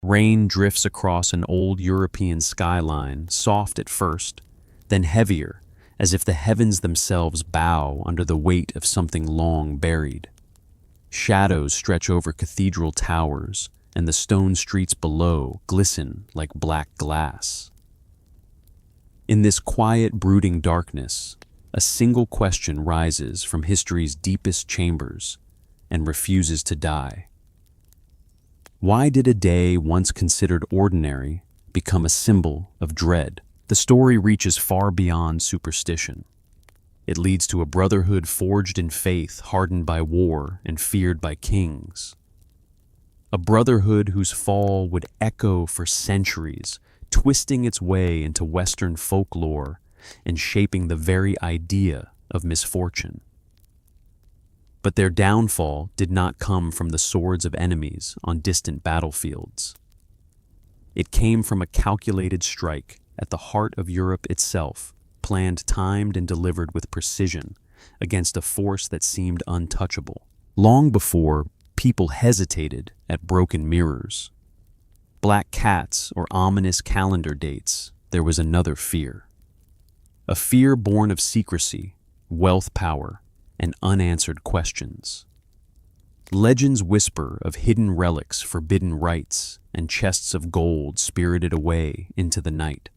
Rain drifts across an old European skyline, soft at first, then heavier, as if the heavens themselves bow under the weight of something long buried. Shadows stretch over cathedral towers, and the stone streets below glisten like black glass. In this quiet, brooding darkness, a single question rises from history's deepest chambers and refuses to die. Why did a day once considered ordinary become a symbol of dread? The story reaches far beyond superstition. It leads to a brotherhood forged in faith, hardened by war, and feared by kings. A brotherhood whose fall would echo for centuries, twisting its way into Western folklore and shaping the very idea of misfortune. But their downfall did not come from the swords of enemies on distant battlefields. It came from a calculated strike at the heart of Europe itself, planned, timed, and delivered with precision against a force that seemed untouchable. Long before people hesitated at broken mirrors, black cats, or ominous calendar dates, there was another fear. A fear born of secrecy, wealth power, and unanswered questions. Legends whisper of hidden relics, forbidden rites, and chests of gold spirited away into the night.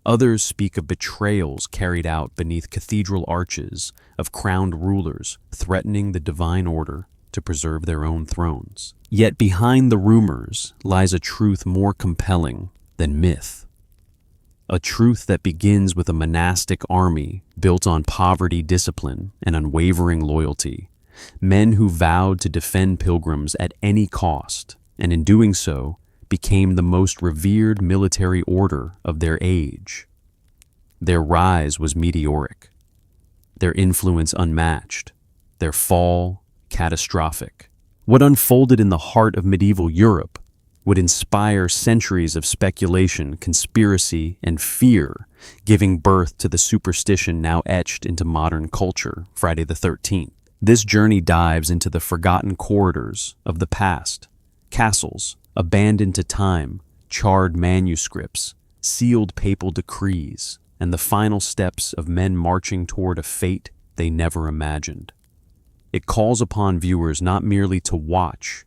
Others speak of betrayals carried out beneath cathedral arches, of crowned rulers threatening the divine order to preserve their own thrones. Yet behind the rumors lies a truth more compelling than myth. A truth that begins with a monastic army built on poverty, discipline, and unwavering loyalty. Men who vowed to defend pilgrims at any cost, and in doing so, became the most revered military order of their age. Their rise was meteoric, their influence unmatched, their fall catastrophic. What unfolded in the heart of medieval Europe would inspire centuries of speculation, conspiracy, and fear, giving birth to the superstition now etched into modern culture, Friday the 13th. This journey dives into the forgotten corridors of the past, castles abandoned to time, charred manuscripts, sealed papal decrees, and the final steps of men marching toward a fate they never imagined. It calls upon viewers not merely to watch,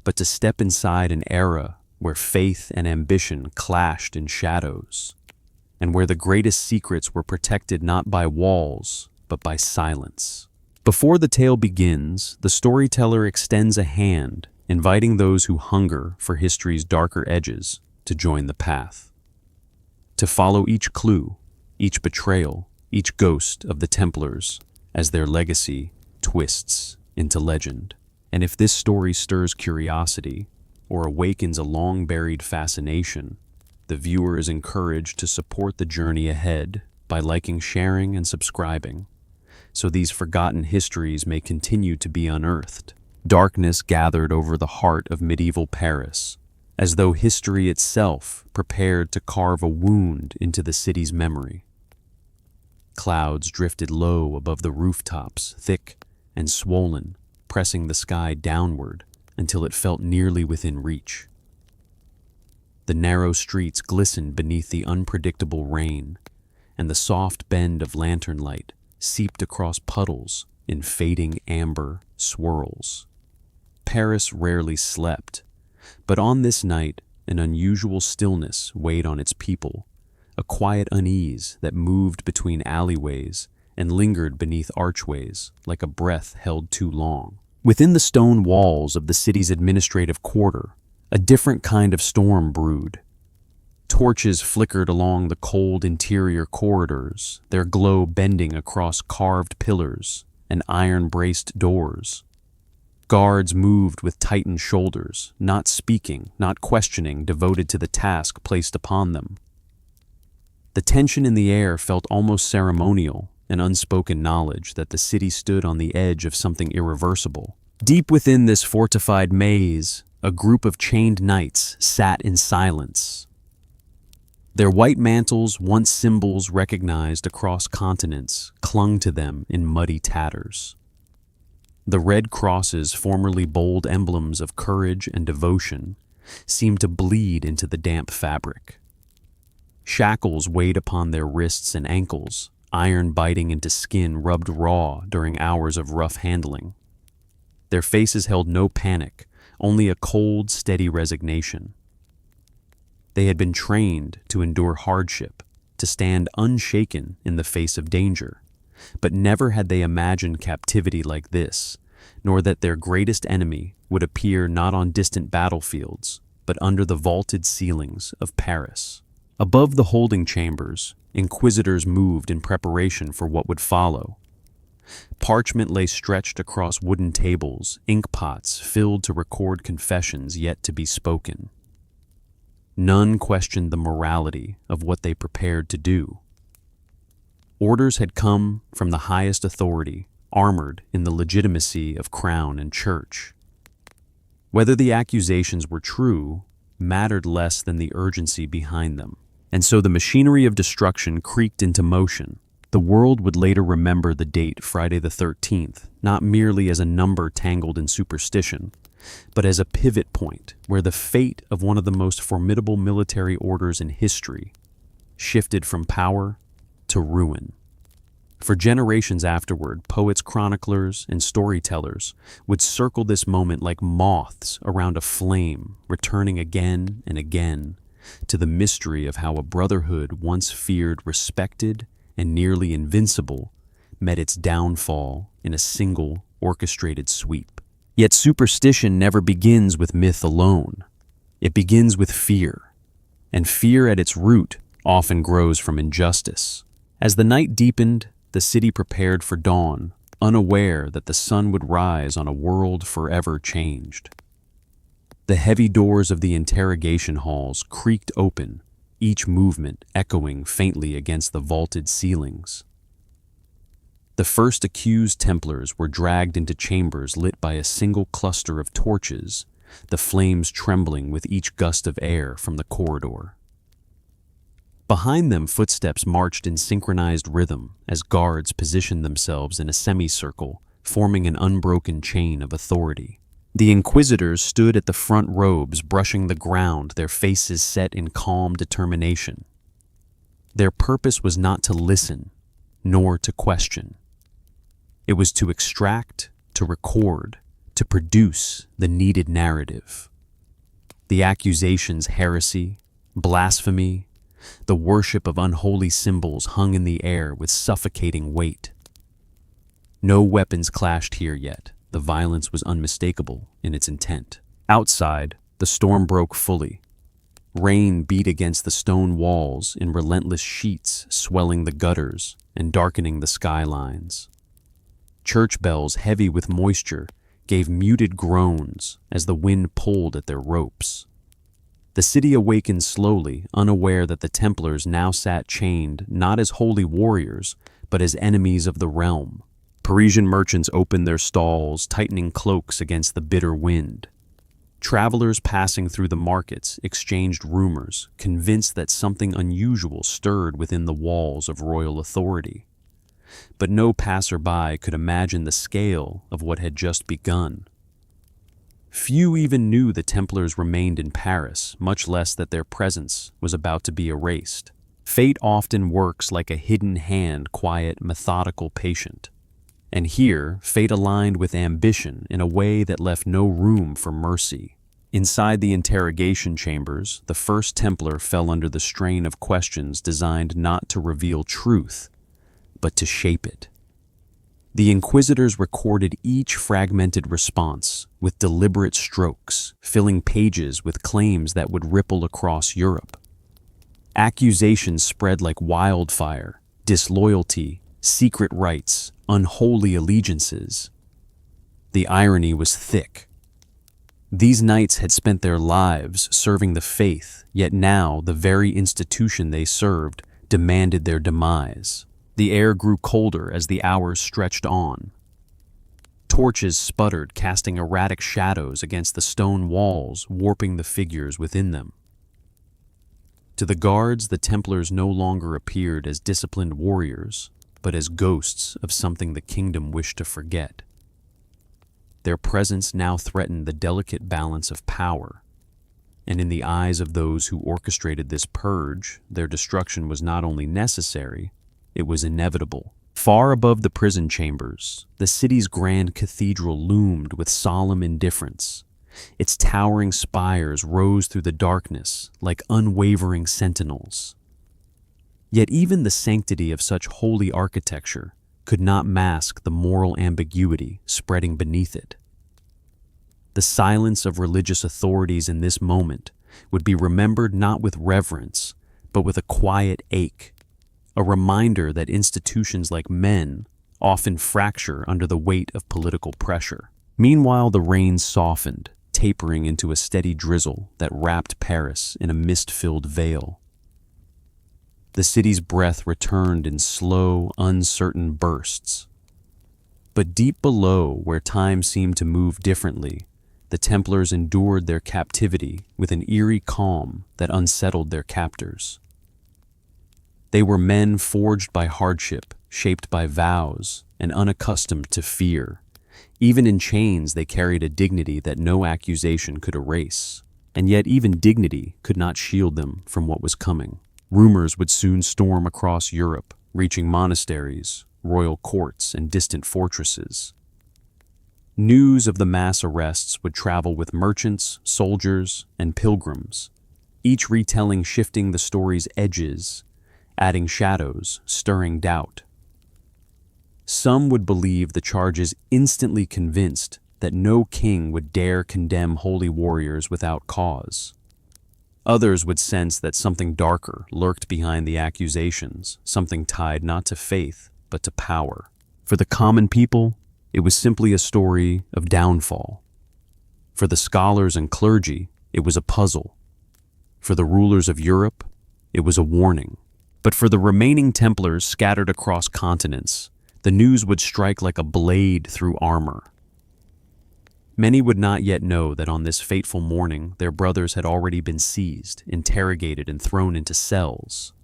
but to step inside an era where faith and ambition clashed in shadows, and where the greatest secrets were protected not by walls, but by silence. Before the tale begins, the storyteller extends a hand, inviting those who hunger for history's darker edges to join the path. To follow each clue, each betrayal, each ghost of the Templars as their legacy twists into legend. And if this story stirs curiosity or awakens a long-buried fascination, the viewer is encouraged to support the journey ahead by liking, sharing, and subscribing, so these forgotten histories may continue to be unearthed. Darkness gathered over the heart of medieval Paris, as though history itself prepared to carve a wound into the city's memory. Clouds drifted low above the rooftops, thick and swollen, pressing the sky downward until it felt nearly within reach. The narrow streets glistened beneath the unpredictable rain, and the soft bend of lantern light seeped across puddles in fading amber swirls. Paris rarely slept, but on this night an unusual stillness weighed on its people, a quiet unease that moved between alleyways and lingered beneath archways like a breath held too long. Within the stone walls of the city's administrative quarter, a different kind of storm brewed. Torches flickered along the cold interior corridors, their glow bending across carved pillars and iron-braced doors. Guards moved with tightened shoulders, not speaking, not questioning, devoted to the task placed upon them. The tension in the air felt almost ceremonial, an unspoken knowledge that the city stood on the edge of something irreversible. Deep within this fortified maze, a group of chained knights sat in silence. Their white mantles, once symbols recognized across continents, clung to them in muddy tatters. The red crosses, formerly bold emblems of courage and devotion, seemed to bleed into the damp fabric. Shackles weighed upon their wrists and ankles, iron biting into skin rubbed raw during hours of rough handling. Their faces held no panic, only a cold, steady resignation. They had been trained to endure hardship, to stand unshaken in the face of danger, but never had they imagined captivity like this, nor that their greatest enemy would appear not on distant battlefields, but under the vaulted ceilings of Paris. Above the holding chambers, inquisitors moved in preparation for what would follow. Parchment lay stretched across wooden tables, ink pots filled to record confessions yet to be spoken. None questioned the morality of what they prepared to do. Orders had come from the highest authority, armored in the legitimacy of crown and church. Whether the accusations were true mattered less than the urgency behind them. And so the machinery of destruction creaked into motion. The world would later remember the date Friday the 13th, not merely as a number tangled in superstition, but as a pivot point where the fate of one of the most formidable military orders in history shifted from power to ruin. For generations afterward, poets, chroniclers, and storytellers would circle this moment like moths around a flame, returning again and again to the mystery of how a brotherhood once feared, respected, and nearly invincible met its downfall in a single orchestrated sweep. Yet superstition never begins with myth alone. It begins with fear, and fear at its root often grows from injustice. As the night deepened, the city prepared for dawn, unaware that the sun would rise on a world forever changed. The heavy doors of the interrogation halls creaked open, each movement echoing faintly against the vaulted ceilings. The first accused Templars were dragged into chambers lit by a single cluster of torches, the flames trembling with each gust of air from the corridor. Behind them, footsteps marched in synchronized rhythm as guards positioned themselves in a semicircle, forming an unbroken chain of authority. The inquisitors stood at the front robes, brushing the ground, their faces set in calm determination. Their purpose was not to listen, nor to question. It was to extract, to record, to produce the needed narrative. The accusations, heresy, blasphemy, the worship of unholy symbols hung in the air with suffocating weight. No weapons clashed here yet. The violence was unmistakable in its intent. Outside, the storm broke fully. Rain beat against the stone walls in relentless sheets, swelling the gutters and darkening the skylines. Church bells, heavy with moisture, gave muted groans as the wind pulled at their ropes. The city awakened slowly, unaware that the Templars now sat chained not as holy warriors, but as enemies of the realm. Parisian merchants opened their stalls, tightening cloaks against the bitter wind. Travelers passing through the markets exchanged rumors, convinced that something unusual stirred within the walls of royal authority. But no passerby could imagine the scale of what had just begun. Few even knew the Templars remained in Paris, much less that their presence was about to be erased. Fate often works like a hidden hand, quiet, methodical, patient. And here, fate aligned with ambition in a way that left no room for mercy. Inside the interrogation chambers, the first Templar fell under the strain of questions designed not to reveal truth, but to shape it. The inquisitors recorded each fragmented response with deliberate strokes, filling pages with claims that would ripple across Europe. Accusations spread like wildfire: disloyalty, secret rites, unholy allegiances. The irony was thick. These knights had spent their lives serving the faith, yet now the very institution they served demanded their demise. The air grew colder as the hours stretched on. Torches sputtered, casting erratic shadows against the stone walls, warping the figures within them. To the guards, the Templars no longer appeared as disciplined warriors, but as ghosts of something the kingdom wished to forget. Their presence now threatened the delicate balance of power. And in the eyes of those who orchestrated this purge, their destruction was not only necessary, it was inevitable. Far above the prison chambers, the city's grand cathedral loomed with solemn indifference. Its towering spires rose through the darkness like unwavering sentinels. Yet even the sanctity of such holy architecture could not mask the moral ambiguity spreading beneath it. The silence of religious authorities in this moment would be remembered not with reverence, but with a quiet ache, a reminder that institutions like men often fracture under the weight of political pressure. Meanwhile, the rain softened, tapering into a steady drizzle that wrapped Paris in a mist-filled veil. The city's breath returned in slow, uncertain bursts. But deep below, where time seemed to move differently, the Templars endured their captivity with an eerie calm that unsettled their captors. They were men forged by hardship, shaped by vows, and unaccustomed to fear. Even in chains, they carried a dignity that no accusation could erase. And yet even dignity could not shield them from what was coming. Rumors would soon storm across Europe, reaching monasteries, royal courts, and distant fortresses. News of the mass arrests would travel with merchants, soldiers, and pilgrims, each retelling shifting the story's edges, adding shadows, stirring doubt. Some would believe the charges, instantly convinced that no king would dare condemn holy warriors without cause. Others would sense that something darker lurked behind the accusations, something tied not to faith, but to power. For the common people, it was simply a story of downfall. For the scholars and clergy, it was a puzzle. For the rulers of Europe, it was a warning. But for the remaining Templars scattered across continents, the news would strike like a blade through armor. Many would not yet know that on this fateful morning their brothers had already been seized, interrogated, and thrown into cells.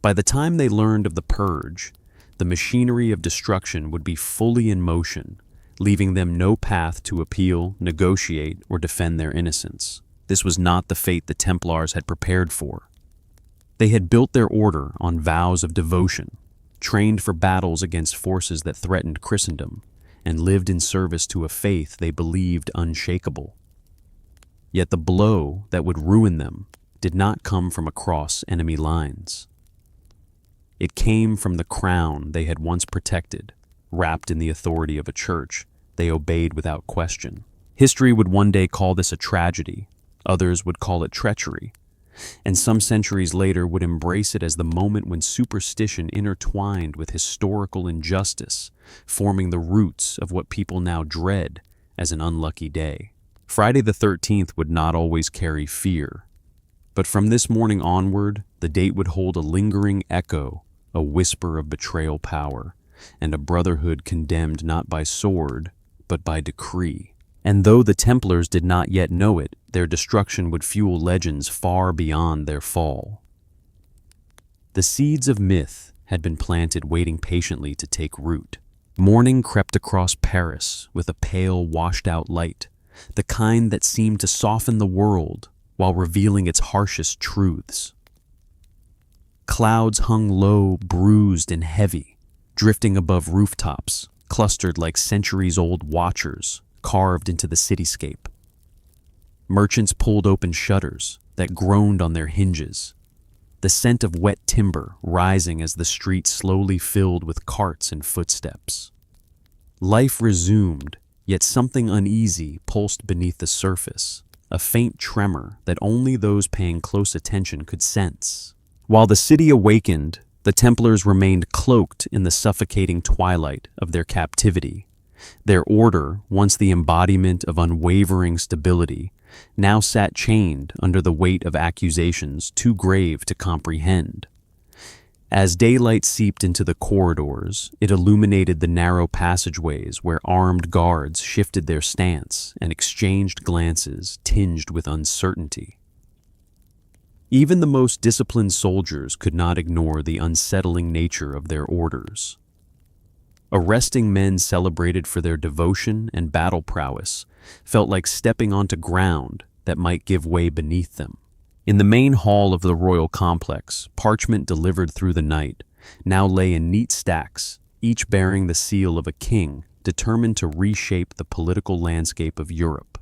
By the time they learned of the purge, the machinery of destruction would be fully in motion, leaving them no path to appeal, negotiate, or defend their innocence. This was not the fate the Templars had prepared for. They had built their order on vows of devotion, trained for battles against forces that threatened Christendom, and lived in service to a faith they believed unshakable. Yet the blow that would ruin them did not come from across enemy lines. It came from the crown they had once protected, wrapped in the authority of a church they obeyed without question. History would one day call this a tragedy, others would call it treachery, and some centuries later would embrace it as the moment when superstition intertwined with historical injustice, forming the roots of what people now dread as an unlucky day. Friday the 13th would not always carry fear, but from this morning onward, the date would hold a lingering echo, a whisper of betrayal power, and a brotherhood condemned not by sword, but by decree. And though the Templars did not yet know it, their destruction would fuel legends far beyond their fall. The seeds of myth had been planted, waiting patiently to take root. Morning crept across Paris with a pale, washed-out light, the kind that seemed to soften the world while revealing its harshest truths. Clouds hung low, bruised and heavy, drifting above rooftops, clustered like centuries-old watchers carved into the cityscape. Merchants pulled open shutters that groaned on their hinges, the scent of wet timber rising as the street slowly filled with carts and footsteps. Life resumed, yet something uneasy pulsed beneath the surface, a faint tremor that only those paying close attention could sense. While the city awakened, the Templars remained cloaked in the suffocating twilight of their captivity. Their order, once the embodiment of unwavering stability, now sat chained under the weight of accusations too grave to comprehend. As daylight seeped into the corridors, it illuminated the narrow passageways where armed guards shifted their stance and exchanged glances tinged with uncertainty. Even the most disciplined soldiers could not ignore the unsettling nature of their orders. Arresting men celebrated for their devotion and battle prowess felt like stepping onto ground that might give way beneath them. In the main hall of the royal complex, parchment delivered through the night now lay in neat stacks, each bearing the seal of a king determined to reshape the political landscape of Europe.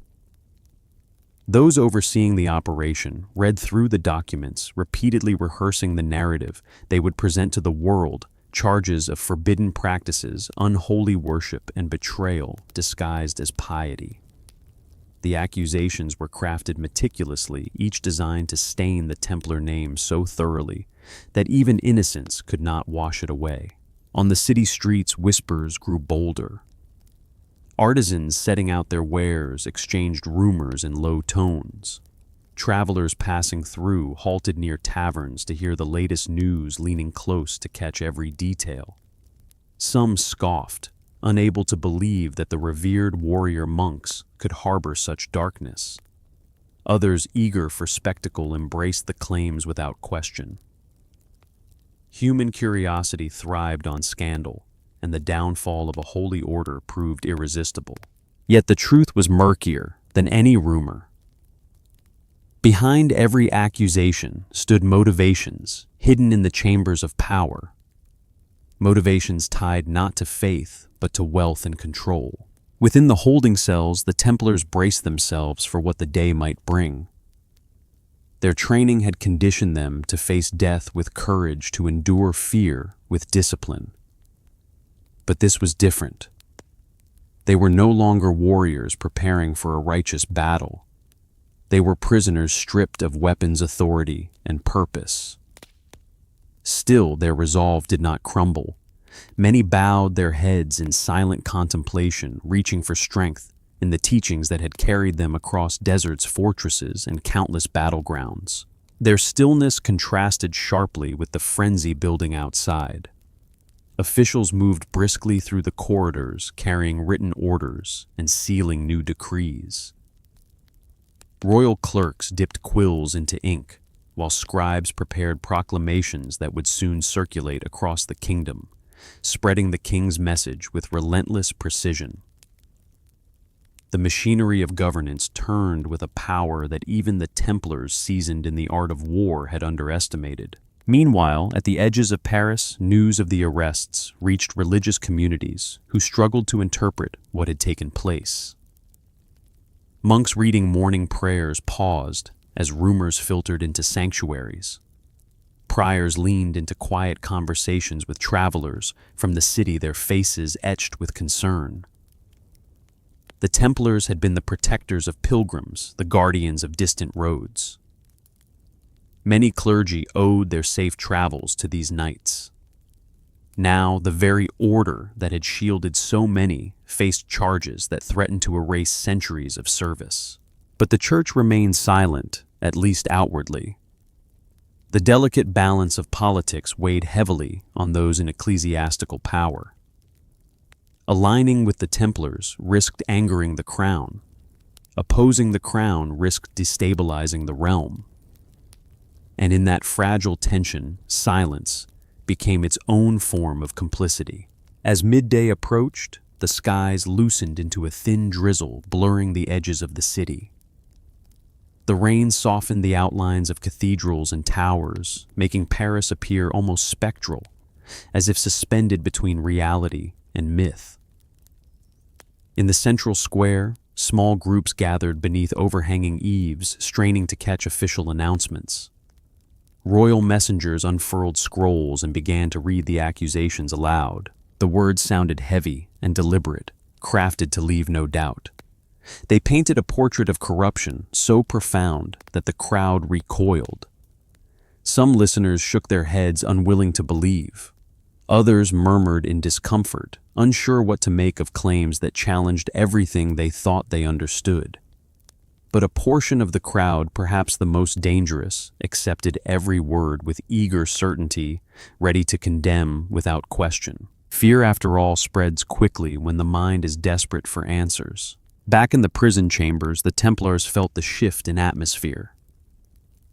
Those overseeing the operation read through the documents, repeatedly rehearsing the narrative they would present to the world: charges of forbidden practices, unholy worship, and betrayal disguised as piety. The accusations were crafted meticulously, each designed to stain the Templar name so thoroughly that even innocence could not wash it away. On the city streets, whispers grew bolder. Artisans setting out their wares exchanged rumors in low tones. Travelers passing through halted near taverns to hear the latest news, leaning close to catch every detail. Some scoffed, unable to believe that the revered warrior monks could harbor such darkness. Others, eager for spectacle, embraced the claims without question. Human curiosity thrived on scandal, and the downfall of a holy order proved irresistible. Yet the truth was murkier than any rumor. Behind every accusation stood motivations hidden in the chambers of power. Motivations tied not to faith, but to wealth and control. Within the holding cells, the Templars braced themselves for what the day might bring. Their training had conditioned them to face death with courage, to endure fear with discipline. But this was different. They were no longer warriors preparing for a righteous battle. They were prisoners stripped of weapons, authority, and purpose. Still, their resolve did not crumble. Many bowed their heads in silent contemplation, reaching for strength in the teachings that had carried them across deserts, fortresses, and countless battlegrounds. Their stillness contrasted sharply with the frenzy building outside. Officials moved briskly through the corridors, carrying written orders and sealing new decrees. Royal clerks dipped quills into ink, while scribes prepared proclamations that would soon circulate across the kingdom, spreading the king's message with relentless precision. The machinery of governance turned with a power that even the Templars, seasoned in the art of war, had underestimated. Meanwhile, at the edges of Paris, news of the arrests reached religious communities who struggled to interpret what had taken place. Monks reading morning prayers paused as rumors filtered into sanctuaries. Priors leaned into quiet conversations with travelers from the city, their faces etched with concern. The Templars had been the protectors of pilgrims, the guardians of distant roads. Many clergy owed their safe travels to these knights. Now, the very order that had shielded so many faced charges that threatened to erase centuries of service. But the church remained silent, at least outwardly. The delicate balance of politics weighed heavily on those in ecclesiastical power. Aligning with the Templars risked angering the crown. Opposing the crown risked destabilizing the realm. And in that fragile tension, silence became its own form of complicity. As midday approached, the skies loosened into a thin drizzle, blurring the edges of the city. The rain softened the outlines of cathedrals and towers, making Paris appear almost spectral, as if suspended between reality and myth. In the central square, small groups gathered beneath overhanging eaves, straining to catch official announcements. Royal messengers unfurled scrolls and began to read the accusations aloud. The words sounded heavy and deliberate, crafted to leave no doubt. They painted a portrait of corruption so profound that the crowd recoiled. Some listeners shook their heads, unwilling to believe. Others murmured in discomfort, unsure what to make of claims that challenged everything they thought they understood. But a portion of the crowd, perhaps the most dangerous, accepted every word with eager certainty, ready to condemn without question. Fear, after all, spreads quickly when the mind is desperate for answers. Back in the prison chambers, the Templars felt the shift in atmosphere.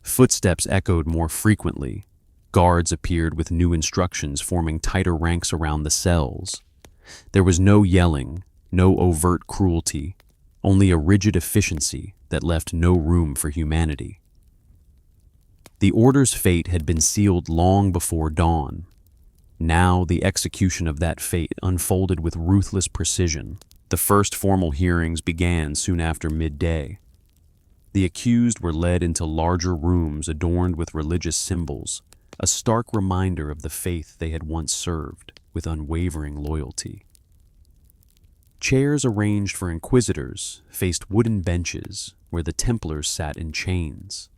Footsteps echoed more frequently. Guards appeared with new instructions, forming tighter ranks around the cells. There was no yelling, no overt cruelty, only a rigid efficiency that left no room for humanity. The Order's fate had been sealed long before dawn. Now the execution of that fate unfolded with ruthless precision. The first formal hearings began soon after midday. The accused were led into larger rooms adorned with religious symbols, a stark reminder of the faith they had once served with unwavering loyalty. Chairs arranged for inquisitors faced wooden benches where the Templars sat in chains.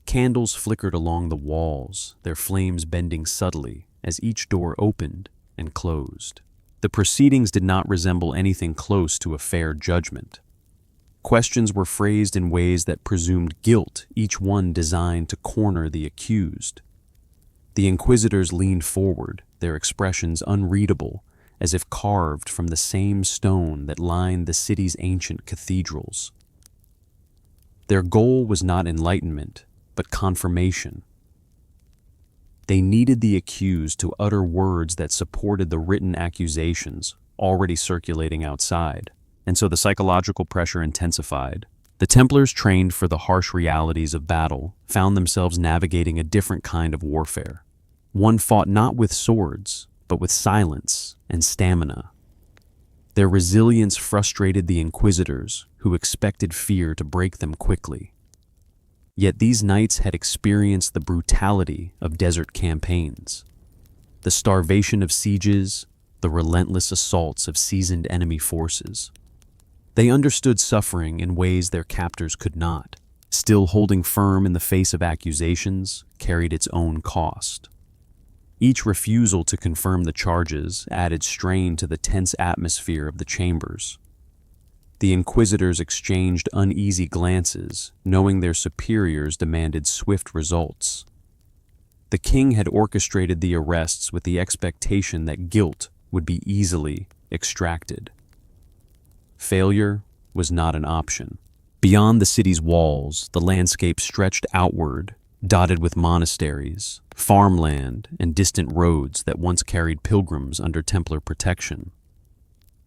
Candles flickered along the walls, their flames bending subtly as each door opened and closed. The proceedings did not resemble anything close to a fair judgment. Questions were phrased in ways that presumed guilt, each one designed to corner the accused. The inquisitors leaned forward, their expressions unreadable, as if carved from the same stone that lined the city's ancient cathedrals. Their goal was not enlightenment, but confirmation. They needed the accused to utter words that supported the written accusations already circulating outside, and so the psychological pressure intensified. The Templars, trained for the harsh realities of battle, found themselves navigating a different kind of warfare. One fought not with swords, but with silence and stamina. Their resilience frustrated the inquisitors, who expected fear to break them quickly. Yet these knights had experienced the brutality of desert campaigns, the starvation of sieges, the relentless assaults of seasoned enemy forces. They understood suffering in ways their captors could not. Still holding firm in the face of accusations carried its own cost. Each refusal to confirm the charges added strain to the tense atmosphere of the chambers. The inquisitors exchanged uneasy glances, knowing their superiors demanded swift results. The king had orchestrated the arrests with the expectation that guilt would be easily extracted. Failure was not an option. Beyond the city's walls, the landscape stretched outward, dotted with monasteries, farmland, and distant roads that once carried pilgrims under Templar protection.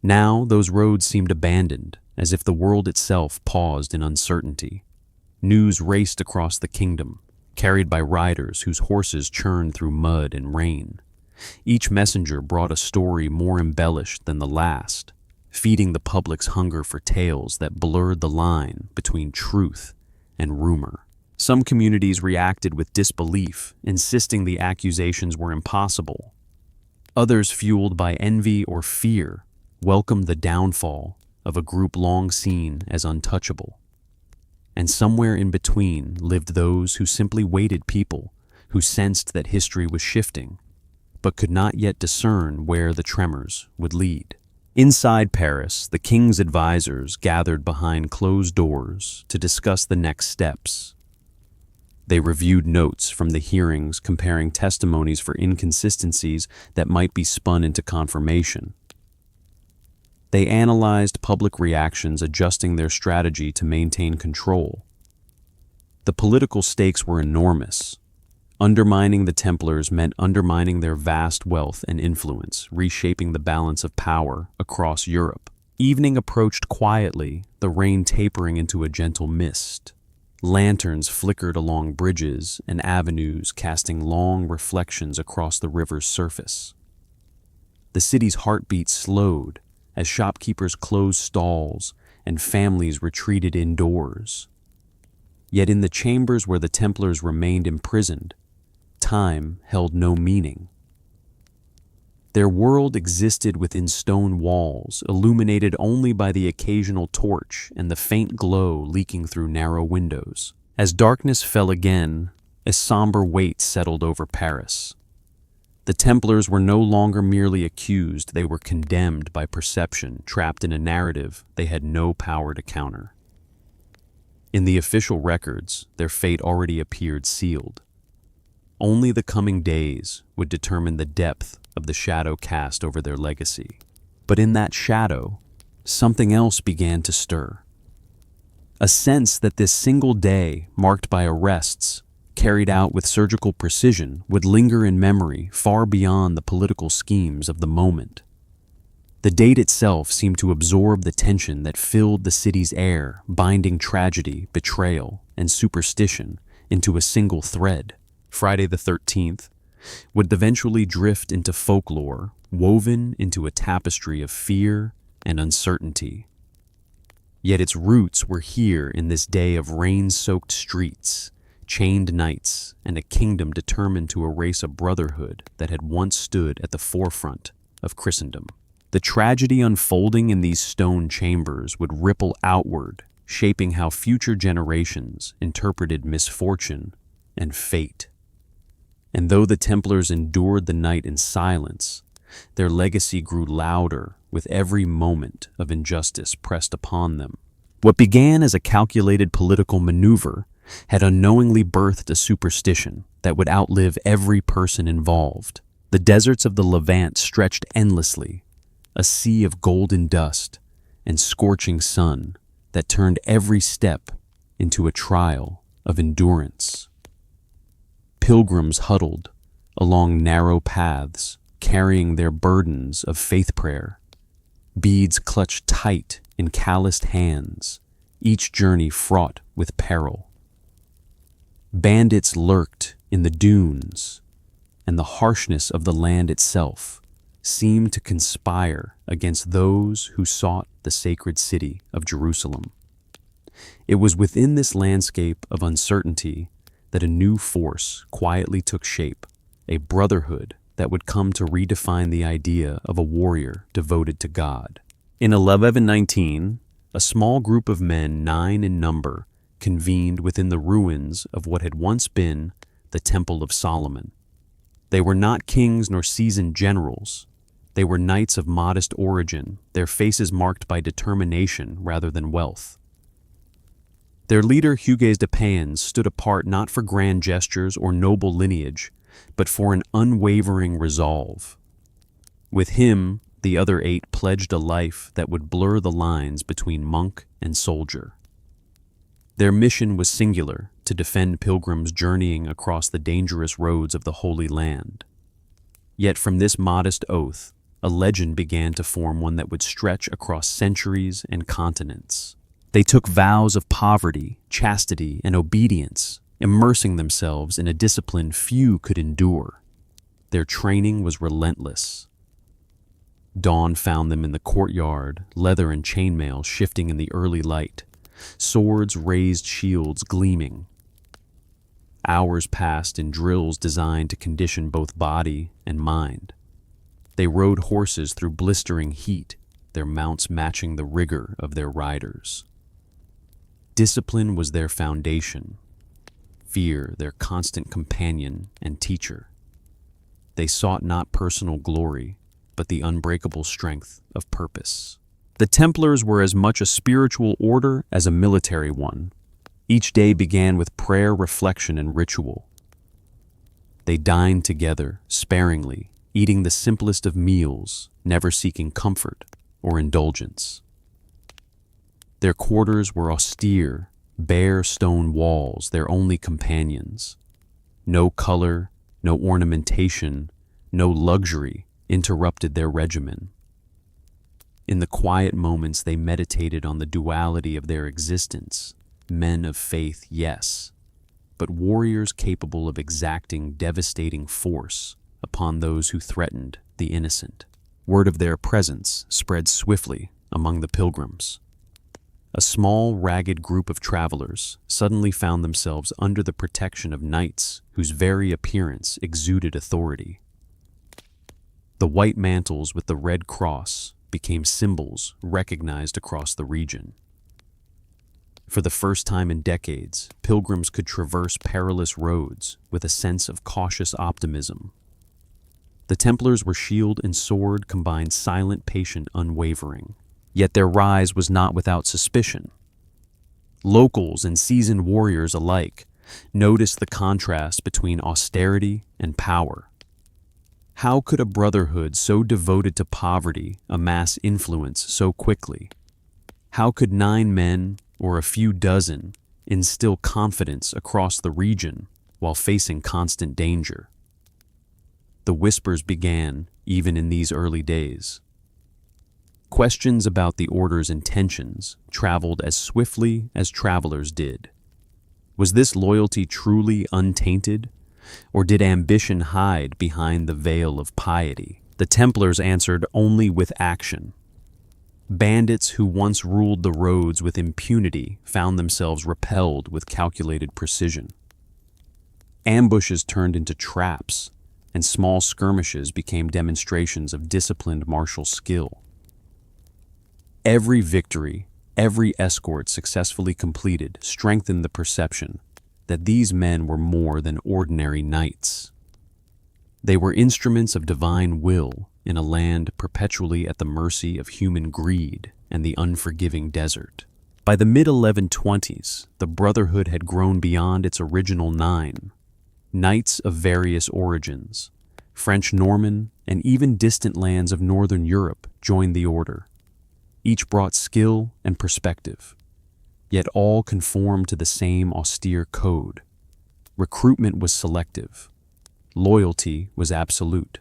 Now those roads seemed abandoned, as if the world itself paused in uncertainty. News raced across the kingdom, carried by riders whose horses churned through mud and rain. Each messenger brought a story more embellished than the last, feeding the public's hunger for tales that blurred the line between truth and rumor. Some communities reacted with disbelief, insisting the accusations were impossible. Others, fueled by envy or fear, welcomed the downfall of a group long seen as untouchable. And somewhere in between lived those who simply waited people, who sensed that history was shifting, but could not yet discern where the tremors would lead. Inside Paris, the king's advisors gathered behind closed doors to discuss the next steps. They reviewed notes from the hearings, comparing testimonies for inconsistencies that might be spun into confirmation. They analyzed public reactions, adjusting their strategy to maintain control. The political stakes were enormous. Undermining the Templars meant undermining their vast wealth and influence, reshaping the balance of power across Europe. Evening approached quietly, the rain tapering into a gentle mist. Lanterns flickered along bridges and avenues, casting long reflections across the river's surface. The city's heartbeat slowed as shopkeepers closed stalls and families retreated indoors. Yet in the chambers where the Templars remained imprisoned, time held no meaning. Their world existed within stone walls, illuminated only by the occasional torch and the faint glow leaking through narrow windows. As darkness fell again, a somber weight settled over Paris. The Templars were no longer merely accused, they were condemned by perception, trapped in a narrative they had no power to counter. In the official records, their fate already appeared sealed. Only the coming days would determine the depth of the shadow cast over their legacy. But in that shadow, something else began to stir. A sense that this single day, marked by arrests, carried out with surgical precision, would linger in memory far beyond the political schemes of the moment. The date itself seemed to absorb the tension that filled the city's air, binding tragedy, betrayal, and superstition into a single thread. Friday the 13th would eventually drift into folklore, woven into a tapestry of fear and uncertainty. Yet its roots were here in this day of rain-soaked streets, chained knights, and a kingdom determined to erase a brotherhood that had once stood at the forefront of Christendom. The tragedy unfolding in these stone chambers would ripple outward, shaping how future generations interpreted misfortune and fate. And though the Templars endured the night in silence, their legacy grew louder with every moment of injustice pressed upon them. What began as a calculated political maneuver had unknowingly birthed a superstition that would outlive every person involved. The deserts of the Levant stretched endlessly, a sea of golden dust and scorching sun that turned every step into a trial of endurance. Pilgrims huddled along narrow paths, carrying their burdens of faith prayer. Beads clutched tight in calloused hands, each journey fraught with peril. Bandits lurked in the dunes, and the harshness of the land itself seemed to conspire against those who sought the sacred city of Jerusalem. It was within this landscape of uncertainty that a new force quietly took shape, a brotherhood that would come to redefine the idea of a warrior devoted to God. In 1119, a small group of men, 9 in number, convened within the ruins of what had once been the Temple of Solomon. They were not kings nor seasoned generals. They were knights of modest origin, their faces marked by determination rather than wealth. Their leader, Hugues de Payens, stood apart not for grand gestures or noble lineage, but for an unwavering resolve. With him, the other 8 pledged a life that would blur the lines between monk and soldier. Their mission was singular, to defend pilgrims journeying across the dangerous roads of the Holy Land. Yet from this modest oath, a legend began to form, one that would stretch across centuries and continents. They took vows of poverty, chastity, and obedience, immersing themselves in a discipline few could endure. Their training was relentless. Dawn found them in the courtyard, leather and chainmail shifting in the early light, swords, raised shields gleaming. Hours passed in drills designed to condition both body and mind. They rode horses through blistering heat, their mounts matching the rigor of their riders. Discipline was their foundation, fear their constant companion and teacher. They sought not personal glory, but the unbreakable strength of purpose. The Templars were as much a spiritual order as a military one. Each day began with prayer, reflection, and ritual. They dined together, sparingly, eating the simplest of meals, never seeking comfort or indulgence. Their quarters were austere, bare stone walls, their only companions. No color, no ornamentation, no luxury interrupted their regimen. In the quiet moments, they meditated on the duality of their existence. Men of faith, yes, but warriors capable of exacting devastating force upon those who threatened the innocent. Word of their presence spread swiftly among the pilgrims. A small, ragged group of travelers suddenly found themselves under the protection of knights whose very appearance exuded authority. The white mantles with the red cross became symbols recognized across the region. For the first time in decades, pilgrims could traverse perilous roads with a sense of cautious optimism. The Templars were shield and sword combined, silent, patient, unwavering. Yet their rise was not without suspicion. Locals and seasoned warriors alike noticed the contrast between austerity and power. How could a brotherhood so devoted to poverty amass influence so quickly? How could 9 men or a few dozen instill confidence across the region while facing constant danger? The whispers began even in these early days. Questions about the order's intentions traveled as swiftly as travelers did. Was this loyalty truly untainted, or did ambition hide behind the veil of piety? The Templars answered only with action. Bandits who once ruled the roads with impunity found themselves repelled with calculated precision. Ambushes turned into traps, and small skirmishes became demonstrations of disciplined martial skill. Every victory, every escort successfully completed strengthened the perception that these men were more than ordinary knights. They were instruments of divine will in a land perpetually at the mercy of human greed and the unforgiving desert. By the mid-1120s, the Brotherhood had grown beyond its original 9. Knights of various origins, French, Norman, and even distant lands of northern Europe joined the order. Each brought skill and perspective, yet all conformed to the same austere code. Recruitment was selective. Loyalty was absolute.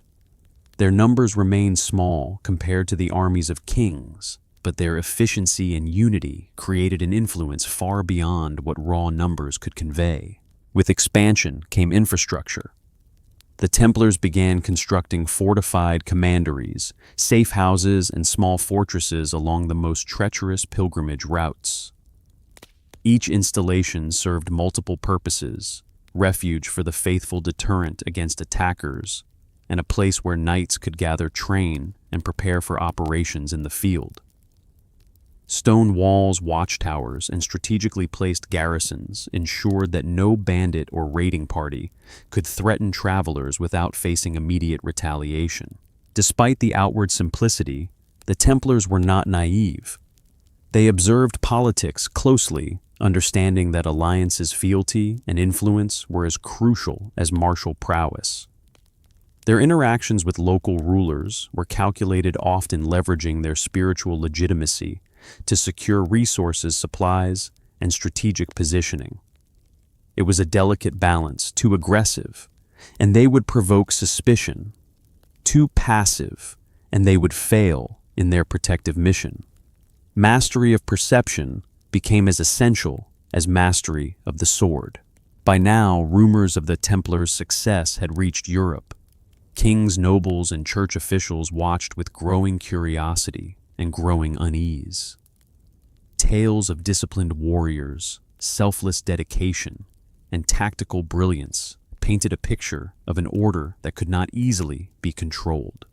Their numbers remained small compared to the armies of kings, but their efficiency and unity created an influence far beyond what raw numbers could convey. With expansion came infrastructure. The Templars began constructing fortified commanderies, safe houses, and small fortresses along the most treacherous pilgrimage routes. Each installation served multiple purposes: refuge for the faithful, deterrent against attackers, and a place where knights could gather, train, and prepare for operations in the field. Stone walls, watchtowers, and strategically placed garrisons ensured that no bandit or raiding party could threaten travelers without facing immediate retaliation. Despite the outward simplicity, the Templars were not naive. They observed politics closely, understanding that alliances' fealty and influence were as crucial as martial prowess. Their interactions with local rulers were calculated, often leveraging their spiritual legitimacy to secure resources, supplies, and strategic positioning. It was a delicate balance: too aggressive, and they would provoke suspicion; too passive, and they would fail in their protective mission. Mastery of perception became as essential as mastery of the sword. By now, rumors of the Templars' success had reached Europe. Kings, nobles, and church officials watched with growing curiosity and growing unease. Tales of disciplined warriors, selfless dedication, and tactical brilliance painted a picture of an order that could not easily be controlled.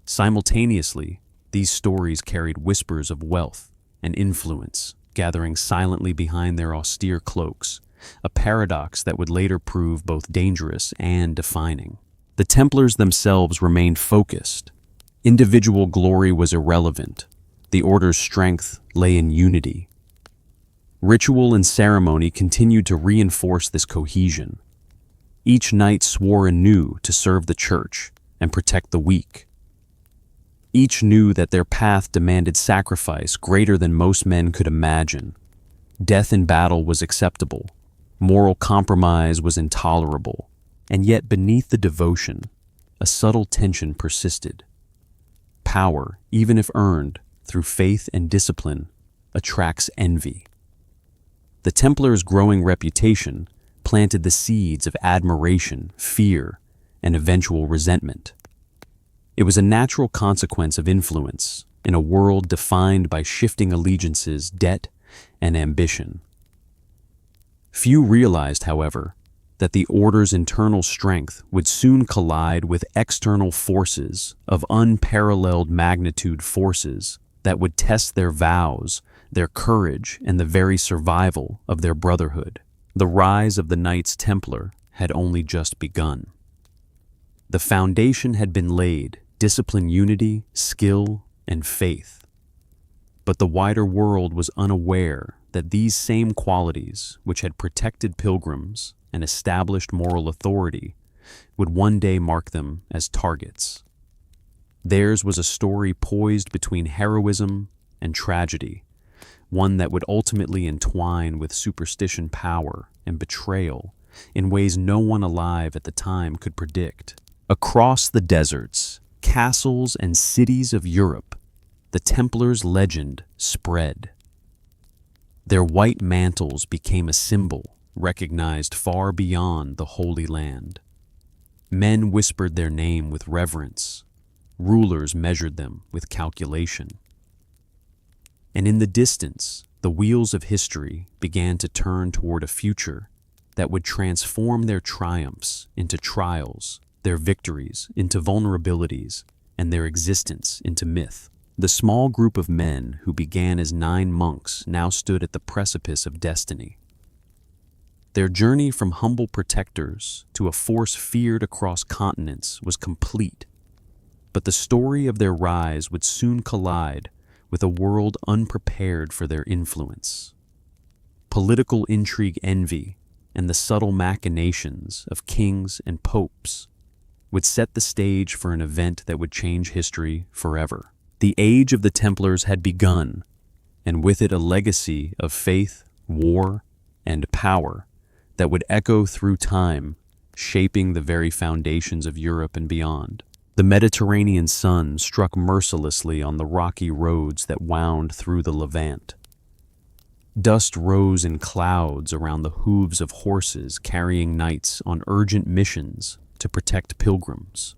Simultaneously, these stories carried whispers of wealth and influence, gathering silently behind their austere cloaks, a paradox that would later prove both dangerous and defining. The Templars themselves remained focused. Individual glory was irrelevant. The order's strength lay in unity. Ritual and ceremony continued to reinforce this cohesion. Each knight swore anew to serve the church and protect the weak. Each knew that their path demanded sacrifice greater than most men could imagine. Death in battle was acceptable. Moral compromise was intolerable. And yet beneath the devotion, a subtle tension persisted. Power, even if earned through faith and discipline, attracts envy. The Templars' growing reputation planted the seeds of admiration, fear, and eventual resentment. It was a natural consequence of influence in a world defined by shifting allegiances, debt, and ambition. Few realized, however, that the order's internal strength would soon collide with external forces of unparalleled magnitude, forces that would test their vows, their courage, and the very survival of their brotherhood. The rise of the Knights Templar had only just begun. The foundation had been laid: discipline, unity, skill, and faith. But the wider world was unaware that these same qualities, which had protected pilgrims and established moral authority, would one day mark them as targets. Theirs was a story poised between heroism and tragedy, one that would ultimately entwine with superstition, power, and betrayal in ways no one alive at the time could predict. Across the deserts, castles, and cities of Europe, the Templars' legend spread. Their white mantles became a symbol recognized far beyond the Holy Land. Men whispered their name with reverence. Rulers measured them with calculation. And in the distance, the wheels of history began to turn toward a future that would transform their triumphs into trials, their victories into vulnerabilities, and their existence into myth. The small group of men who began as 9 monks now stood at the precipice of destiny. Their journey from humble protectors to a force feared across continents was complete, but the story of their rise would soon collide with a world unprepared for their influence. Political intrigue, envy, and the subtle machinations of kings and popes would set the stage for an event that would change history forever. The age of the Templars had begun, and with it a legacy of faith, war, and power that would echo through time, shaping the very foundations of Europe and beyond. The Mediterranean sun struck mercilessly on the rocky roads that wound through the Levant. Dust rose in clouds around the hooves of horses carrying knights on urgent missions to protect pilgrims.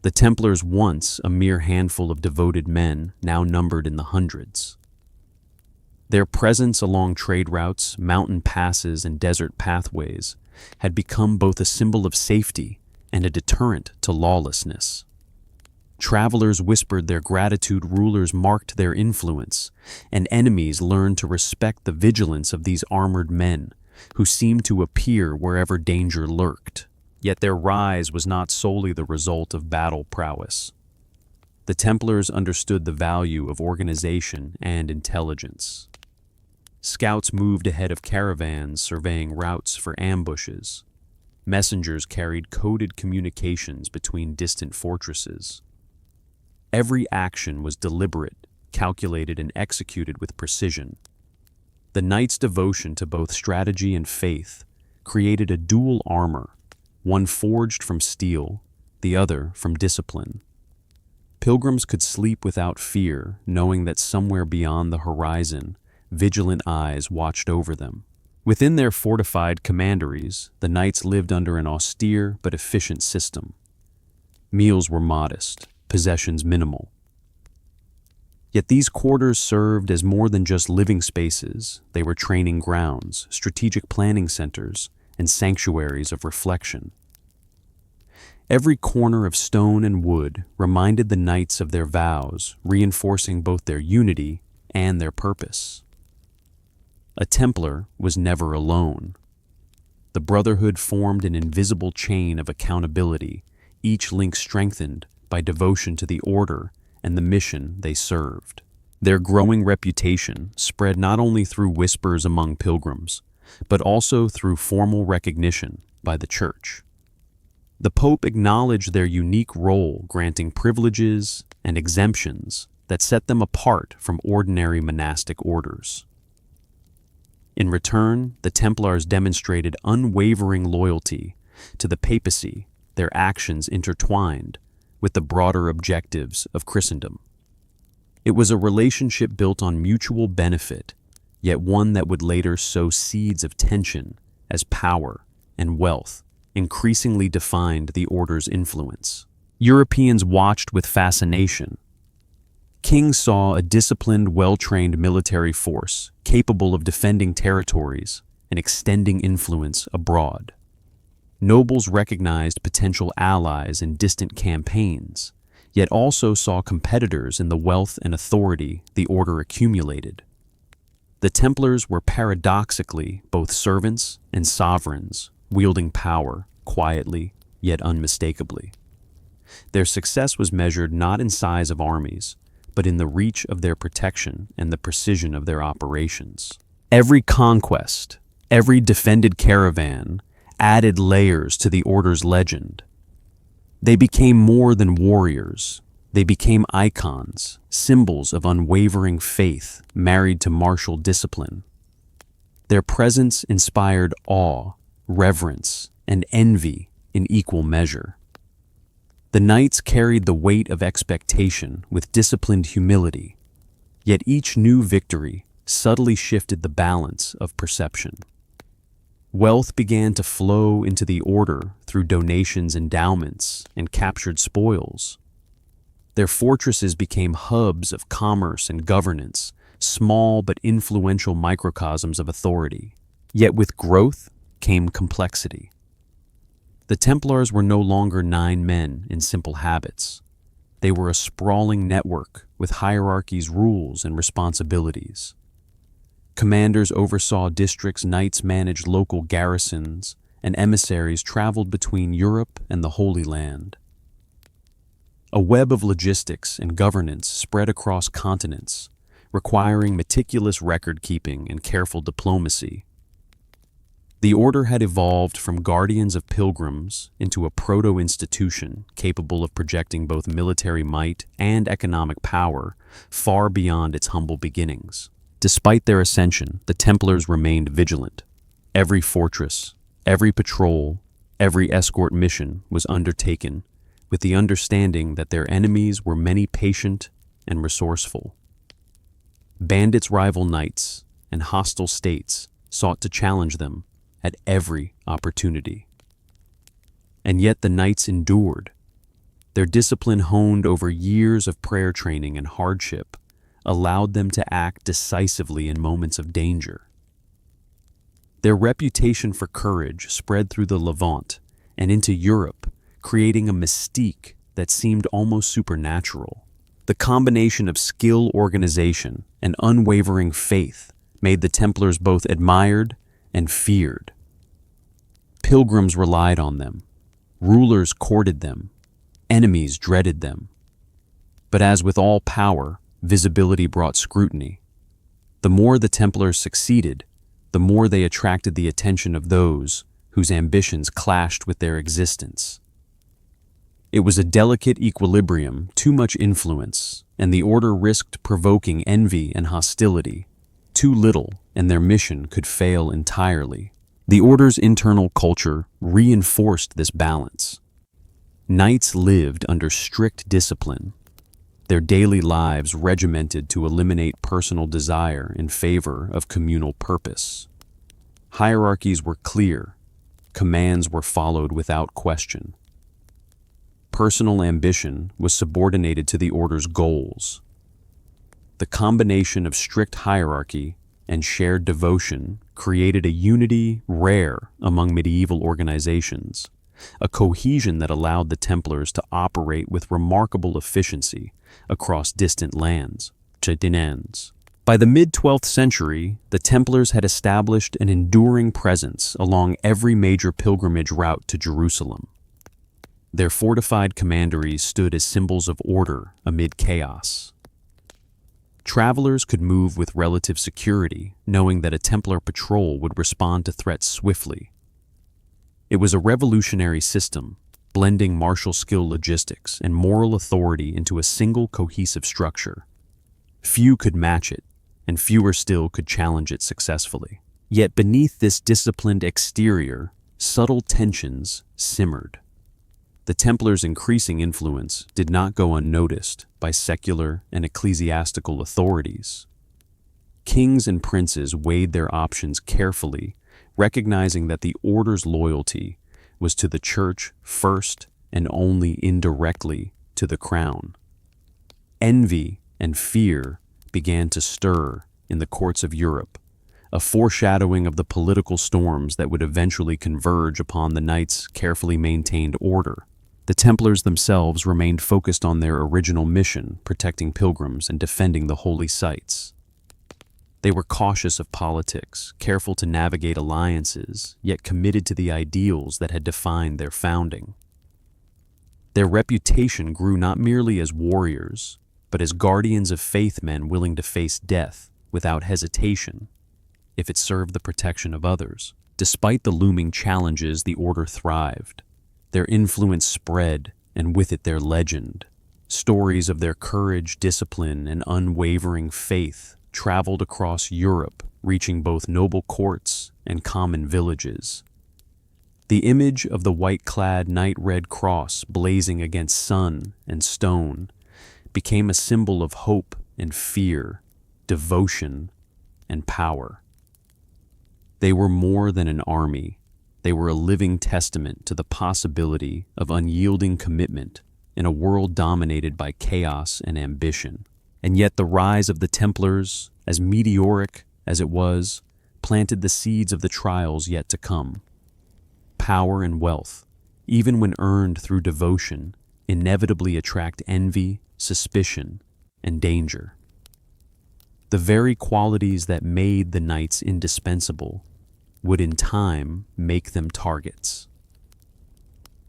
The Templars, once a mere handful of devoted men, now numbered in the hundreds. Their presence along trade routes, mountain passes, and desert pathways had become both a symbol of safety and a deterrent to lawlessness. Travelers whispered their gratitude, rulers marked their influence, and enemies learned to respect the vigilance of these armored men who seemed to appear wherever danger lurked. Yet their rise was not solely the result of battle prowess. The Templars understood the value of organization and intelligence. Scouts moved ahead of caravans, surveying routes for ambushes. Messengers carried coded communications between distant fortresses. Every action was deliberate, calculated, and executed with precision. The knights' devotion to both strategy and faith created a dual armor, one forged from steel, the other from discipline. Pilgrims could sleep without fear, knowing that somewhere beyond the horizon, vigilant eyes watched over them. Within their fortified commanderies, the knights lived under an austere but efficient system. Meals were modest, possessions minimal. Yet these quarters served as more than just living spaces. They were training grounds, strategic planning centers, and sanctuaries of reflection. Every corner of stone and wood reminded the knights of their vows, reinforcing both their unity and their purpose. A Templar was never alone. The brotherhood formed an invisible chain of accountability, each link strengthened by devotion to the order and the mission they served. Their growing reputation spread not only through whispers among pilgrims, but also through formal recognition by the Church. The Pope acknowledged their unique role, granting privileges and exemptions that set them apart from ordinary monastic orders. In return, the Templars demonstrated unwavering loyalty to the papacy, their actions intertwined with the broader objectives of Christendom. It was a relationship built on mutual benefit, yet one that would later sow seeds of tension as power and wealth increasingly defined the order's influence. Europeans watched with fascination. Kings saw a disciplined, well-trained military force capable of defending territories and extending influence abroad. Nobles recognized potential allies in distant campaigns, yet also saw competitors in the wealth and authority the order accumulated. The Templars were paradoxically both servants and sovereigns, wielding power quietly yet unmistakably. Their success was measured not in size of armies, but in the reach of their protection and the precision of their operations. Every conquest, every defended caravan, added layers to the order's legend. They became more than warriors. They became icons, symbols of unwavering faith married to martial discipline. Their presence inspired awe, reverence, and envy in equal measure. The knights carried the weight of expectation with disciplined humility, yet each new victory subtly shifted the balance of perception. Wealth began to flow into the order through donations, endowments, and captured spoils. Their fortresses became hubs of commerce and governance, small but influential microcosms of authority. Yet with growth came complexity. The Templars were no longer 9 men in simple habits. They were a sprawling network with hierarchies, rules, and responsibilities. Commanders oversaw districts, knights managed local garrisons, and emissaries traveled between Europe and the Holy Land. A web of logistics and governance spread across continents, requiring meticulous record-keeping and careful diplomacy. The order had evolved from guardians of pilgrims into a proto-institution capable of projecting both military might and economic power far beyond its humble beginnings. Despite their ascension, the Templars remained vigilant. Every fortress, every patrol, every escort mission was undertaken with the understanding that their enemies were many, patient and resourceful. Bandits rival knights and hostile states sought to challenge them at every opportunity. And yet the knights endured. Their discipline, honed over years of prayer training and hardship, allowed them to act decisively in moments of danger. Their reputation for courage spread through the Levant and into Europe, creating a mystique that seemed almost supernatural. The combination of skill, organization, and unwavering faith made the Templars both admired and feared. Pilgrims relied on them, rulers courted them, enemies dreaded them. But as with all power, visibility brought scrutiny. The more the Templars succeeded, the more they attracted the attention of those whose ambitions clashed with their existence. It was a delicate equilibrium, too much influence, and the order risked provoking envy and hostility. Too little, and their mission could fail entirely. The order's internal culture reinforced this balance. Knights lived under strict discipline, their daily lives regimented to eliminate personal desire in favor of communal purpose. Hierarchies were clear, commands were followed without question. Personal ambition was subordinated to the order's goals. The combination of strict hierarchy and shared devotion created a unity rare among medieval organizations, a cohesion that allowed the Templars to operate with remarkable efficiency across distant lands. By the mid-12th century, the Templars had established an enduring presence along every major pilgrimage route to Jerusalem. Their fortified commanderies stood as symbols of order amid chaos. Travelers could move with relative security, knowing that a Templar patrol would respond to threats swiftly. It was a revolutionary system, blending martial skill, logistics, and moral authority into a single cohesive structure. Few could match it, and fewer still could challenge it successfully. Yet beneath this disciplined exterior, subtle tensions simmered. The Templars' increasing influence did not go unnoticed by secular and ecclesiastical authorities. Kings and princes weighed their options carefully, recognizing that the order's loyalty was to the church first and only indirectly to the crown. Envy and fear began to stir in the courts of Europe, a foreshadowing of the political storms that would eventually converge upon the knights' carefully maintained order. The Templars themselves remained focused on their original mission, protecting pilgrims and defending the holy sites. They were cautious of politics, careful to navigate alliances, yet committed to the ideals that had defined their founding. Their reputation grew not merely as warriors, but as guardians of faith, men willing to face death without hesitation, if it served the protection of others. Despite the looming challenges, the order thrived. Their influence spread, and with it their legend. Stories of their courage, discipline, and unwavering faith traveled across Europe, reaching both noble courts and common villages. The image of the white-clad knight red cross blazing against sun and stone became a symbol of hope and fear, devotion and power. They were more than an army. They were a living testament to the possibility of unyielding commitment in a world dominated by chaos and ambition. And yet the rise of the Templars, as meteoric as it was, planted the seeds of the trials yet to come. Power and wealth, even when earned through devotion, inevitably attract envy, suspicion, and danger. The very qualities that made the knights indispensable would in time make them targets.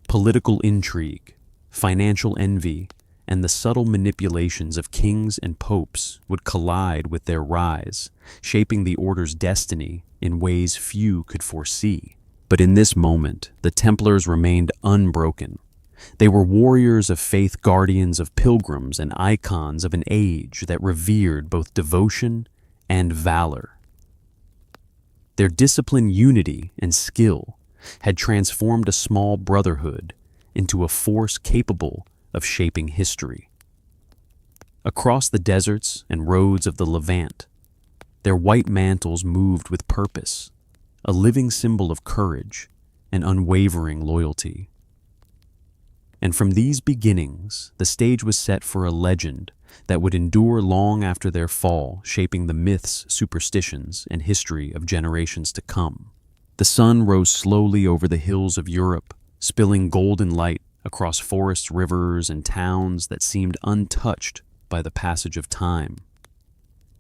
Political intrigue, financial envy, and the subtle manipulations of kings and popes would collide with their rise, shaping the order's destiny in ways few could foresee. But in this moment, the Templars remained unbroken. They were warriors of faith, guardians of pilgrims, and icons of an age that revered both devotion and valor. Their discipline, unity, and skill had transformed a small brotherhood into a force capable of shaping history. Across the deserts and roads of the Levant, their white mantles moved with purpose, a living symbol of courage and unwavering loyalty. And from these beginnings, the stage was set for a legend that would endure long after their fall, shaping the myths, superstitions, and history of generations to come. The sun rose slowly over the hills of Europe, spilling golden light across forests, rivers, and towns that seemed untouched by the passage of time.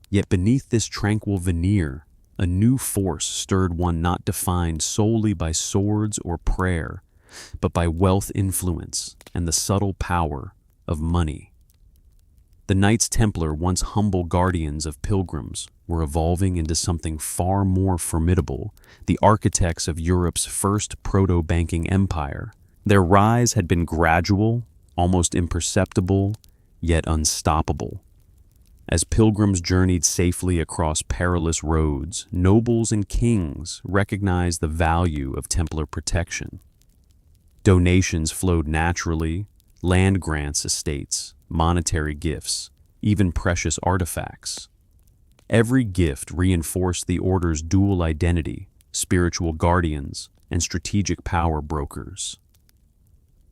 Yet beneath this tranquil veneer, a new force stirred, one not defined solely by swords or prayer, but by wealth, influence, and the subtle power of money. The Knights Templar, once humble guardians of pilgrims, were evolving into something far more formidable, the architects of Europe's first proto-banking empire. Their rise had been gradual, almost imperceptible, yet unstoppable. As pilgrims journeyed safely across perilous roads, nobles and kings recognized the value of Templar protection. Donations flowed naturally, land grants, estates, monetary gifts, even precious artifacts. Every gift reinforced the order's dual identity, spiritual guardians and strategic power brokers.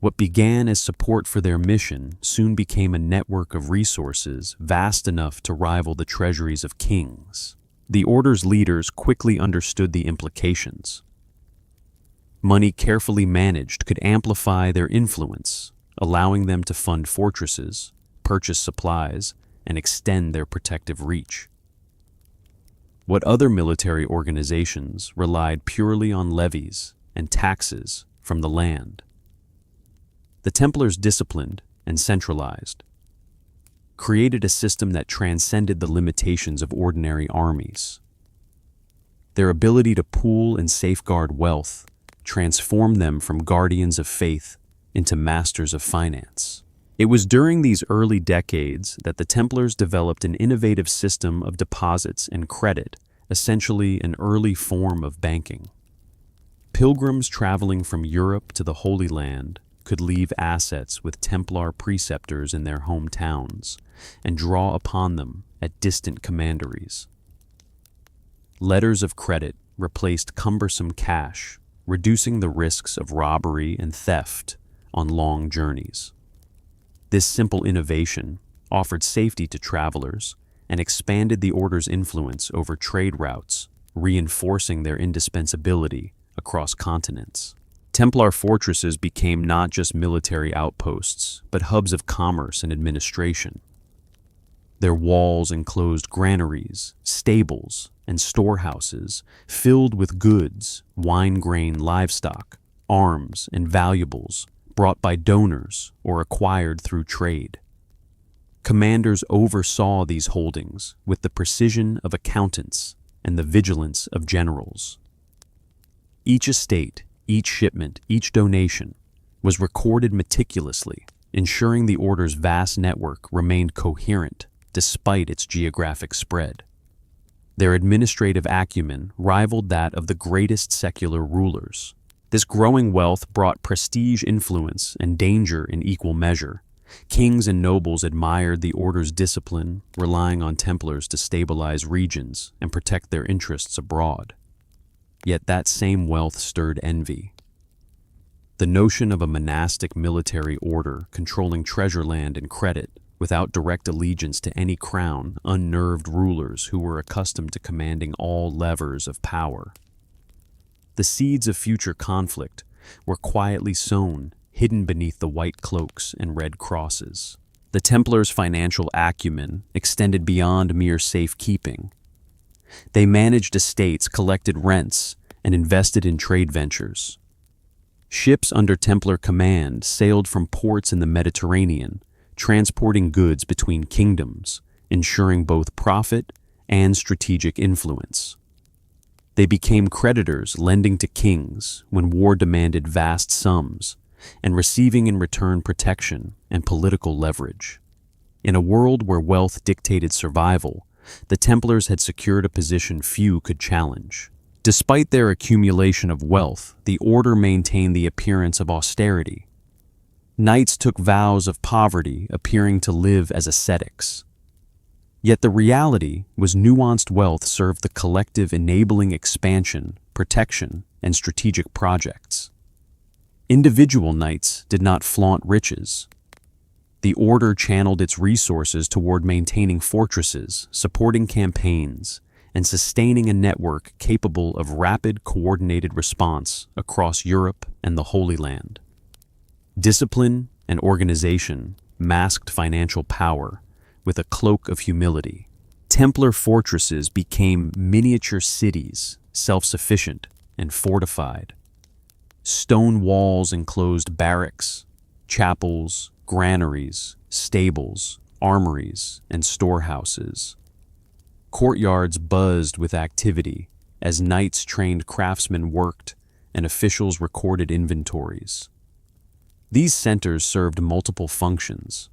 What began as support for their mission soon became a network of resources vast enough to rival the treasuries of kings. The order's leaders quickly understood the implications. Money carefully managed could amplify their influence, allowing them to fund fortresses, purchase supplies, and extend their protective reach. What other military organizations relied purely on levies and taxes from the land. The Templars disciplined and centralized, created a system that transcended the limitations of ordinary armies. Their ability to pool and safeguard wealth transformed them from guardians of faith into masters of finance. It was during these early decades that the Templars developed an innovative system of deposits and credit, essentially an early form of banking. Pilgrims traveling from Europe to the Holy Land could leave assets with Templar preceptors in their hometowns and draw upon them at distant commanderies. Letters of credit replaced cumbersome cash, reducing the risks of robbery and theft on long journeys. This simple innovation offered safety to travelers and expanded the order's influence over trade routes, reinforcing their indispensability across continents. Templar fortresses became not just military outposts, but hubs of commerce and administration. Their walls enclosed granaries, stables, and storehouses filled with goods, wine-grain livestock, arms, and valuables brought by donors or acquired through trade. Commanders oversaw these holdings with the precision of accountants and the vigilance of generals. Each estate, each shipment, each donation was recorded meticulously, ensuring the order's vast network remained coherent despite its geographic spread. Their administrative acumen rivaled that of the greatest secular rulers, This growing wealth brought prestige, influence, and danger in equal measure. Kings and nobles admired the order's discipline, relying on Templars to stabilize regions and protect their interests abroad. Yet that same wealth stirred envy. The notion of a monastic military order controlling treasure land and credit without direct allegiance to any crown unnerved rulers who were accustomed to commanding all levers of power. The seeds of future conflict were quietly sown, hidden beneath the white cloaks and red crosses. The Templars' financial acumen extended beyond mere safekeeping. They managed estates, collected rents, and invested in trade ventures. Ships under Templar command sailed from ports in the Mediterranean, transporting goods between kingdoms, ensuring both profit and strategic influence. They became creditors, lending to kings when war demanded vast sums, and receiving in return protection and political leverage. In a world where wealth dictated survival, the Templars had secured a position few could challenge. Despite their accumulation of wealth, the order maintained the appearance of austerity. Knights took vows of poverty, appearing to live as ascetics. Yet the reality was nuanced wealth served the collective, enabling expansion, protection, and strategic projects. Individual knights did not flaunt riches. The order channeled its resources toward maintaining fortresses, supporting campaigns, and sustaining a network capable of rapid, coordinated response across Europe and the Holy Land. Discipline and organization masked financial power with a cloak of humility. Templar fortresses became miniature cities, self-sufficient and fortified. Stone walls enclosed barracks, chapels, granaries, stables, armories, and storehouses. Courtyards buzzed with activity as knights trained craftsmen worked and officials recorded inventories. These centers served multiple functions: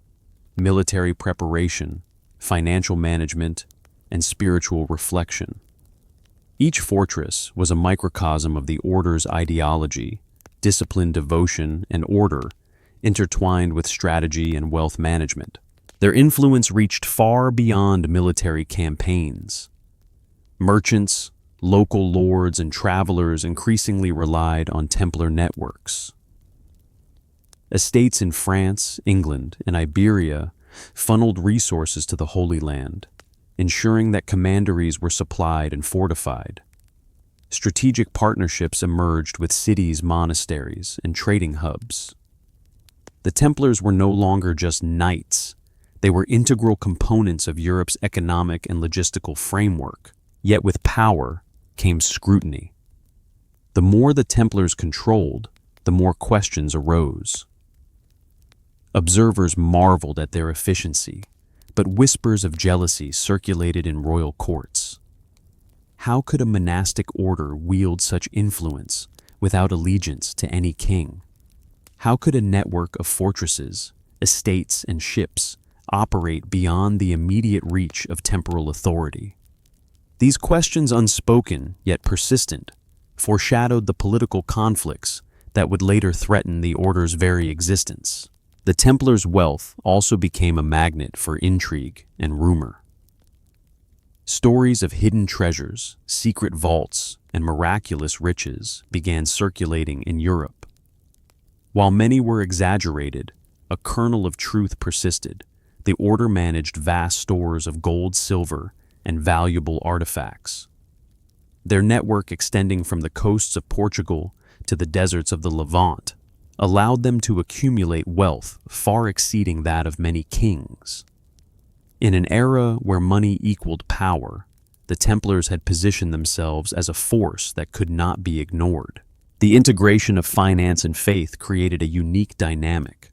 military preparation, financial management, and spiritual reflection. Each fortress was a microcosm of the order's ideology, discipline, devotion, and order, intertwined with strategy and wealth management. Their influence reached far beyond military campaigns. Merchants, local lords, and travelers increasingly relied on Templar networks. Estates in France, England, and Iberia funneled resources to the Holy Land, ensuring that commanderies were supplied and fortified. Strategic partnerships emerged with cities, monasteries, and trading hubs. The Templars were no longer just knights. They were integral components of Europe's economic and logistical framework. Yet with power came scrutiny. The more the Templars controlled, the more questions arose. Observers marveled at their efficiency, but whispers of jealousy circulated in royal courts. How could a monastic order wield such influence without allegiance to any king? How could a network of fortresses, estates, and ships operate beyond the immediate reach of temporal authority? These questions, unspoken yet persistent, foreshadowed the political conflicts that would later threaten the order's very existence. The Templars' wealth also became a magnet for intrigue and rumor. Stories of hidden treasures, secret vaults, and miraculous riches began circulating in Europe. While many were exaggerated, a kernel of truth persisted. The order managed vast stores of gold, silver, and valuable artifacts. Their network, extending from the coasts of Portugal to the deserts of the Levant, allowed them to accumulate wealth far exceeding that of many kings. In an era where money equaled power, the Templars had positioned themselves as a force that could not be ignored. The integration of finance and faith created a unique dynamic.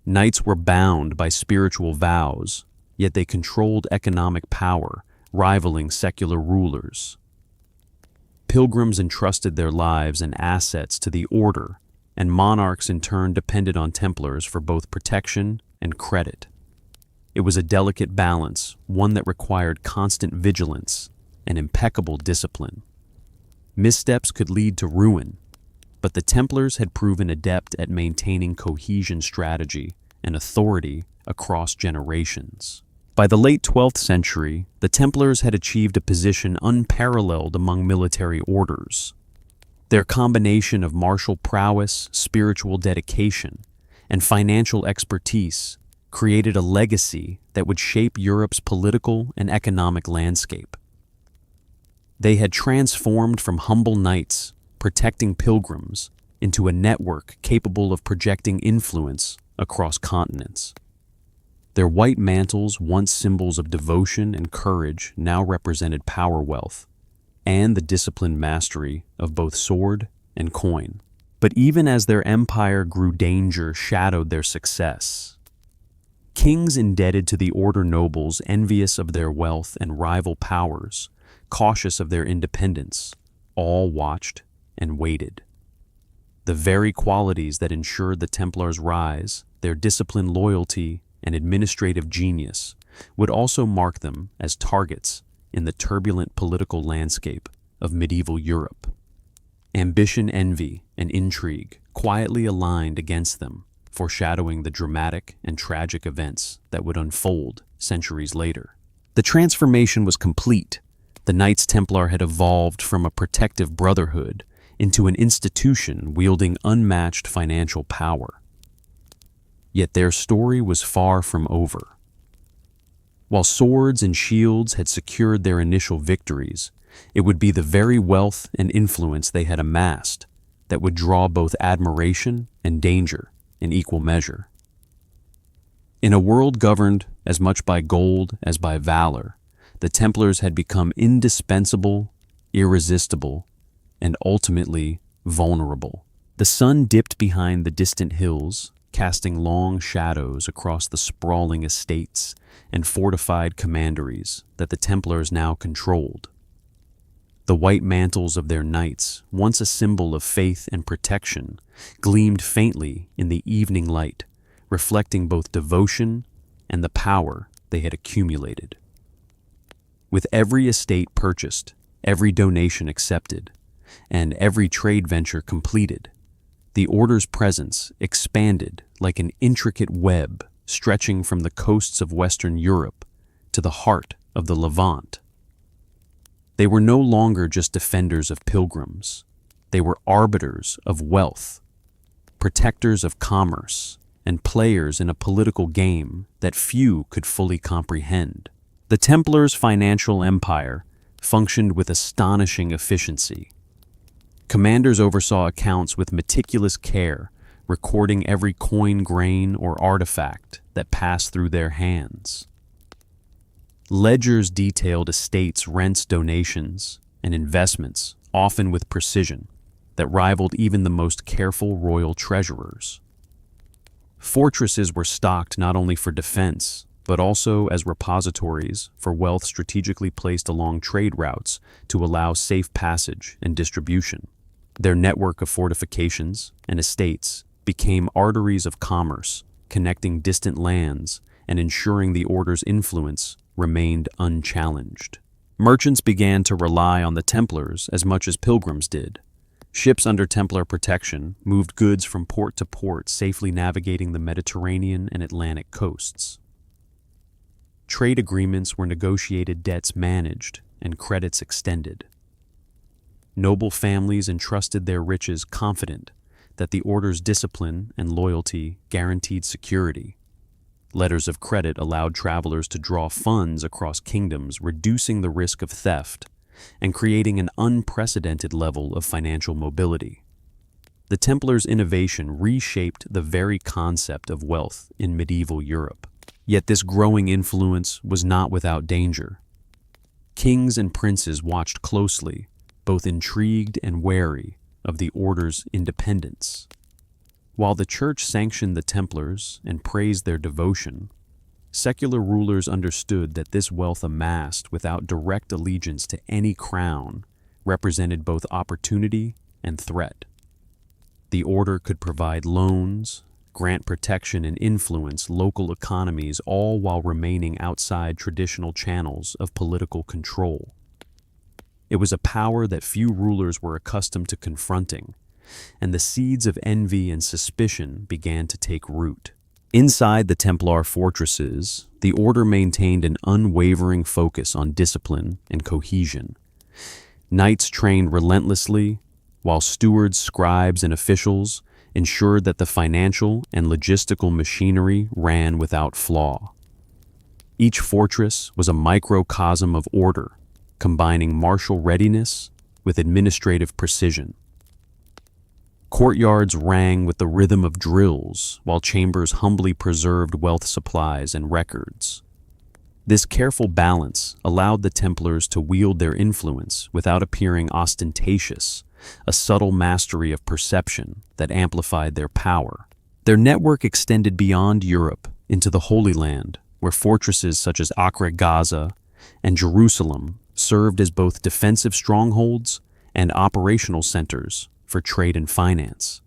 Knights were bound by spiritual vows, yet they controlled economic power, rivaling secular rulers. Pilgrims entrusted their lives and assets to the order, and monarchs in turn depended on Templars for both protection and credit. It was a delicate balance, one that required constant vigilance and impeccable discipline. Missteps could lead to ruin, but the Templars had proven adept at maintaining cohesion strategy and authority across generations. By the late 12th century, the Templars had achieved a position unparalleled among military orders. Their combination of martial prowess, spiritual dedication, and financial expertise created a legacy that would shape Europe's political and economic landscape. They had transformed from humble knights protecting pilgrims into a network capable of projecting influence across continents. Their white mantles, once symbols of devotion and courage, now represented power, wealth, and the disciplined mastery of both sword and coin. But even as their empire grew, danger shadowed their success. Kings indebted to the order, nobles envious of their wealth, and rival powers cautious of their independence, all watched and waited. The very qualities that ensured the Templars' rise, their discipline, loyalty, and administrative genius, would also mark them as targets in the turbulent political landscape of medieval Europe. Ambition, envy, and intrigue quietly aligned against them, foreshadowing the dramatic and tragic events that would unfold centuries later. The transformation was complete. The Knights Templar had evolved from a protective brotherhood into an institution wielding unmatched financial power. Yet their story was far from over. While swords and shields had secured their initial victories, it would be the very wealth and influence they had amassed that would draw both admiration and danger in equal measure. In a world governed as much by gold as by valor, the Templars had become indispensable, irresistible, and ultimately vulnerable. The sun dipped behind the distant hills, casting long shadows across the sprawling estates and fortified commanderies that the Templars now controlled. The white mantles of their knights, once a symbol of faith and protection, gleamed faintly in the evening light, reflecting both devotion and the power they had accumulated. With every estate purchased, every donation accepted, and every trade venture completed, the Order's presence expanded like an intricate web stretching from the coasts of Western Europe to the heart of the Levant. They were no longer just defenders of pilgrims. They were arbiters of wealth, protectors of commerce, and players in a political game that few could fully comprehend. The Templars' financial empire functioned with astonishing efficiency. Commanders oversaw accounts with meticulous care, recording every coin, grain, or artifact that passed through their hands. Ledgers detailed estates, rents, donations, and investments, often with precision that rivaled even the most careful royal treasurers. Fortresses were stocked not only for defense, but also as repositories for wealth strategically placed along trade routes to allow safe passage and distribution. Their network of fortifications and estates became arteries of commerce, connecting distant lands and ensuring the Order's influence remained unchallenged. Merchants began to rely on the Templars as much as pilgrims did. Ships under Templar protection moved goods from port to port, safely navigating the Mediterranean and Atlantic coasts. Trade agreements were negotiated, debts managed, and credits extended. Noble families entrusted their riches, confident that the Order's discipline and loyalty guaranteed security. Letters of credit allowed travelers to draw funds across kingdoms, reducing the risk of theft and creating an unprecedented level of financial mobility. The Templars' innovation reshaped the very concept of wealth in medieval Europe. Yet this growing influence was not without danger. Kings and princes watched closely, both intrigued and wary of the Order's independence. While the Church sanctioned the Templars and praised their devotion, secular rulers understood that this wealth amassed without direct allegiance to any crown represented both opportunity and threat. The Order could provide loans, grant protection, and influence local economies, all while remaining outside traditional channels of political control. It was a power that few rulers were accustomed to confronting, and the seeds of envy and suspicion began to take root. Inside the Templar fortresses, the order maintained an unwavering focus on discipline and cohesion. Knights trained relentlessly, while stewards, scribes, and officials ensured that the financial and logistical machinery ran without flaw. Each fortress was a microcosm of order, combining martial readiness with administrative precision. Courtyards rang with the rhythm of drills, while chambers humbly preserved wealth supplies and records. This careful balance allowed the Templars to wield their influence without appearing ostentatious, a subtle mastery of perception that amplified their power. Their network extended beyond Europe into the Holy Land, where fortresses such as Acre Gaza and Jerusalem served as both defensive strongholds and operational centers for trade and finance.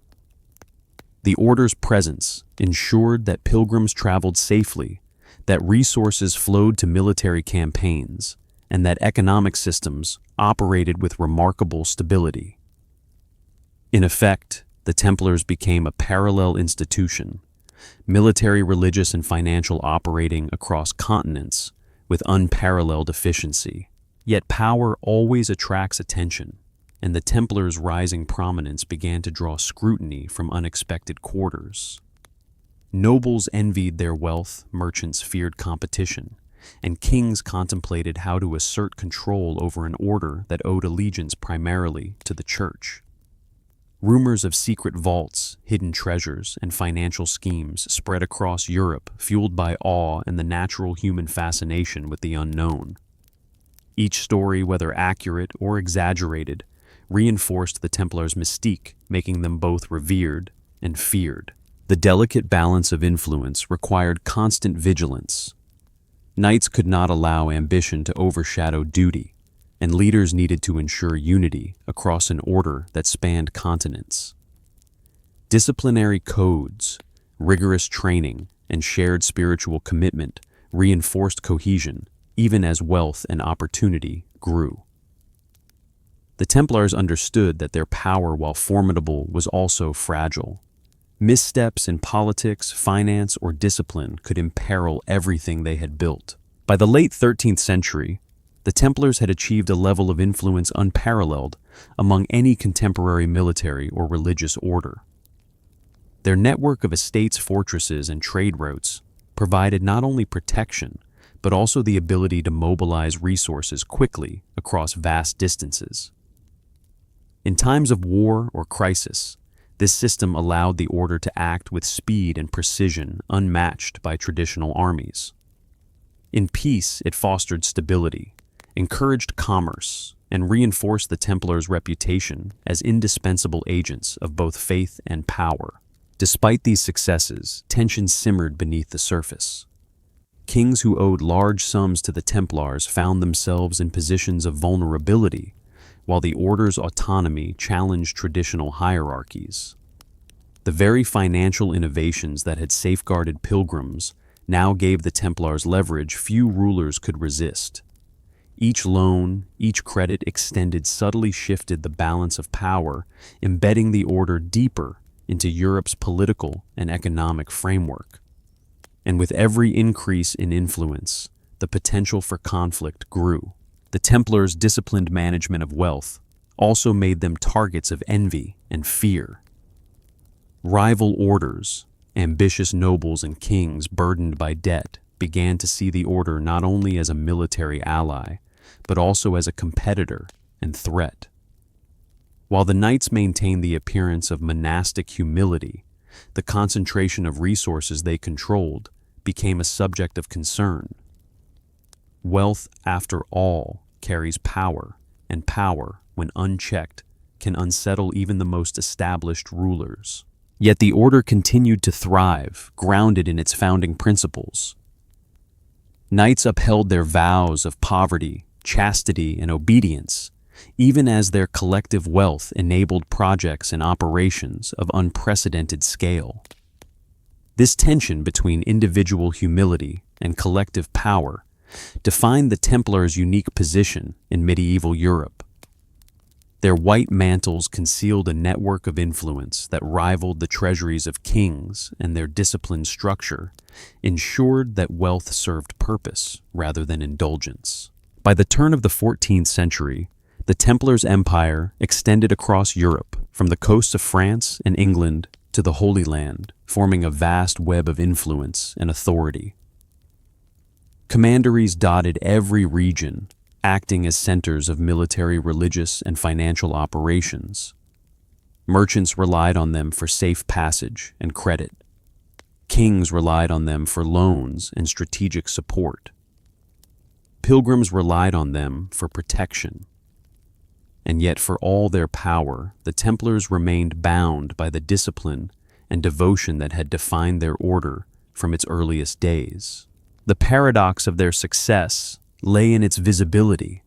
The Order's presence ensured that pilgrims traveled safely, that resources flowed to military campaigns, and that economic systems operated with remarkable stability. In effect, the Templars became a parallel institution, military, religious, and financial, operating across continents with unparalleled efficiency. Yet power always attracts attention, and the Templars' rising prominence began to draw scrutiny from unexpected quarters. Nobles envied their wealth, merchants feared competition, and kings contemplated how to assert control over an order that owed allegiance primarily to the church. Rumors of secret vaults, hidden treasures, and financial schemes spread across Europe, fueled by awe and the natural human fascination with the unknown. Each story, whether accurate or exaggerated, reinforced the Templars' mystique, making them both revered and feared. The delicate balance of influence required constant vigilance. Knights could not allow ambition to overshadow duty, and leaders needed to ensure unity across an order that spanned continents. Disciplinary codes, rigorous training, and shared spiritual commitment reinforced cohesion, even as wealth and opportunity grew. The Templars understood that their power, while formidable, was also fragile. Missteps in politics, finance, or discipline could imperil everything they had built. By the late 13th century, the Templars had achieved a level of influence unparalleled among any contemporary military or religious order. Their network of estates, fortresses, and trade routes provided not only protection, but also the ability to mobilize resources quickly across vast distances. In times of war or crisis, this system allowed the order to act with speed and precision unmatched by traditional armies. In peace, it fostered stability, encouraged commerce, and reinforced the Templars' reputation as indispensable agents of both faith and power. Despite these successes, tension simmered beneath the surface. Kings who owed large sums to the Templars found themselves in positions of vulnerability, while the Order's autonomy challenged traditional hierarchies. The very financial innovations that had safeguarded pilgrims now gave the Templars leverage few rulers could resist. Each loan, each credit extended subtly shifted the balance of power, embedding the Order deeper into Europe's political and economic framework. And with every increase in influence, the potential for conflict grew. The Templars' disciplined management of wealth also made them targets of envy and fear. Rival orders, ambitious nobles and kings burdened by debt, began to see the Order not only as a military ally, but also as a competitor and threat. While the Knights maintained the appearance of monastic humility, the concentration of resources they controlled became a subject of concern. Wealth, after all, carries power, and power, when unchecked, can unsettle even the most established rulers. Yet the Order continued to thrive, grounded in its founding principles. Knights upheld their vows of poverty, chastity, and obedience, even as their collective wealth enabled projects and operations of unprecedented scale. This tension between individual humility and collective power defined the Templars' unique position in medieval Europe. Their white mantles concealed a network of influence that rivaled the treasuries of kings, and their disciplined structure ensured that wealth served purpose rather than indulgence. By the turn of the 14th century, the Templars' empire extended across Europe, from the coasts of France and England to the Holy Land, forming a vast web of influence and authority. Commanderies dotted every region, acting as centers of military, religious, and financial operations. Merchants relied on them for safe passage and credit. Kings relied on them for loans and strategic support. Pilgrims relied on them for protection. And yet, for all their power, the Templars remained bound by the discipline and devotion that had defined their order from its earliest days. The paradox of their success lay in its visibility.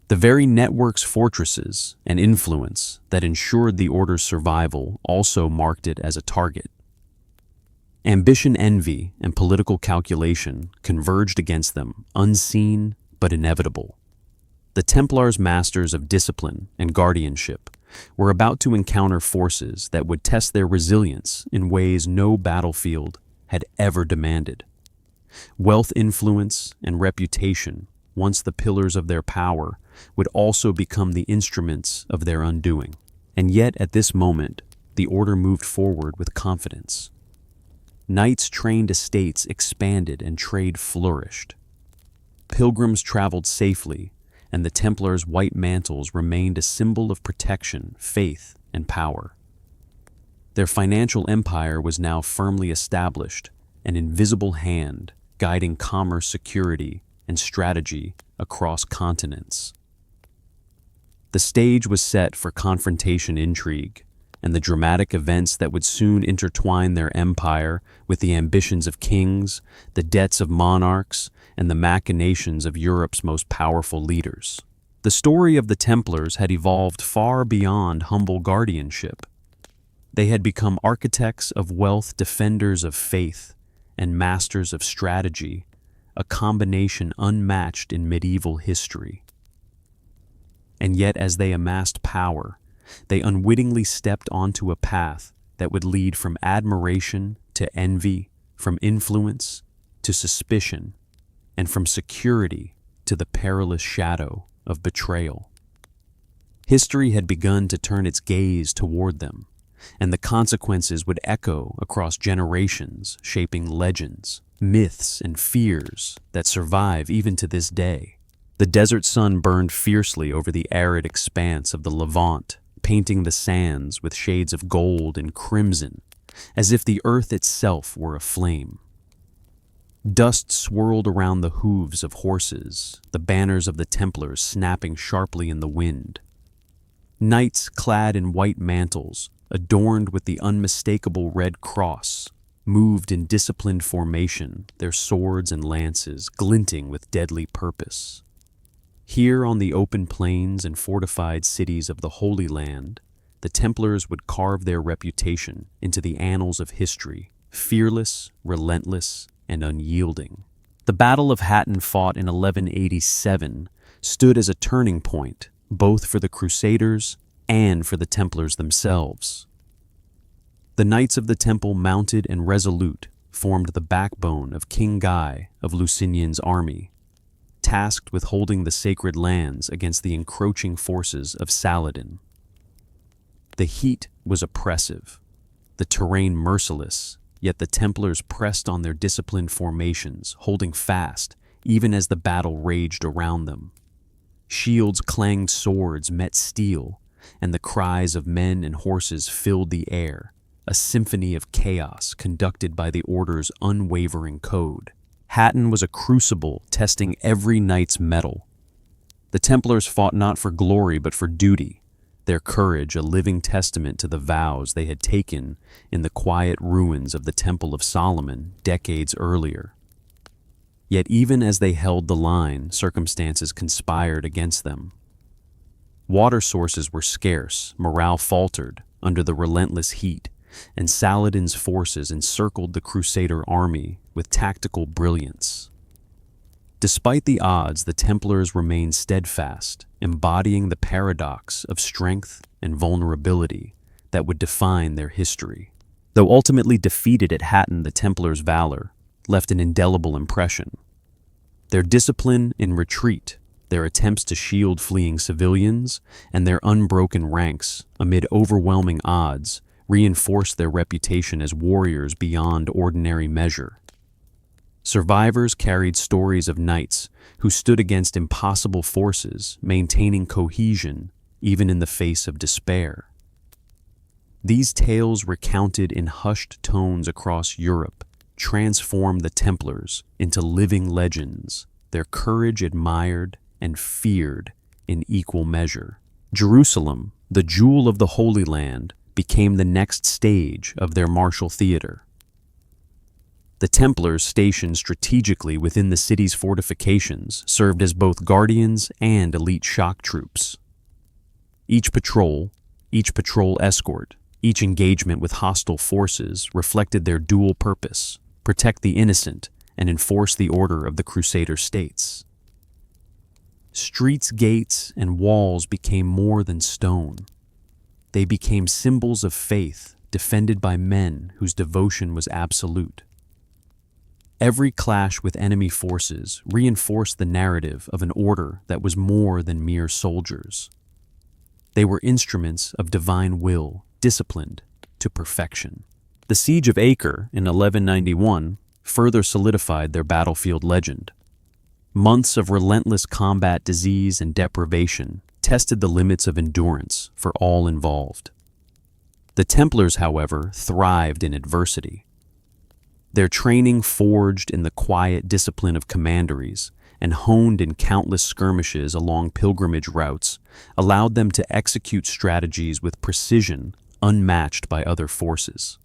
The very networks, fortresses, and influence that ensured the order's survival also marked it as a target. Ambition, envy, and political calculation converged against them, unseen but inevitable. The Templars, masters of discipline and guardianship, were about to encounter forces that would test their resilience in ways no battlefield had ever demanded. Wealth, influence, and reputation, once the pillars of their power, would also become the instruments of their undoing. And yet, at this moment, the order moved forward with confidence. Knights' trained estates expanded and trade flourished. Pilgrims traveled safely, and the Templars' white mantles remained a symbol of protection, faith, and power. Their financial empire was now firmly established, an invisible hand guiding commerce, security, and strategy across continents. The stage was set for confrontation, intrigue, and the dramatic events that would soon intertwine their empire with the ambitions of kings, the debts of monarchs, and the machinations of Europe's most powerful leaders. The story of the Templars had evolved far beyond humble guardianship. They had become architects of wealth, defenders of faith, and masters of strategy, a combination unmatched in medieval history. And yet, as they amassed power, they unwittingly stepped onto a path that would lead from admiration to envy, from influence to suspicion, and from security to the perilous shadow of betrayal. History had begun to turn its gaze toward them, and the consequences would echo across generations, shaping legends, myths, and fears that survive even to this day. The desert sun burned fiercely over the arid expanse of the Levant, painting the sands with shades of gold and crimson, as if the earth itself were aflame. Dust swirled around the hooves of horses, the banners of the Templars snapping sharply in the wind. Knights clad in white mantles, adorned with the unmistakable red cross, moved in disciplined formation, their swords and lances glinting with deadly purpose. Here on the open plains and fortified cities of the Holy Land, the Templars would carve their reputation into the annals of history, fearless, relentless, and unyielding. The Battle of Hattin, fought in 1187, stood as a turning point, both for the Crusaders and for the Templars themselves. The Knights of the Temple, mounted and resolute, formed the backbone of King Guy of Lusignan's army, tasked with holding the sacred lands against the encroaching forces of Saladin. The heat was oppressive, the terrain merciless, yet the Templars pressed on their disciplined formations, holding fast even as the battle raged around them. Shields clanged, swords met steel, and the cries of men and horses filled the air, a symphony of chaos conducted by the Order's unwavering code. Hattin was a crucible testing every knight's mettle. The Templars fought not for glory but for duty, their courage a living testament to the vows they had taken in the quiet ruins of the Temple of Solomon decades earlier. Yet even as they held the line, circumstances conspired against them. Water sources were scarce, morale faltered under the relentless heat, and Saladin's forces encircled the Crusader army with tactical brilliance. Despite the odds, the Templars remained steadfast, embodying the paradox of strength and vulnerability that would define their history. Though ultimately defeated at Hatton, the Templars' valor left an indelible impression. Their discipline in retreat, their attempts to shield fleeing civilians, and their unbroken ranks amid overwhelming odds reinforced their reputation as warriors beyond ordinary measure. Survivors carried stories of knights who stood against impossible forces, maintaining cohesion even in the face of despair. These tales, recounted in hushed tones across Europe, transformed the Templars into living legends, their courage admired and feared in equal measure. Jerusalem, the jewel of the Holy Land, became the next stage of their martial theater. The Templars, stationed strategically within the city's fortifications, served as both guardians and elite shock troops. Each patrol escort, each engagement with hostile forces reflected their dual purpose: protect the innocent and enforce the order of the Crusader states. Streets, gates, and walls became more than stone. They became symbols of faith, defended by men whose devotion was absolute. Every clash with enemy forces reinforced the narrative of an order that was more than mere soldiers. They were instruments of divine will, disciplined to perfection. The Siege of Acre in 1191 further solidified their battlefield legend. Months of relentless combat, disease, and deprivation tested the limits of endurance for all involved. The Templars, however, thrived in adversity. Their training, forged in the quiet discipline of commanderies and honed in countless skirmishes along pilgrimage routes, allowed them to execute strategies with precision unmatched by other forces.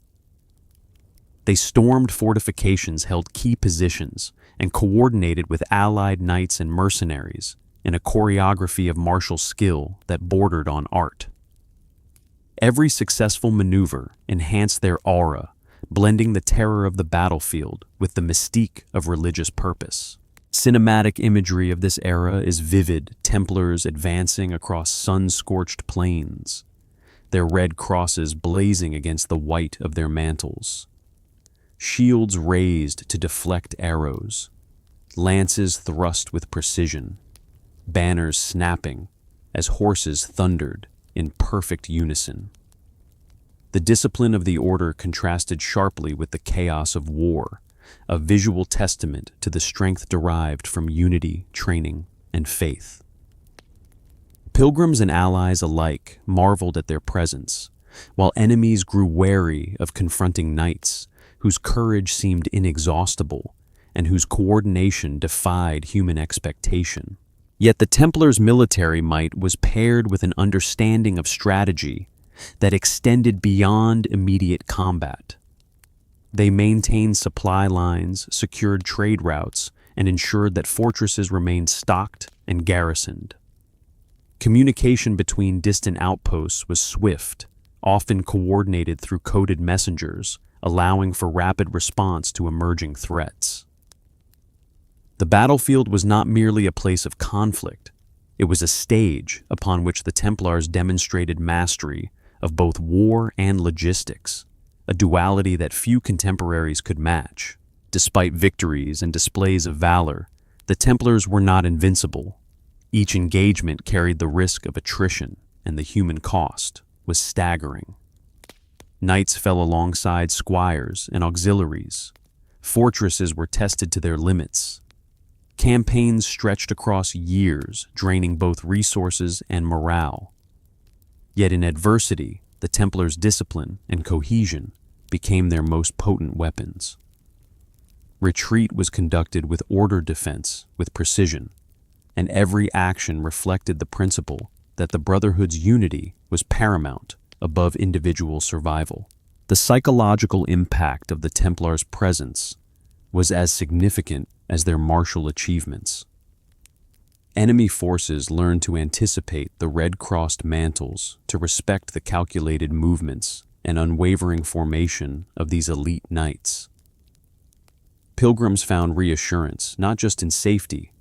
They stormed fortifications, held key positions, and coordinated with allied knights and mercenaries in a choreography of martial skill that bordered on art. Every successful maneuver enhanced their aura, blending the terror of the battlefield with the mystique of religious purpose. Cinematic imagery of this era is vivid: Templars advancing across sun-scorched plains, their red crosses blazing against the white of their mantles. Shields raised to deflect arrows, lances thrust with precision, banners snapping as horses thundered in perfect unison. The discipline of the order contrasted sharply with the chaos of war, a visual testament to the strength derived from unity, training, and faith. Pilgrims and allies alike marveled at their presence, while enemies grew wary of confronting knights whose courage seemed inexhaustible and whose coordination defied human expectation. Yet the Templars' military might was paired with an understanding of strategy that extended beyond immediate combat. They maintained supply lines, secured trade routes, and ensured that fortresses remained stocked and garrisoned. Communication between distant outposts was swift, often coordinated through coded messengers, allowing for rapid response to emerging threats. The battlefield was not merely a place of conflict. It was a stage upon which the Templars demonstrated mastery of both war and logistics, a duality that few contemporaries could match. Despite victories and displays of valor, the Templars were not invincible. Each engagement carried the risk of attrition, and the human cost was staggering. Knights fell alongside squires and auxiliaries. Fortresses were tested to their limits. Campaigns stretched across years, draining both resources and morale. Yet in adversity, the Templars' discipline and cohesion became their most potent weapons. Retreat was conducted with ordered defense, with precision, and every action reflected the principle that the Brotherhood's unity was paramount above individual survival. The psychological impact of the Templars' presence was as significant as their martial achievements. Enemy forces learned to anticipate the red-crossed mantles, to respect the calculated movements and unwavering formation of these elite knights. pilgrims found reassurance not just in safety,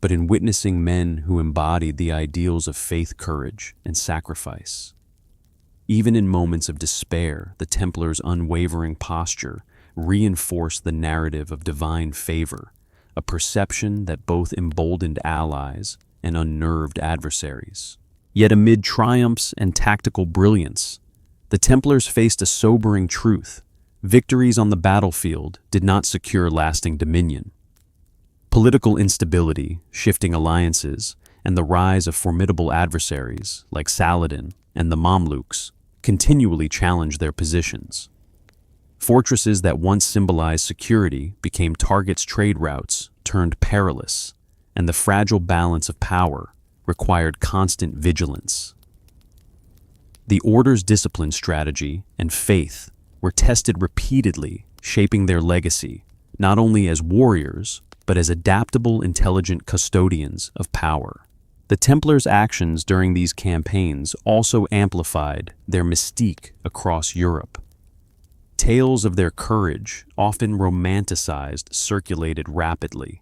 but in witnessing men who embodied the ideals of faith, courage, and sacrifice. Even in moments of despair, the Templars' unwavering posture reinforced the narrative of divine favor, a perception that both emboldened allies and unnerved adversaries. Yet amid triumphs and tactical brilliance, the Templars faced a sobering truth. Victories on the battlefield did not secure lasting dominion. Political instability, shifting alliances, and the rise of formidable adversaries like Saladin and the Mamluks continually challenged their positions. Fortresses that once symbolized security became targets, trade routes turned perilous, and the fragile balance of power required constant vigilance. The Order's discipline, strategy, and faith were tested repeatedly, shaping their legacy not only as warriors, but as adaptable, intelligent custodians of power. The Templars' actions during these campaigns also amplified their mystique across Europe. Tales of their courage, often romanticized, circulated rapidly.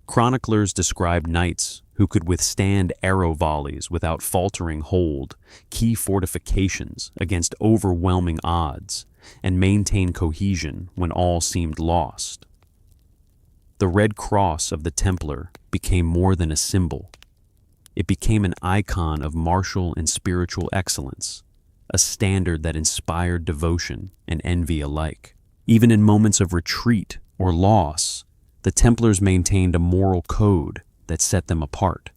Chroniclers described knights who could withstand arrow volleys without faltering, hold key fortifications against overwhelming odds, and maintain cohesion when all seemed lost. The Red Cross of the Templar became more than a symbol. It became an icon of martial and spiritual excellence, a standard that inspired devotion and envy alike. Even in moments of retreat or loss, the Templars maintained a moral code that set them apart.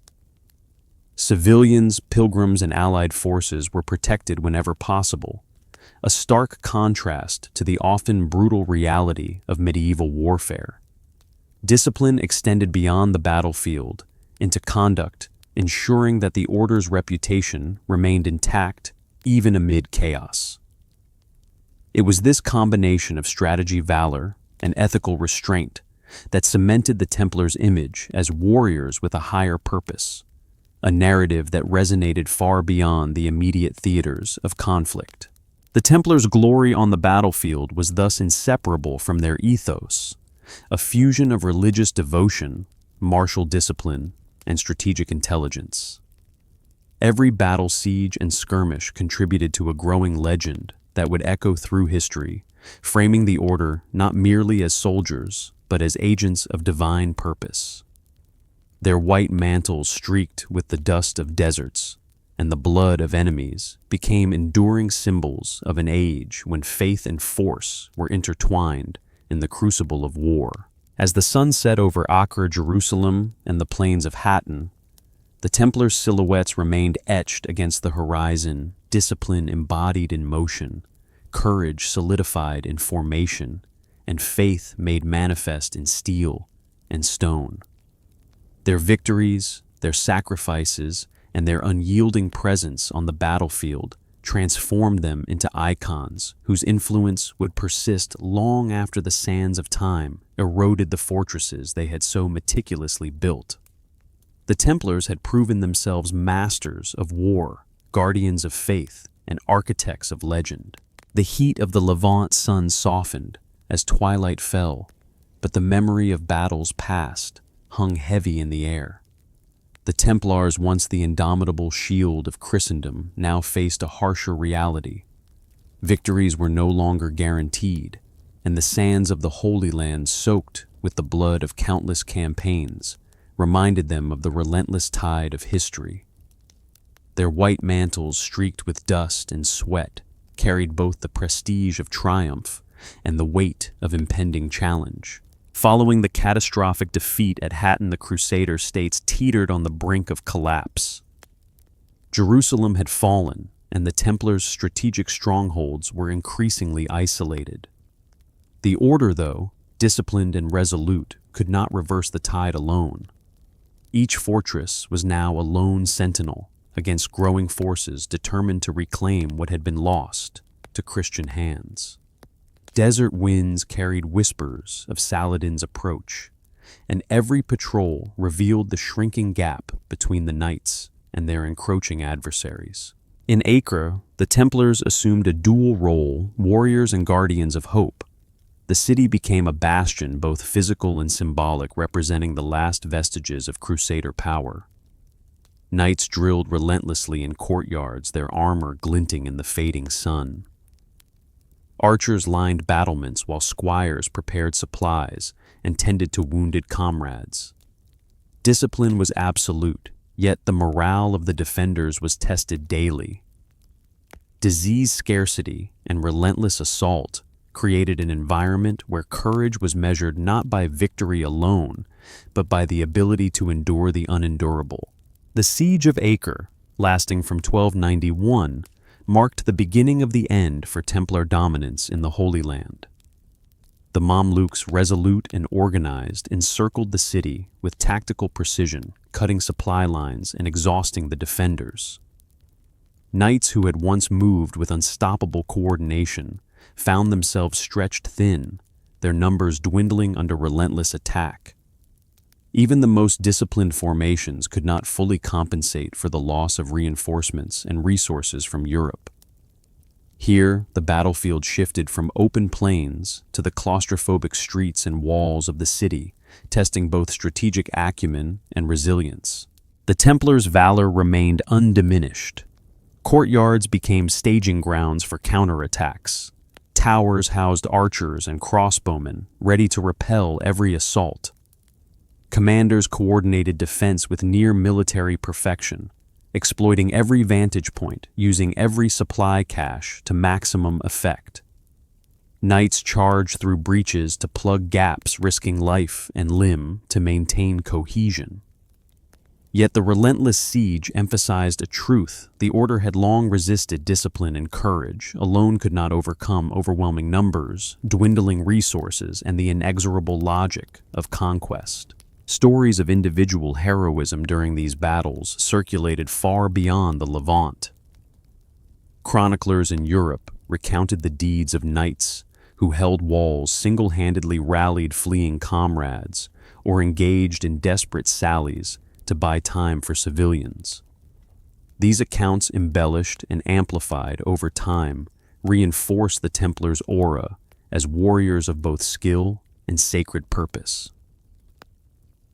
Civilians, pilgrims, and allied forces were protected whenever possible, a stark contrast to the often brutal reality of medieval warfare. Discipline extended beyond the battlefield into conduct, ensuring that the Order's reputation remained intact even amid chaos. It was this combination of strategy, valor, and ethical restraint that cemented the Templars' image as warriors with a higher purpose, a narrative that resonated far beyond the immediate theaters of conflict. The Templars' glory on the battlefield was thus inseparable from their ethos, a fusion of religious devotion, martial discipline, and strategic intelligence. Every battle, siege, and skirmish contributed to a growing legend that would echo through history, framing the Order not merely as soldiers, but as agents of divine purpose. Their white mantles, streaked with the dust of deserts and the blood of enemies, became enduring symbols of an age when faith and force were intertwined in the crucible of war. As the sun set over Acre, Jerusalem, and the plains of Hattin, the Templars' silhouettes remained etched against the horizon, discipline embodied in motion, courage solidified in formation, and faith made manifest in steel and stone. Their victories, their sacrifices, and their unyielding presence on the battlefield transformed them into icons whose influence would persist long after the sands of time eroded the fortresses they had so meticulously built. The Templars had proven themselves masters of war, guardians of faith, and architects of legend. The heat of the Levant sun softened as twilight fell, but the memory of battles past hung heavy in the air. The Templars, once the indomitable shield of Christendom, now faced a harsher reality. Victories were no longer guaranteed, and the sands of the Holy Land, soaked with the blood of countless campaigns, reminded them of the relentless tide of history. Their white mantles, streaked with dust and sweat, carried both the prestige of triumph and the weight of impending challenge. Following the catastrophic defeat at Hattin, the Crusader states teetered on the brink of collapse. Jerusalem had fallen, and the Templars' strategic strongholds were increasingly isolated. The Order, though, disciplined and resolute, could not reverse the tide alone. Each fortress was now a lone sentinel against growing forces determined to reclaim what had been lost to Christian hands. Desert winds carried whispers of Saladin's approach, and every patrol revealed the shrinking gap between the knights and their encroaching adversaries. In Acre, the Templars assumed a dual role, warriors and guardians of hope. The city became a bastion, both physical and symbolic, representing the last vestiges of Crusader power. Knights drilled relentlessly in courtyards, their armor glinting in the fading sun. Archers lined battlements while squires prepared supplies and tended to wounded comrades. Discipline was absolute, yet the morale of the defenders was tested daily. Disease scarcity and relentless assault created an environment where courage was measured not by victory alone, but by the ability to endure the unendurable. The Siege of Acre, lasting from 1291, marked the beginning of the end for Templar dominance in the Holy Land. The Mamluks, resolute and organized, encircled the city with tactical precision, cutting supply lines and exhausting the defenders. Knights who had once moved with unstoppable coordination found themselves stretched thin, their numbers dwindling under relentless attack. Even the most disciplined formations could not fully compensate for the loss of reinforcements and resources from Europe. Here, the battlefield shifted from open plains to the claustrophobic streets and walls of the city, testing both strategic acumen and resilience. The Templars' valor remained undiminished. Courtyards became staging grounds for counterattacks. Towers housed archers and crossbowmen, ready to repel every assault. Commanders coordinated defense with near military perfection, exploiting every vantage point, using every supply cache to maximum effect. Knights charged through breaches to plug gaps, risking life and limb to maintain cohesion. Yet the relentless siege emphasized a truth: the Order had long resisted discipline and courage alone could not overcome overwhelming numbers, dwindling resources, and the inexorable logic of conquest. Stories of individual heroism during these battles circulated far beyond the Levant. Chroniclers in Europe recounted the deeds of knights who held walls, single-handedly rallied fleeing comrades, or engaged in desperate sallies to buy time for civilians. These accounts, embellished and amplified over time, reinforced the Templars' aura as warriors of both skill and sacred purpose.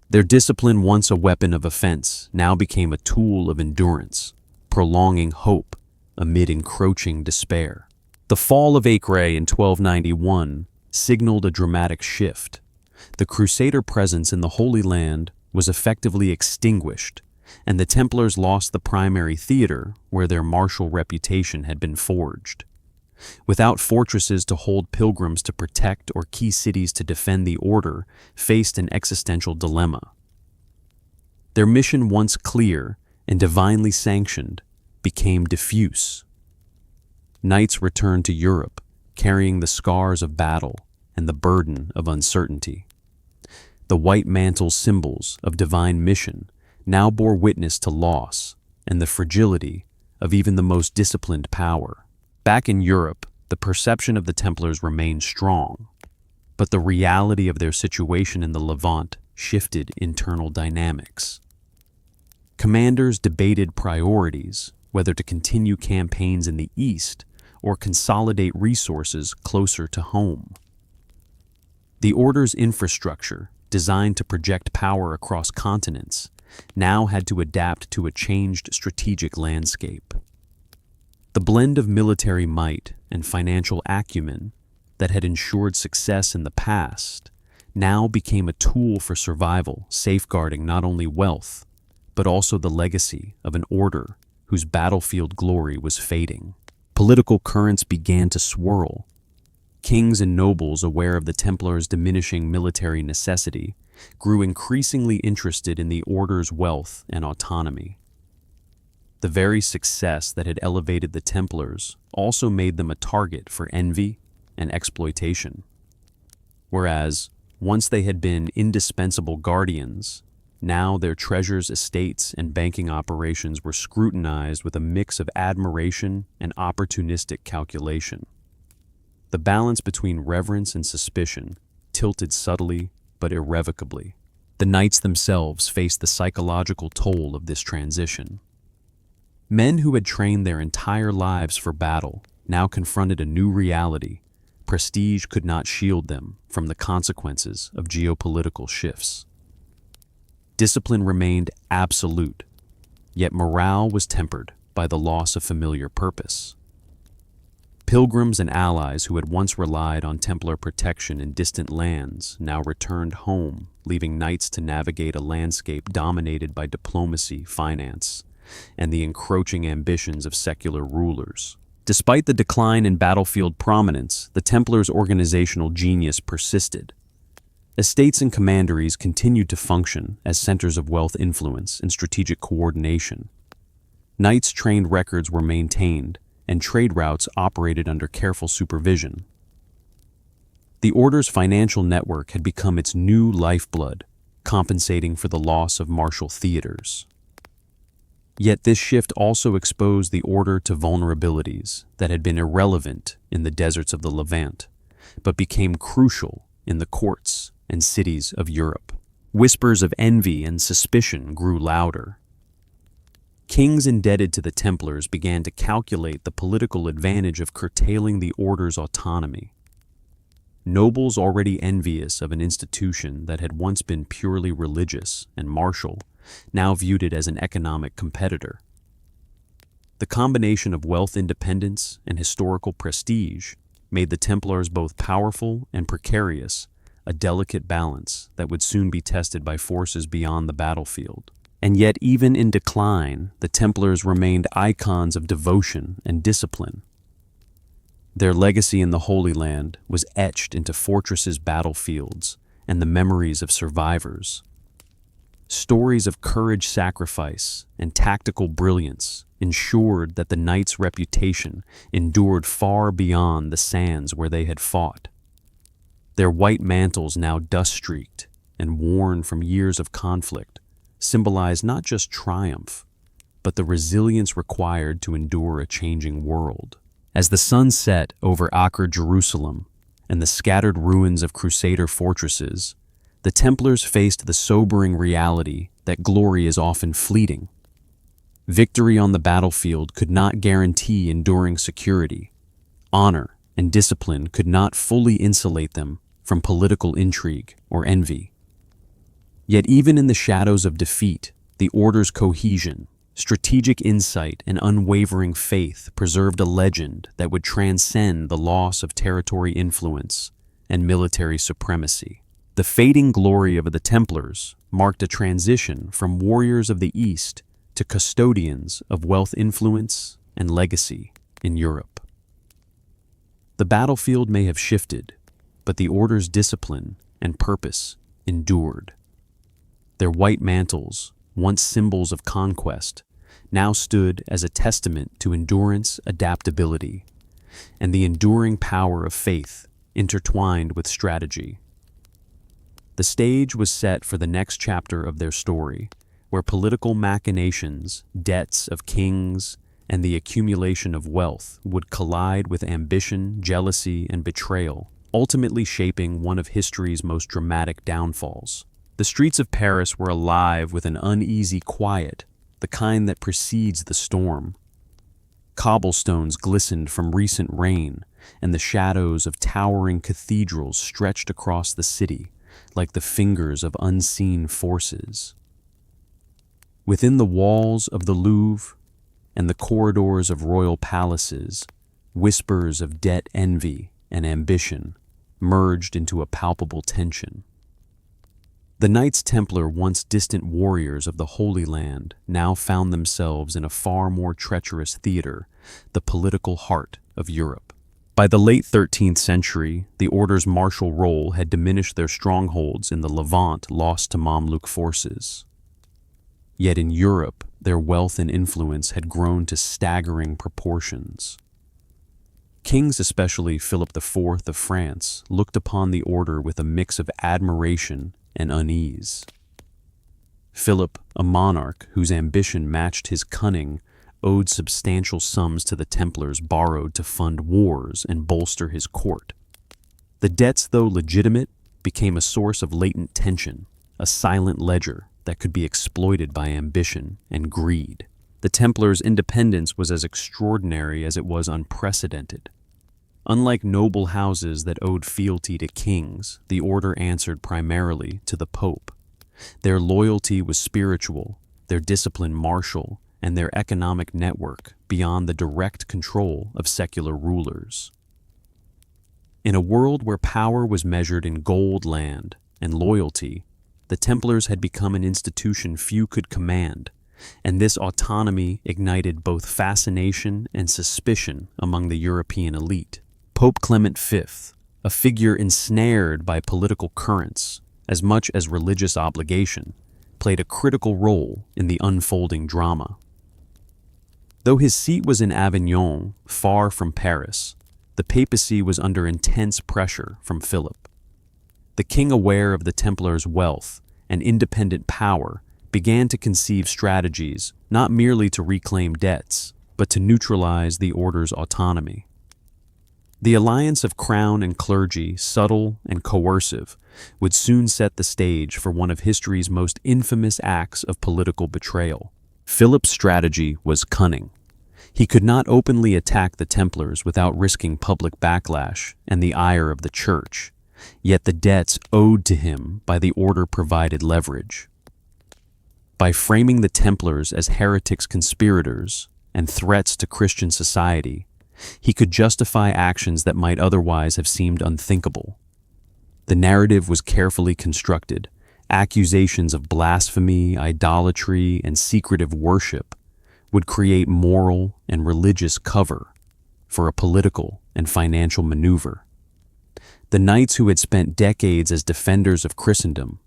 Their discipline, once a weapon of offense, now became a tool of endurance, prolonging hope amid encroaching despair. The fall of Acre in 1291 signaled a dramatic shift. The Crusader presence in the Holy Land was effectively extinguished, and the Templars lost the primary theater where their martial reputation had been forged. Without fortresses to hold pilgrims to protect or key cities to defend, the Order faced an existential dilemma. Their mission, once clear and divinely sanctioned, became diffuse. Knights returned to Europe, carrying the scars of battle and the burden of uncertainty. The white mantle symbols of divine mission now bore witness to loss and the fragility of even the most disciplined power. Back in Europe, the perception of the Templars remained strong, but the reality of their situation in the Levant shifted internal dynamics. Commanders debated priorities, whether to continue campaigns in the East or consolidate resources closer to home. The Order's infrastructure, designed to project power across continents, now had to adapt to a changed strategic landscape. The blend of military might and financial acumen that had ensured success in the past now became a tool for survival, safeguarding not only wealth, but also the legacy of an order whose battlefield glory was fading. Political currents began to swirl. Kings and nobles, aware of the Templars' diminishing military necessity, grew increasingly interested in the Order's wealth and autonomy. The very success that had elevated the Templars also made them a target for envy and exploitation. Whereas, once they had been indispensable guardians, now their treasures, estates, and banking operations were scrutinized with a mix of admiration and opportunistic calculation. The balance between reverence and suspicion tilted subtly but irrevocably. The knights themselves faced the psychological toll of this transition. Men who had trained their entire lives for battle now confronted a new reality: prestige could not shield them from the consequences of geopolitical shifts. Discipline remained absolute, yet morale was tempered by the loss of familiar purpose. Pilgrims and allies who had once relied on Templar protection in distant lands now returned home, leaving knights to navigate a landscape dominated by diplomacy, finance, and the encroaching ambitions of secular rulers. Despite the decline in battlefield prominence, the Templars' organizational genius persisted. Estates and commanderies continued to function as centers of wealth, influence, and strategic coordination. Knights' trained records were maintained, and trade routes operated under careful supervision. The Order's financial network had become its new lifeblood, compensating for the loss of martial theaters. Yet this shift also exposed the Order to vulnerabilities that had been irrelevant in the deserts of the Levant, but became crucial in the courts and cities of Europe. Whispers of envy and suspicion grew louder. Kings indebted to the Templars began to calculate the political advantage of curtailing the Order's autonomy. Nobles already envious of an institution that had once been purely religious and martial now viewed it as an economic competitor. The combination of wealth independence and historical prestige made the Templars both powerful and precarious, a delicate balance that would soon be tested by forces beyond the battlefield. And yet, even in decline, the Templars remained icons of devotion and discipline. Their legacy in the Holy Land was etched into fortresses' battlefields and the memories of survivors. Stories of courage, sacrifice, and tactical brilliance ensured that the Knights' reputation endured far beyond the sands where they had fought. Their white mantles, now dust-streaked and worn from years of conflict, symbolized not just triumph, but the resilience required to endure a changing world. As the sun set over Acre, Jerusalem, and the scattered ruins of Crusader fortresses, the Templars faced the sobering reality that glory is often fleeting. Victory on the battlefield could not guarantee enduring security. Honor and discipline could not fully insulate them from political intrigue or envy. Yet even in the shadows of defeat, the Order's cohesion, strategic insight, and unwavering faith preserved a legend that would transcend the loss of territory influence and military supremacy. The fading glory of the Templars marked a transition from warriors of the East to custodians of wealth, influence, and legacy in Europe. The battlefield may have shifted, but the Order's discipline and purpose endured. Their white mantles, once symbols of conquest, now stood as a testament to endurance, adaptability, and the enduring power of faith intertwined with strategy. The stage was set for the next chapter of their story, where political machinations, debts of kings, and the accumulation of wealth would collide with ambition, jealousy, and betrayal, ultimately shaping one of history's most dramatic downfalls. The streets of Paris were alive with an uneasy quiet, the kind that precedes the storm. Cobblestones glistened from recent rain, and the shadows of towering cathedrals stretched across the city like the fingers of unseen forces. Within the walls of the Louvre and the corridors of royal palaces, whispers of debt, envy, and ambition merged into a palpable tension. The Knights Templar, once distant warriors of the Holy Land, now found themselves in a far more treacherous theater, the political heart of Europe. By the late 13th century, the Order's martial role had diminished, their strongholds in the Levant lost to Mamluk forces. Yet in Europe, their wealth and influence had grown to staggering proportions. Kings, especially Philip IV of France, looked upon the Order with a mix of admiration and unease. Philip, a monarch whose ambition matched his cunning, owed substantial sums to the Templars borrowed to fund wars and bolster his court. The debts, though legitimate, became a source of latent tension, a silent ledger that could be exploited by ambition and greed. The Templars' independence was as extraordinary as it was unprecedented. Unlike noble houses that owed fealty to kings, the order answered primarily to the Pope. Their loyalty was spiritual, their discipline martial, and their economic network beyond the direct control of secular rulers. In a world where power was measured in gold land and loyalty, the Templars had become an institution few could command, and this autonomy ignited both fascination and suspicion among the European elite. Pope Clement V, a figure ensnared by political currents as much as religious obligation, played a critical role in the unfolding drama. Though his seat was in Avignon, far from Paris, the papacy was under intense pressure from Philip. The king, aware of the Templars' wealth and independent power, began to conceive strategies not merely to reclaim debts, but to neutralize the order's autonomy. The alliance of crown and clergy, subtle and coercive, would soon set the stage for one of history's most infamous acts of political betrayal. Philip's strategy was cunning. He could not openly attack the Templars without risking public backlash and the ire of the Church, yet the debts owed to him by the order provided leverage. By framing the Templars as heretics, conspirators, and threats to Christian society, he could justify actions that might otherwise have seemed unthinkable. The narrative was carefully constructed. Accusations of blasphemy, idolatry, and secretive worship would create moral and religious cover for a political and financial maneuver. The knights who had spent decades as defenders of Christendom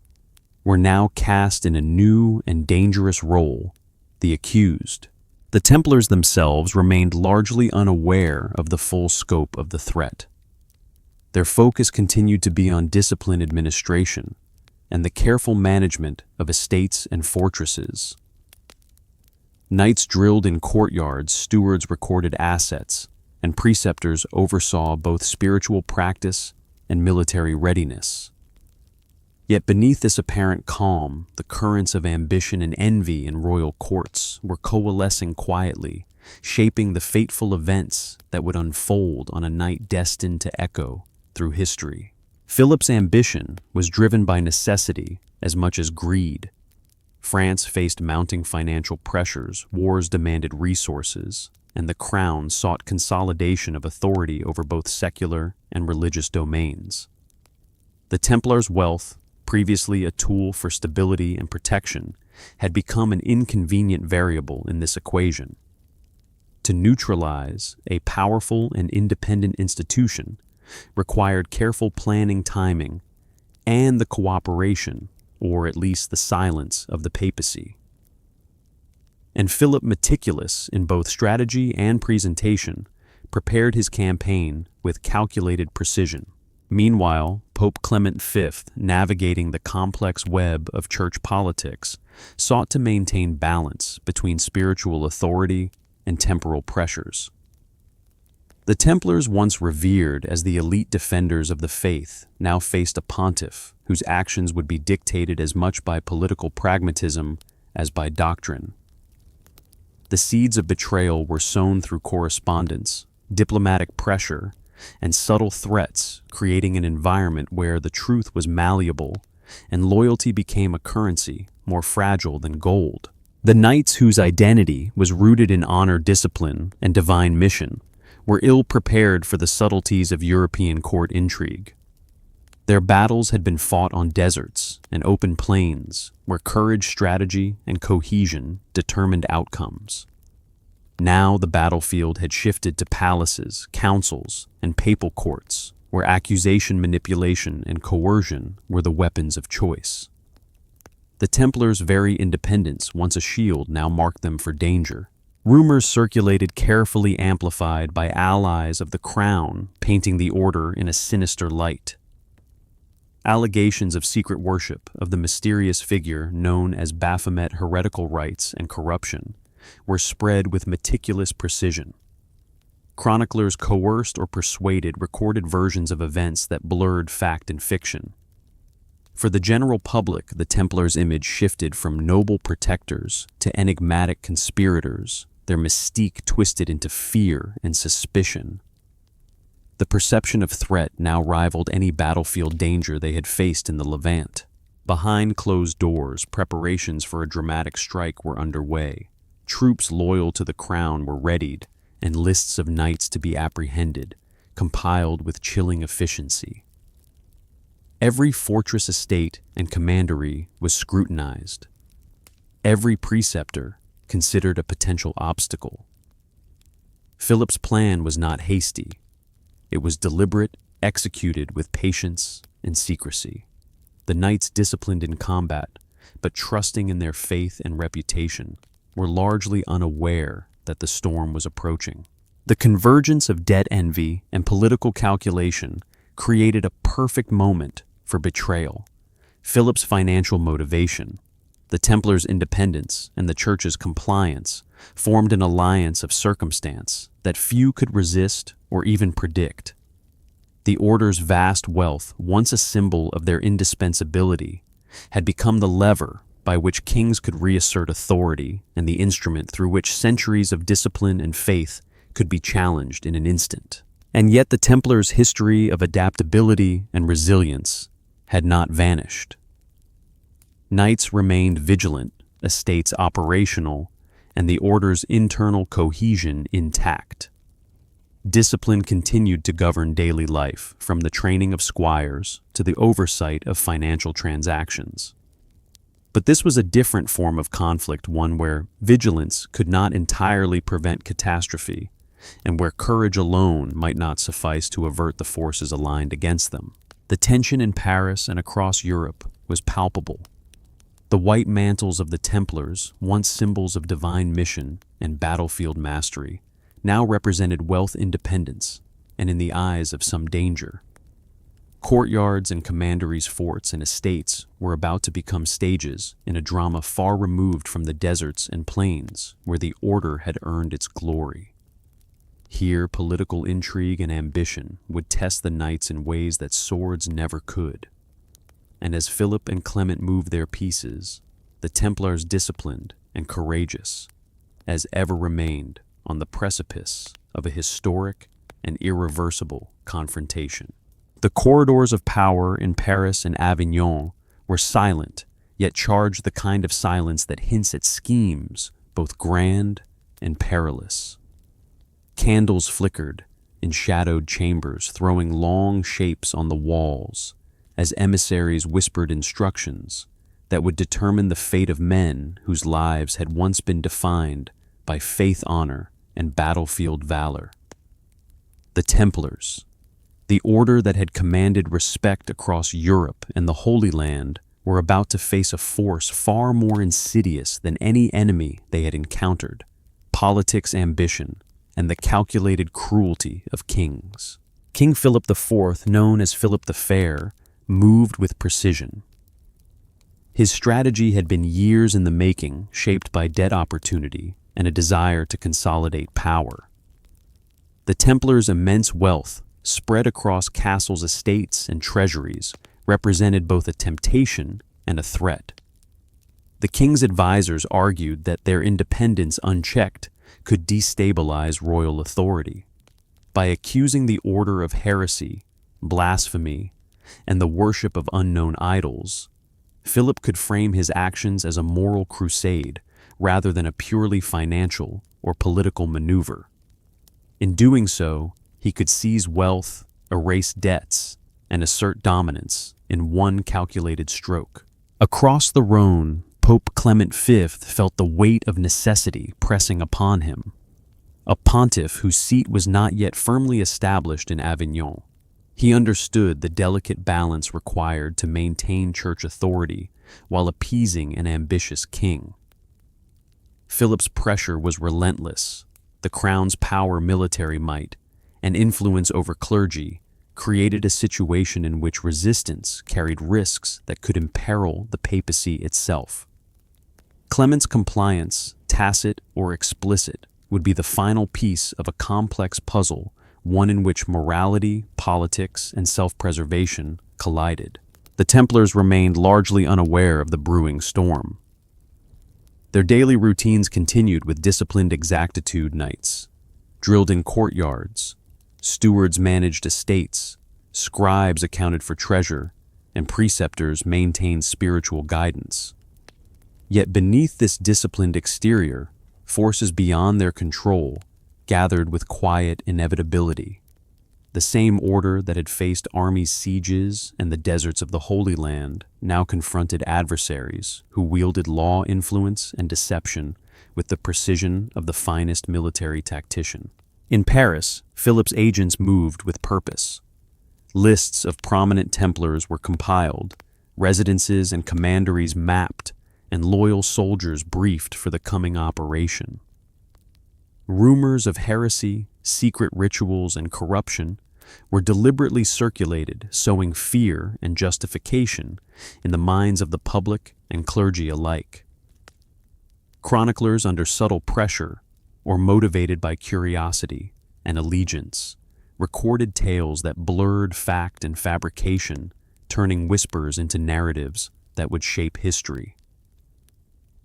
were now cast in a new and dangerous role, the accused. The Templars themselves remained largely unaware of the full scope of the threat. Their focus continued to be on disciplined administration and the careful management of estates and fortresses. Knights drilled in courtyards, stewards recorded assets, and preceptors oversaw both spiritual practice and military readiness. Yet beneath this apparent calm, the currents of ambition and envy in royal courts were coalescing quietly, shaping the fateful events that would unfold on a night destined to echo through history. Philip's ambition was driven by necessity as much as greed. France faced mounting financial pressures, wars demanded resources, and the crown sought consolidation of authority over both secular and religious domains. The Templars' wealth, previously a tool for stability and protection, had become an inconvenient variable in this equation. To neutralize a powerful and independent institution required careful planning, timing, and the cooperation, or at least the silence, of the papacy. And Philip, meticulous in both strategy and presentation, prepared his campaign with calculated precision. Meanwhile, Pope Clement V, navigating the complex web of church politics, sought to maintain balance between spiritual authority and temporal pressures. The Templars, once revered as the elite defenders of the faith, now faced a pontiff whose actions would be dictated as much by political pragmatism as by doctrine. The seeds of betrayal were sown through correspondence, diplomatic pressure, and subtle threats, creating an environment where the truth was malleable and loyalty became a currency more fragile than gold. The knights, whose identity was rooted in honor, discipline, and divine mission, were ill-prepared for the subtleties of European court intrigue. Their battles had been fought on deserts and open plains, where courage, strategy, and cohesion determined outcomes. Now the battlefield had shifted to palaces, councils, and papal courts, where accusation, manipulation, and coercion were the weapons of choice. The Templars' very independence, once a shield, now marked them for danger. Rumors circulated, carefully amplified by allies of the crown, painting the order in a sinister light. Allegations of secret worship of the mysterious figure known as Baphomet, heretical rites, and corruption were spread with meticulous precision. Chroniclers, coerced or persuaded, recorded versions of events that blurred fact and fiction. For the general public, the Templars' image shifted from noble protectors to enigmatic conspirators, their mystique twisted into fear and suspicion. The perception of threat now rivaled any battlefield danger they had faced in the Levant. Behind closed doors, preparations for a dramatic strike were underway. Troops loyal to the crown were readied, and lists of knights to be apprehended, compiled with chilling efficiency. Every fortress estate and commandery was scrutinized. Every preceptor considered a potential obstacle. Philip's plan was not hasty. It was deliberate, executed with patience and secrecy. The knights, disciplined in combat, but trusting in their faith and reputation, were largely unaware that the storm was approaching. The convergence of debt envy and political calculation created a perfect moment for betrayal. Philip's financial motivation, the Templars' independence, and the Church's compliance formed an alliance of circumstance that few could resist or even predict. The Order's vast wealth, once a symbol of their indispensability, had become the lever by which kings could reassert authority and the instrument through which centuries of discipline and faith could be challenged in an instant. And yet the Templars' history of adaptability and resilience had not vanished. Knights remained vigilant, estates operational, and the Order's internal cohesion intact. Discipline continued to govern daily life, from the training of squires to the oversight of financial transactions. But this was a different form of conflict, one where vigilance could not entirely prevent catastrophe, and where courage alone might not suffice to avert the forces aligned against them. The tension in Paris and across Europe was palpable. The white mantles of the Templars, once symbols of divine mission and battlefield mastery, now represented wealth independence, and in the eyes of some danger. Courtyards and commanderies, forts and estates were about to become stages in a drama far removed from the deserts and plains where the Order had earned its glory. Here, political intrigue and ambition would test the knights in ways that swords never could. And as Philip and Clement moved their pieces, the Templars, disciplined and courageous, as ever, remained on the precipice of a historic and irreversible confrontation. The corridors of power in Paris and Avignon were silent, yet charged the kind of silence that hints at schemes both grand and perilous. Candles flickered in shadowed chambers, throwing long shapes on the walls, as emissaries whispered instructions that would determine the fate of men whose lives had once been defined by faith, honor, and battlefield valor. The Templars, the order that had commanded respect across Europe and the Holy Land, were about to face a force far more insidious than any enemy they had encountered: politics, ambition, and the calculated cruelty of kings. King Philip IV, known as Philip the Fair, moved with precision. His strategy had been years in the making, shaped by debt opportunity and a desire to consolidate power. The Templars' immense wealth, spread across castles, estates, and treasuries, represented both a temptation and a threat. The king's advisors argued that their independence, unchecked, could destabilize royal authority. By accusing the Order of heresy, blasphemy, and the worship of unknown idols, Philip could frame his actions as a moral crusade rather than a purely financial or political maneuver. In doing so, he could seize wealth, erase debts, and assert dominance in one calculated stroke. Across the Rhone, Pope Clement V felt the weight of necessity pressing upon him, a pontiff whose seat was not yet firmly established in Avignon. He understood the delicate balance required to maintain church authority while appeasing an ambitious king. Philip's pressure was relentless. The crown's power, military might, and influence over clergy created a situation in which resistance carried risks that could imperil the papacy itself. Clement's compliance, tacit or explicit, would be the final piece of a complex puzzle, one in which morality, politics, and self-preservation collided. The Templars remained largely unaware of the brewing storm. Their daily routines continued with disciplined exactitude: knights drilled in courtyards, Stewards managed estates, scribes accounted for treasure, and preceptors maintained spiritual guidance. Yet beneath this disciplined exterior, forces beyond their control gathered with quiet inevitability. The same order that had faced army sieges and the deserts of the Holy Land now confronted adversaries who wielded law influence and deception with the precision of the finest military tactician. In Paris, Philip's agents moved with purpose. Lists of prominent Templars were compiled, residences and commanderies mapped, and loyal soldiers briefed for the coming operation. Rumors of heresy, secret rituals, and corruption were deliberately circulated, sowing fear and justification in the minds of the public and clergy alike. Chroniclers under subtle pressure, or motivated by curiosity and allegiance, recorded tales that blurred fact and fabrication, turning whispers into narratives that would shape history.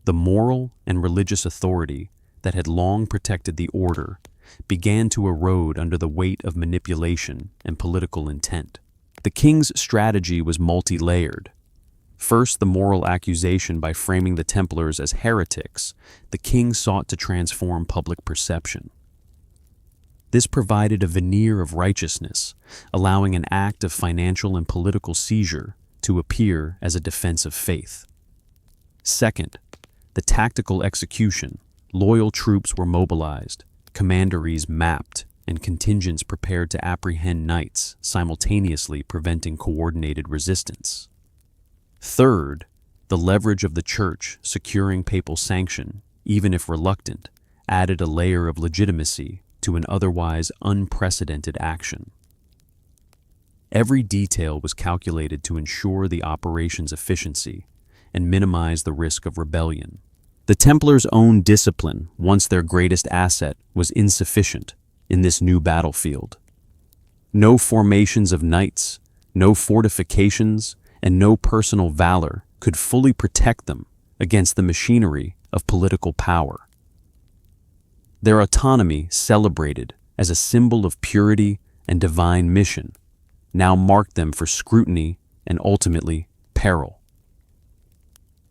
The moral and religious authority that had long protected the order began to erode under the weight of manipulation and political intent. The king's strategy was multi-layered. First, the moral accusation by framing the Templars as heretics, the king sought to transform public perception. This provided a veneer of righteousness, allowing an act of financial and political seizure to appear as a defense of faith. Second, the tactical execution. Loyal troops were mobilized, commanderies mapped, and contingents prepared to apprehend knights, simultaneously preventing coordinated resistance. Third, the leverage of the church securing papal sanction, even if reluctant, added a layer of legitimacy to an otherwise unprecedented action. Every detail was calculated to ensure the operation's efficiency and minimize the risk of rebellion. The Templars' own discipline, once their greatest asset, was insufficient in this new battlefield. No formations of knights, no fortifications, and no personal valor could fully protect them against the machinery of political power. Their autonomy, celebrated as a symbol of purity and divine mission, now marked them for scrutiny and ultimately peril.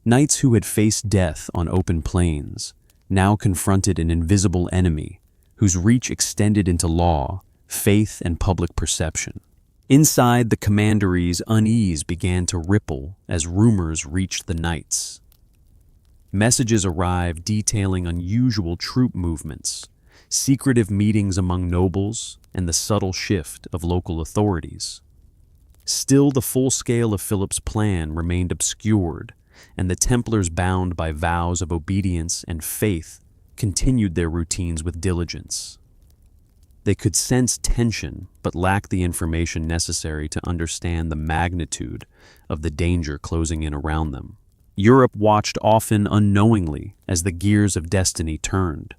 Knights who had faced death on open plains now confronted an invisible enemy whose reach extended into law, faith, and public perception. Inside the commanderies, unease began to ripple as rumors reached the knights. Messages arrived detailing unusual troop movements, secretive meetings among nobles, and the subtle shift of local authorities. Still, the full scale of Philip's plan remained obscured, and the Templars, bound by vows of obedience and faith, continued their routines with diligence. They could sense tension, but lacked the information necessary to understand the magnitude of the danger closing in around them. Europe watched often unknowingly as the gears of destiny turned.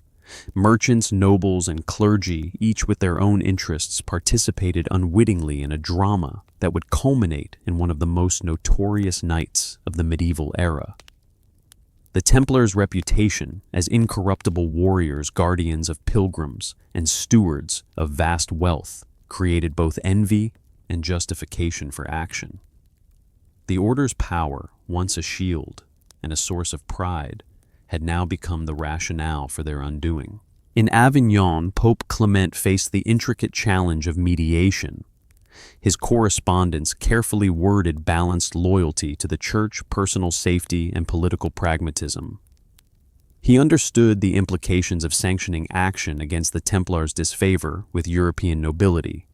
Merchants, nobles, and clergy, each with their own interests, participated unwittingly in a drama that would culminate in one of the most notorious nights of the medieval era. The Templars' reputation as incorruptible warriors, guardians of pilgrims, and stewards of vast wealth created both envy and justification for action. The Order's power, once a shield and a source of pride, had now become the rationale for their undoing. In Avignon, Pope Clement faced the intricate challenge of mediation. His correspondence carefully worded balanced loyalty to the church, personal safety, and political pragmatism. He understood the implications of sanctioning action against the Templars' disfavor with European nobility,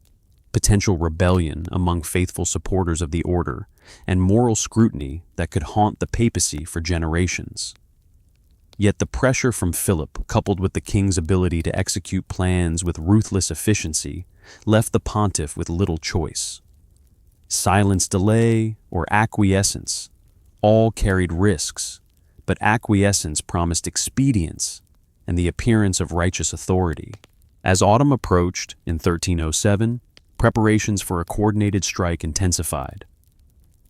potential rebellion among faithful supporters of the order, and moral scrutiny that could haunt the papacy for generations. Yet the pressure from Philip, coupled with the king's ability to execute plans with ruthless efficiency, left the pontiff with little choice. Silence, delay, or acquiescence all carried risks, but acquiescence promised expedience and the appearance of righteous authority. As autumn approached in 1307, preparations for a coordinated strike intensified.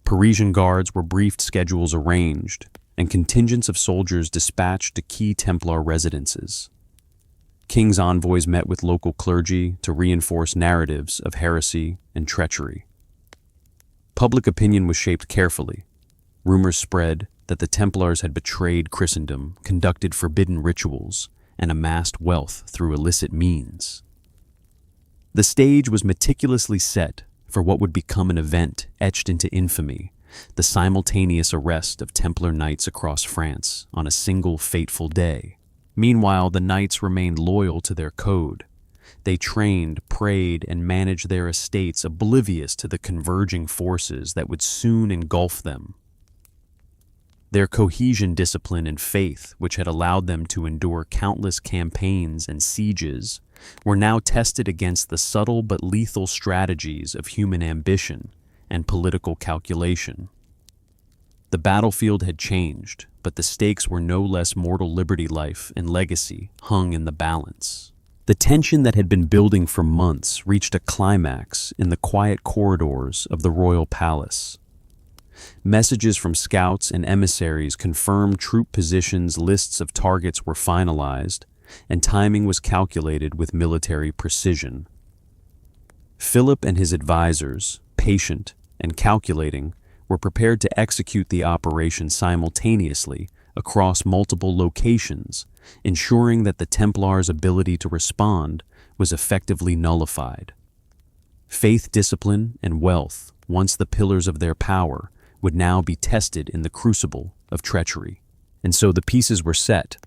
Parisian guards were briefed, schedules arranged, and contingents of soldiers dispatched to key Templar residences. King's envoys met with local clergy to reinforce narratives of heresy and treachery. Public opinion was shaped carefully. Rumors spread that the Templars had betrayed Christendom, conducted forbidden rituals, and amassed wealth through illicit means. The stage was meticulously set for what would become an event etched into infamy: the simultaneous arrest of Templar knights across France on a single fateful day. Meanwhile, the knights remained loyal to their code. They trained, prayed, and managed their estates oblivious to the converging forces that would soon engulf them. Their cohesion, discipline, and faith, which had allowed them to endure countless campaigns and sieges, were now tested against the subtle but lethal strategies of human ambition and political calculation. The battlefield had changed, but the stakes were no less: mortal liberty, life, and legacy hung in the balance. The tension that had been building for months reached a climax in the quiet corridors of the royal palace. Messages from scouts and emissaries confirmed troop positions, lists of targets were finalized, and timing was calculated with military precision. Philip and his advisors, patient and calculating, were prepared to execute the operation simultaneously across multiple locations, ensuring that the Templars' ability to respond was effectively nullified. Faith, discipline, and wealth, once the pillars of their power, would now be tested in the crucible of treachery. And so the pieces were set.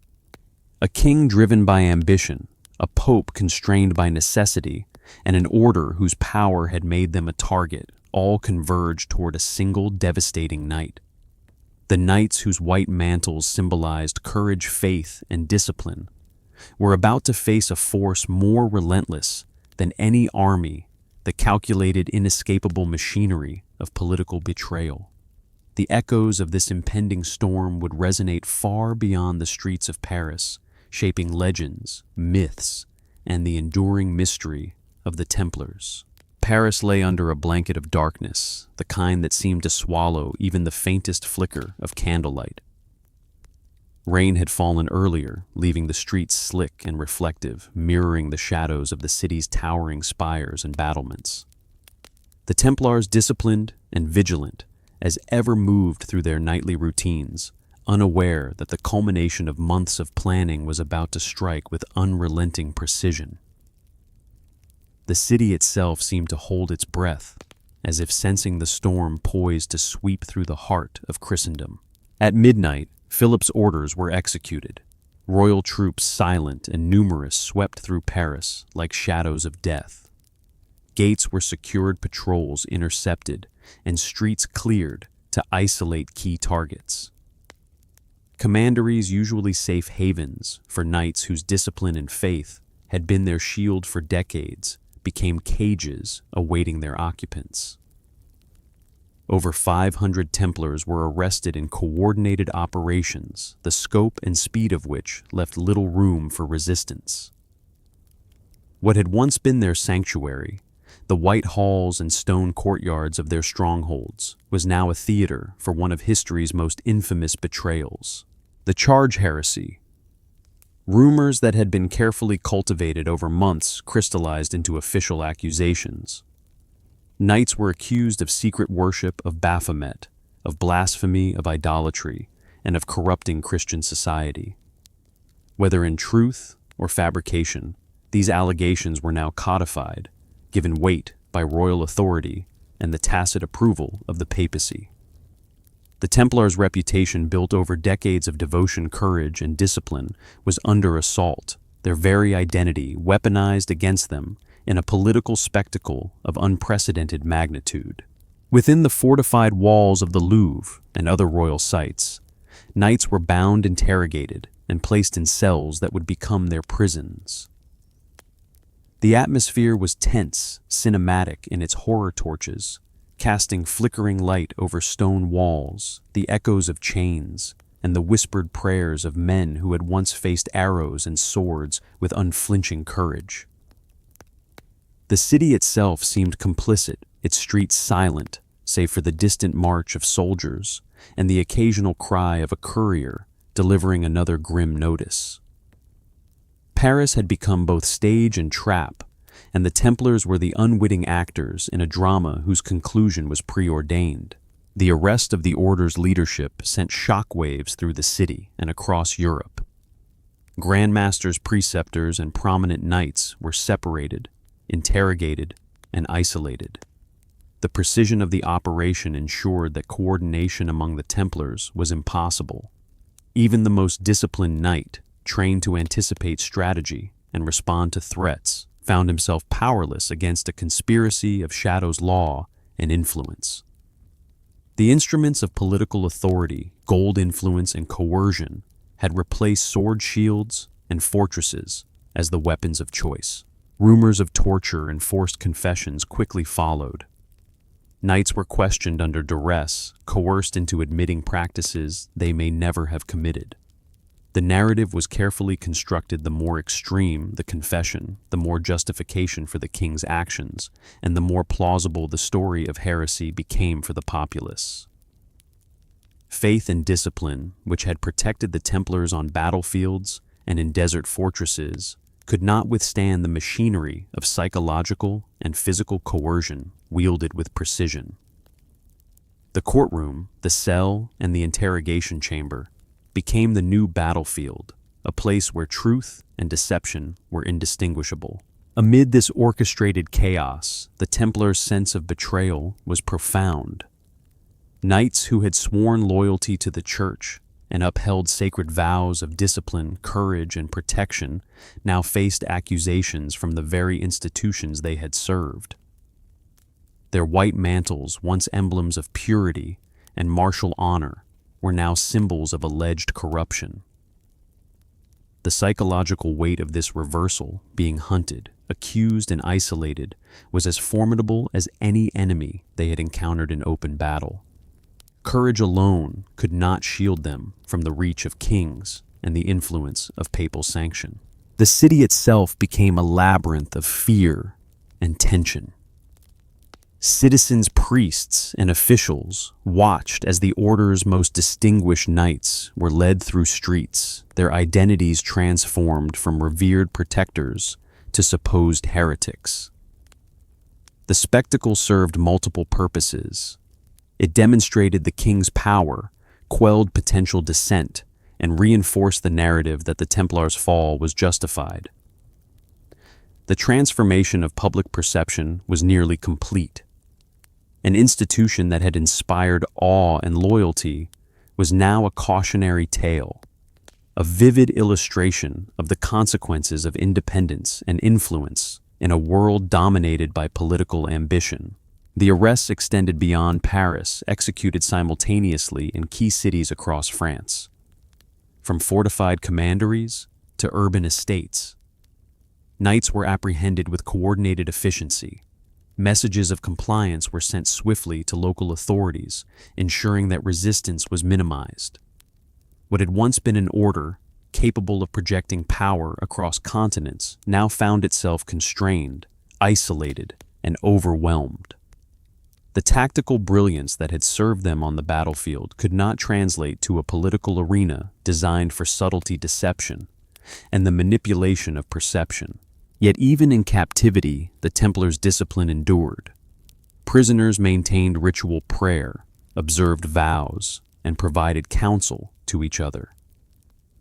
A king driven by ambition, a pope constrained by necessity, and an order whose power had made them a target, all converged toward a single devastating night. The knights, whose white mantles symbolized courage, faith, and discipline, were about to face a force more relentless than any army, the calculated, inescapable machinery of political betrayal. The echoes of this impending storm would resonate far beyond the streets of Paris, shaping legends, myths, and the enduring mystery of the Templars. Paris lay under a blanket of darkness, the kind that seemed to swallow even the faintest flicker of candlelight. Rain had fallen earlier, leaving the streets slick and reflective, mirroring the shadows of the city's towering spires and battlements. The Templars, disciplined and vigilant as ever, moved through their nightly routines, unaware that the culmination of months of planning was about to strike with unrelenting precision. The city itself seemed to hold its breath, as if sensing the storm poised to sweep through the heart of Christendom. At midnight, Philip's orders were executed. Royal troops, silent and numerous, swept through Paris like shadows of death. Gates were secured, patrols intercepted, and streets cleared to isolate key targets. Commanderies, usually safe havens for knights whose discipline and faith had been their shield for decades, became cages awaiting their occupants. Over 500 Templars were arrested in coordinated operations, the scope and speed of which left little room for resistance. What had once been their sanctuary, the white halls and stone courtyards of their strongholds, was now a theater for one of history's most infamous betrayals: the Charge heresy. Rumors that had been carefully cultivated over months crystallized into official accusations. Knights were accused of secret worship of Baphomet, of blasphemy, of idolatry, and of corrupting Christian society. Whether in truth or fabrication, these allegations were now codified, given weight by royal authority and the tacit approval of the papacy. The Templars' reputation, built over decades of devotion, courage, and discipline, was under assault, their very identity weaponized against them in a political spectacle of unprecedented magnitude. Within the fortified walls of the Louvre and other royal sites, knights were bound, interrogated, and placed in cells that would become their prisons. The atmosphere was tense, cinematic in its horror torches, casting flickering light over stone walls, the echoes of chains, and the whispered prayers of men who had once faced arrows and swords with unflinching courage. The city itself seemed complicit, its streets silent, save for the distant march of soldiers and the occasional cry of a courier delivering another grim notice. Paris had become both stage and trap, and the Templars were the unwitting actors in a drama whose conclusion was preordained. The arrest of the Order's leadership sent shockwaves through the city and across Europe. Grandmasters, preceptors, and prominent knights were separated, interrogated, and isolated. The precision of the operation ensured that coordination among the Templars was impossible. Even the most disciplined knight, trained to anticipate strategy and respond to threats, found himself powerless against a conspiracy of Shadow's law and influence. The instruments of political authority, gold influence, and coercion had replaced sword shields and fortresses as the weapons of choice. Rumors of torture and forced confessions quickly followed. Knights were questioned under duress, coerced into admitting practices they may never have committed. The narrative was carefully constructed. The more extreme the confession, the more justification for the king's actions, and the more plausible the story of heresy became for the populace. Faith and discipline, which had protected the Templars on battlefields and in desert fortresses, could not withstand the machinery of psychological and physical coercion wielded with precision. The courtroom, the cell, and the interrogation chamber became the new battlefield, a place where truth and deception were indistinguishable. Amid this orchestrated chaos, the Templars' sense of betrayal was profound. Knights who had sworn loyalty to the Church and upheld sacred vows of discipline, courage, and protection now faced accusations from the very institutions they had served. Their white mantles, once emblems of purity and martial honor, were now symbols of alleged corruption. The psychological weight of this reversal, being hunted, accused, and isolated, was as formidable as any enemy they had encountered in open battle. Courage alone could not shield them from the reach of kings and the influence of papal sanction. The city itself became a labyrinth of fear and tension. Citizens, priests, and officials watched as the Order's most distinguished knights were led through streets, their identities transformed from revered protectors to supposed heretics. The spectacle served multiple purposes. It demonstrated the king's power, quelled potential dissent, and reinforced the narrative that the Templars' fall was justified. The transformation of public perception was nearly complete. An institution that had inspired awe and loyalty was now a cautionary tale, a vivid illustration of the consequences of independence and influence in a world dominated by political ambition. The arrests extended beyond Paris, executed simultaneously in key cities across France, from fortified commanderies to urban estates. Knights were apprehended with coordinated efficiency. Messages of compliance were sent swiftly to local authorities, ensuring that resistance was minimized. What had once been an order capable of projecting power across continents now found itself constrained, isolated, and overwhelmed. The tactical brilliance that had served them on the battlefield could not translate to a political arena designed for subtlety, deception, and the manipulation of perception. Yet even in captivity, the Templars' discipline endured. Prisoners maintained ritual prayer, observed vows, and provided counsel to each other.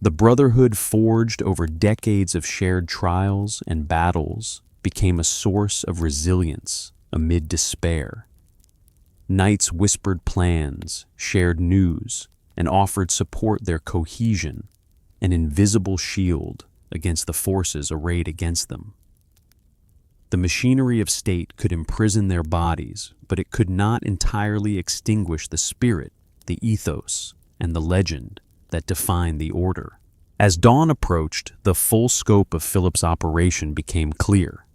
The brotherhood forged over decades of shared trials and battles became a source of resilience amid despair. Knights whispered plans, shared news, and offered support, their cohesion, an invisible shield against the forces arrayed against them. The machinery of state could imprison their bodies, but it could not entirely extinguish the spirit, the ethos, and the legend that defined the Order. As dawn approached, the full scope of Philip's operation became clear.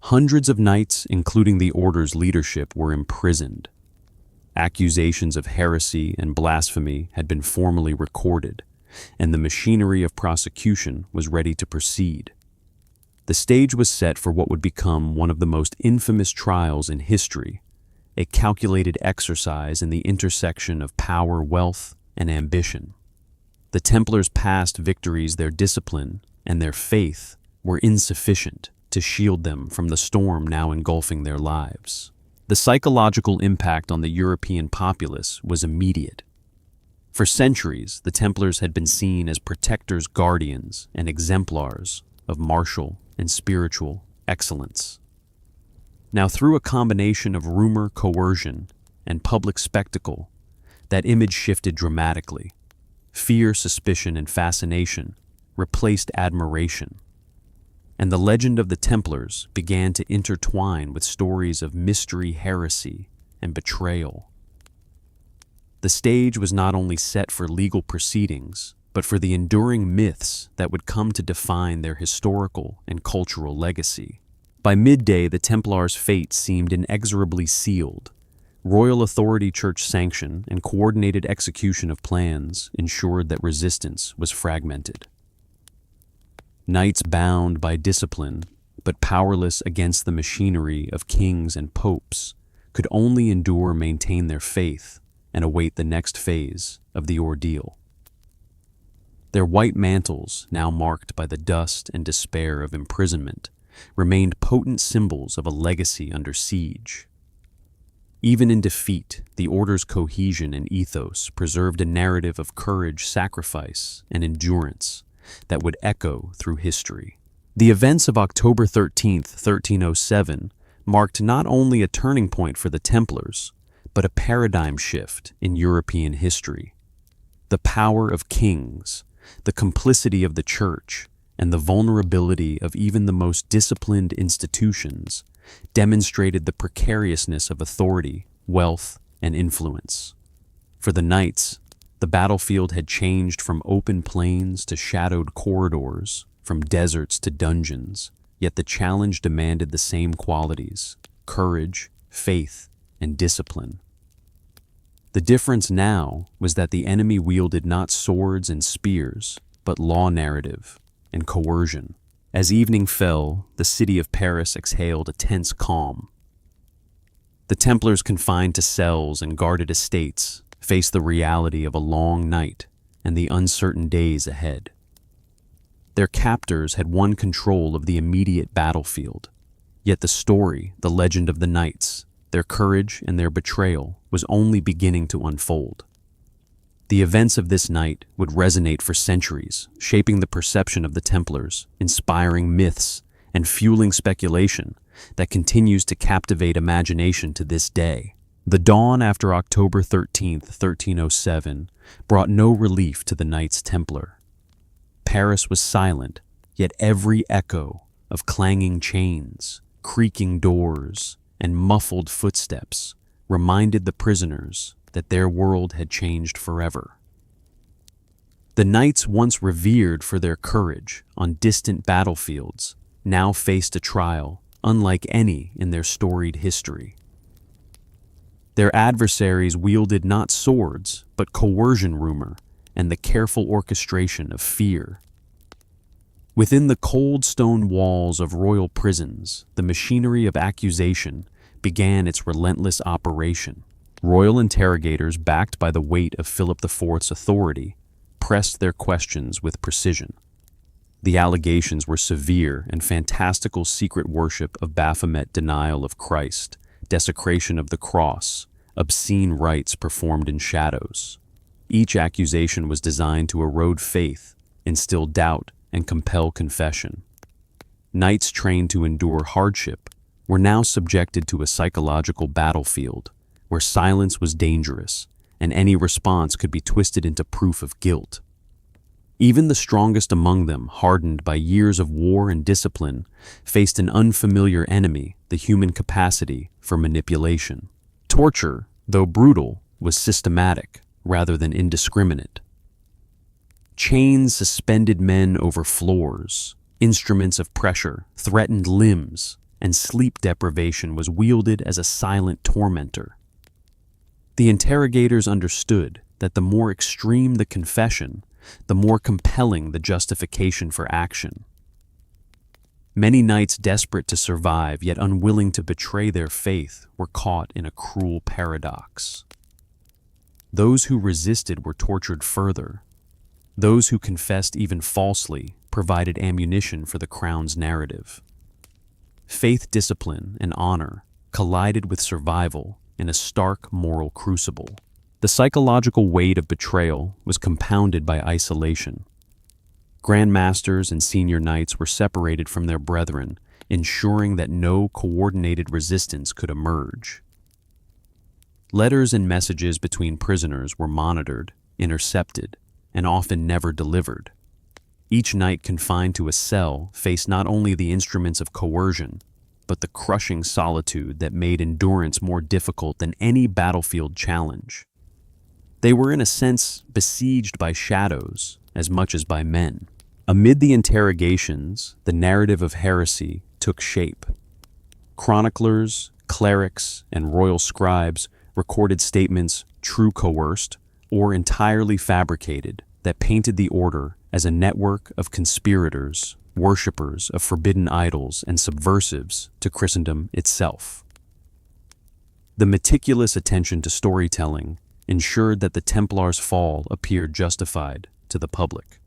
Hundreds of knights, including the Order's leadership, were imprisoned. Accusations of heresy and blasphemy had been formally recorded, and the machinery of prosecution was ready to proceed. The stage was set for what would become one of the most infamous trials in history, a calculated exercise in the intersection of power, wealth, and ambition. The Templars' past victories, their discipline, and their faith were insufficient to shield them from the storm now engulfing their lives. The psychological impact on the European populace was immediate. For centuries, the Templars had been seen as protectors, guardians, and exemplars of martial and spiritual excellence. Now, through a combination of rumor, coercion, and public spectacle, that image shifted dramatically. Fear, suspicion, and fascination replaced admiration, and the legend of the Templars began to intertwine with stories of mystery, heresy, and betrayal. The stage was not only set for legal proceedings, but for the enduring myths that would come to define their historical and cultural legacy. By midday, the Templars' fate seemed inexorably sealed. Royal authority, church sanction, and coordinated execution of plans ensured that resistance was fragmented. Knights bound by discipline, but powerless against the machinery of kings and popes, could only maintain their faith and await the next phase of the ordeal. Their white mantles, now marked by the dust and despair of imprisonment, remained potent symbols of a legacy under siege. Even in defeat, the Order's cohesion and ethos preserved a narrative of courage, sacrifice, and endurance that would echo through history. The events of October 13, 1307, marked not only a turning point for the Templars, but a paradigm shift in European history. The power of kings, the complicity of the Church, and the vulnerability of even the most disciplined institutions demonstrated the precariousness of authority, wealth, and influence. For the Knights, the battlefield had changed from open plains to shadowed corridors, from deserts to dungeons, yet the challenge demanded the same qualities: courage, faith, and discipline. The difference now was that the enemy wielded not swords and spears, but law, narrative, and coercion. As evening fell, the city of Paris exhaled a tense calm. The Templars, confined to cells and guarded estates, faced the reality of a long night and the uncertain days ahead. Their captors had won control of the immediate battlefield, yet the story, the legend of the Knights, their courage and their betrayal, was only beginning to unfold. The events of this night would resonate for centuries, shaping the perception of the Templars, inspiring myths, and fueling speculation that continues to captivate imagination to this day. The dawn after October 13, 1307, brought no relief to the Knights Templar. Paris was silent, yet every echo of clanging chains, creaking doors, and muffled footsteps reminded the prisoners that their world had changed forever. The Knights, once revered for their courage on distant battlefields, now faced a trial unlike any in their storied history. Their adversaries wielded not swords, but coercion, rumor, and the careful orchestration of fear. Within the cold stone walls of royal prisons, the machinery of accusation began its relentless operation. Royal interrogators, backed by the weight of Philip IV's authority, pressed their questions with precision. The allegations were severe and fantastical: secret worship of Baphomet, denial of Christ, desecration of the cross, obscene rites performed in shadows. Each accusation was designed to erode faith, instill doubt, and compel confession. Knights trained to endure hardship were now subjected to a psychological battlefield where silence was dangerous and any response could be twisted into proof of guilt. Even the strongest among them, hardened by years of war and discipline, faced an unfamiliar enemy: the human capacity for manipulation. Torture, though brutal, was systematic rather than indiscriminate. Chains suspended men over floors, instruments of pressure threatened limbs, and sleep deprivation was wielded as a silent tormentor. The interrogators understood that the more extreme the confession, the more compelling the justification for action. Many knights, desperate to survive yet unwilling to betray their faith, were caught in a cruel paradox. Those who resisted were tortured further. Those who confessed even falsely provided ammunition for the crown's narrative. Faith, discipline, and honor collided with survival in a stark moral crucible. The psychological weight of betrayal was compounded by isolation. Grand Masters and senior knights were separated from their brethren, ensuring that no coordinated resistance could emerge. Letters and messages between prisoners were monitored, intercepted, and often never delivered. Each knight confined to a cell faced not only the instruments of coercion, but the crushing solitude that made endurance more difficult than any battlefield challenge. They were in a sense besieged by shadows as much as by men. Amid the interrogations, the narrative of heresy took shape. Chroniclers, clerics, and royal scribes recorded statements true coerced or entirely fabricated that painted the order as a network of conspirators, worshippers of forbidden idols, and subversives to Christendom itself. The meticulous attention to storytelling ensured that the Templars' fall appeared justified to the public.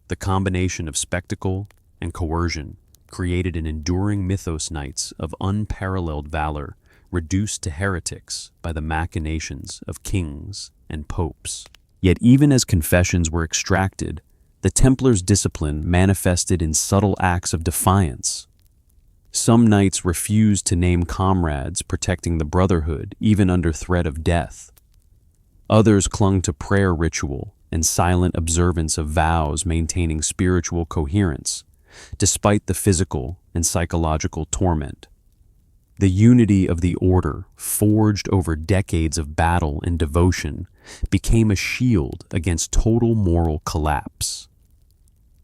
The combination of spectacle and coercion created an enduring mythos knights of unparalleled valor, reduced to heretics by the machinations of kings and popes. Yet even as confessions were extracted, the Templars' discipline manifested in subtle acts of defiance. Some knights refused to name comrades protecting the brotherhood even under threat of death. Others clung to prayer ritual and silent observance of vows, maintaining spiritual coherence, despite the physical and psychological torment. The unity of the order, forged over decades of battle and devotion, became a shield against total moral collapse.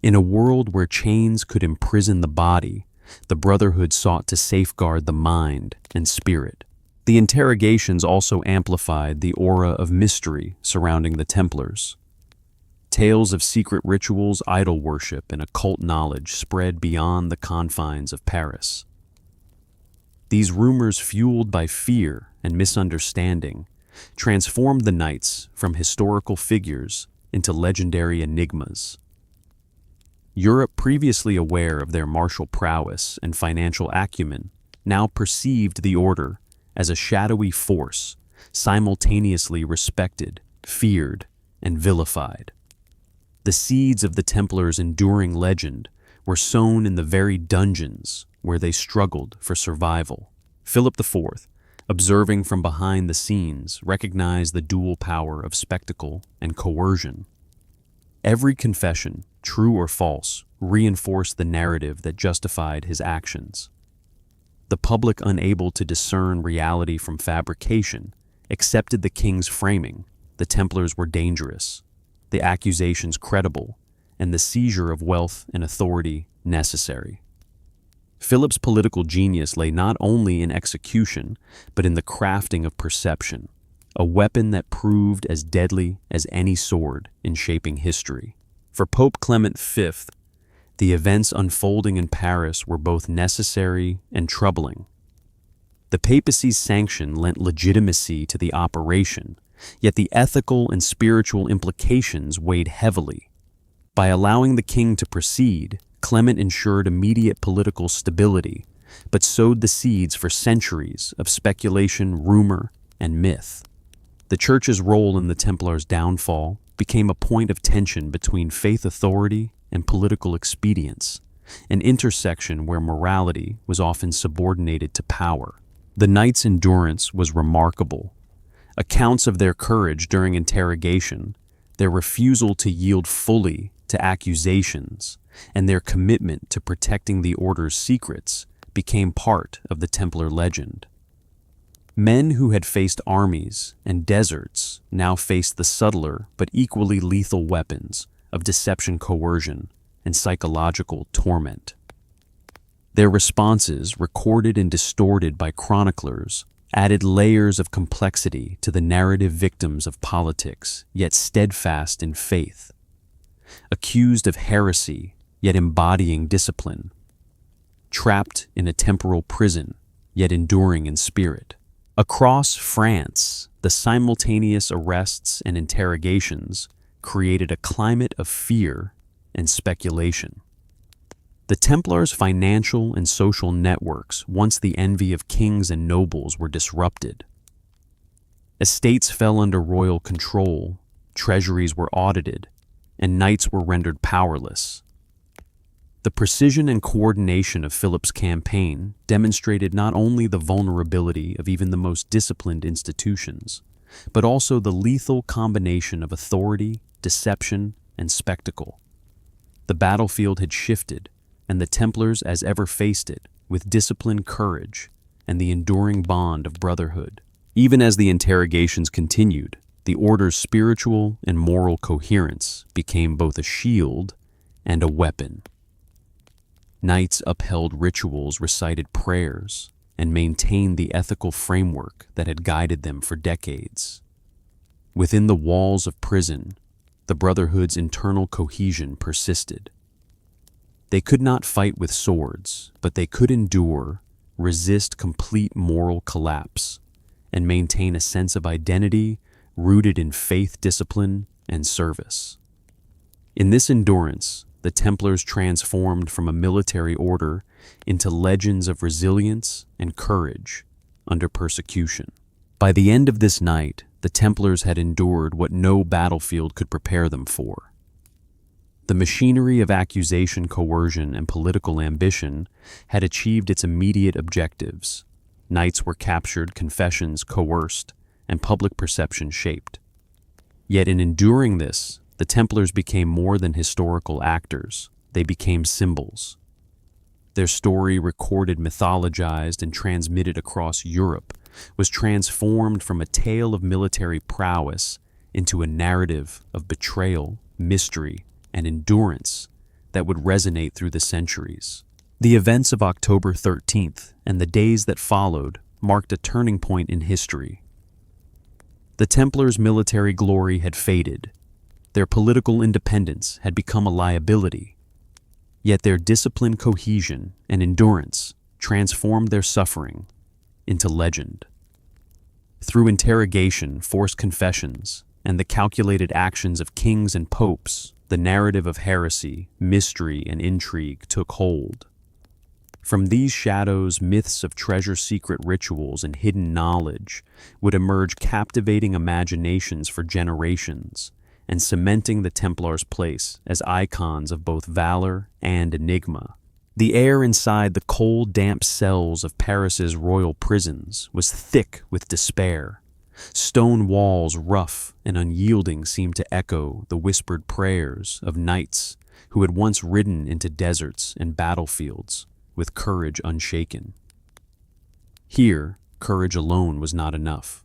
In a world where chains could imprison the body, the Brotherhood sought to safeguard the mind and spirit. The interrogations also amplified the aura of mystery surrounding the Templars. Tales of secret rituals, idol worship, and occult knowledge spread beyond the confines of Paris. These rumors, fueled by fear and misunderstanding, transformed the knights from historical figures into legendary enigmas. Europe, previously aware of their martial prowess and financial acumen, now perceived the order as a shadowy force, simultaneously respected, feared, and vilified. The seeds of the Templars' enduring legend were sown in the very dungeons where they struggled for survival. Philip IV, observing from behind the scenes, recognized the dual power of spectacle and coercion. Every confession, true or false, reinforced the narrative that justified his actions. The public, unable to discern reality from fabrication, accepted the king's framing. The Templars were dangerous, the accusations credible, and the seizure of wealth and authority necessary. Philip's political genius lay not only in execution, but in the crafting of perception, a weapon that proved as deadly as any sword in shaping history. For Pope Clement V, the events unfolding in Paris were both necessary and troubling. The papacy's sanction lent legitimacy to the operation, yet the ethical and spiritual implications weighed heavily. By allowing the king to proceed, Clement ensured immediate political stability, but sowed the seeds for centuries of speculation, rumor, and myth. The Church's role in the Templars' downfall became a point of tension between faith authority and political expedience, an intersection where morality was often subordinated to power. The knights' endurance was remarkable. Accounts of their courage during interrogation, their refusal to yield fully to accusations, and their commitment to protecting the Order's secrets became part of the Templar legend. Men who had faced armies and deserts now faced the subtler but equally lethal weapons of deception, coercion, and psychological torment. Their responses, recorded and distorted by chroniclers, added layers of complexity to the narrative. Victims of politics, yet steadfast in faith. Accused of heresy, yet embodying discipline. Trapped in a temporal prison, yet enduring in spirit. Across France, the simultaneous arrests and interrogations created a climate of fear and speculation. The Templars' financial and social networks, once the envy of kings and nobles, were disrupted. Estates fell under royal control, treasuries were audited, and knights were rendered powerless. The precision and coordination of Philip's campaign demonstrated not only the vulnerability of even the most disciplined institutions, but also the lethal combination of authority, deception, and spectacle. The battlefield had shifted, and the Templars as ever faced it with disciplined courage and the enduring bond of brotherhood. Even as the interrogations continued, the Order's spiritual and moral coherence became both a shield and a weapon. Knights upheld rituals, recited prayers, and maintained the ethical framework that had guided them for decades. Within the walls of prison, the Brotherhood's internal cohesion persisted. They could not fight with swords, but they could endure, resist complete moral collapse, and maintain a sense of identity rooted in faith, discipline, and service. In this endurance, the Templars transformed from a military order into legends of resilience and courage under persecution. By the end of this night, the Templars had endured what no battlefield could prepare them for. The machinery of accusation, coercion, and political ambition had achieved its immediate objectives. Knights were captured, confessions coerced, and public perception shaped. Yet in enduring this, the Templars became more than historical actors. They became symbols. Their story, recorded, mythologized, and transmitted across Europe, was transformed from a tale of military prowess into a narrative of betrayal, mystery, and endurance that would resonate through the centuries. The events of October 13th and the days that followed marked a turning point in history. The Templars' military glory had faded. Their political independence had become a liability. Yet their disciplined cohesion and endurance transformed their suffering into legend. Through interrogation, forced confessions, and the calculated actions of kings and popes, the narrative of heresy, mystery, and intrigue took hold. From these shadows, myths of treasure-secret rituals and hidden knowledge would emerge, captivating imaginations for generations and cementing the Templars' place as icons of both valor and enigma. The air inside the cold, damp cells of Paris's royal prisons was thick with despair. Stone walls, rough and unyielding, seemed to echo the whispered prayers of knights who had once ridden into deserts and battlefields with courage unshaken. Here, courage alone was not enough.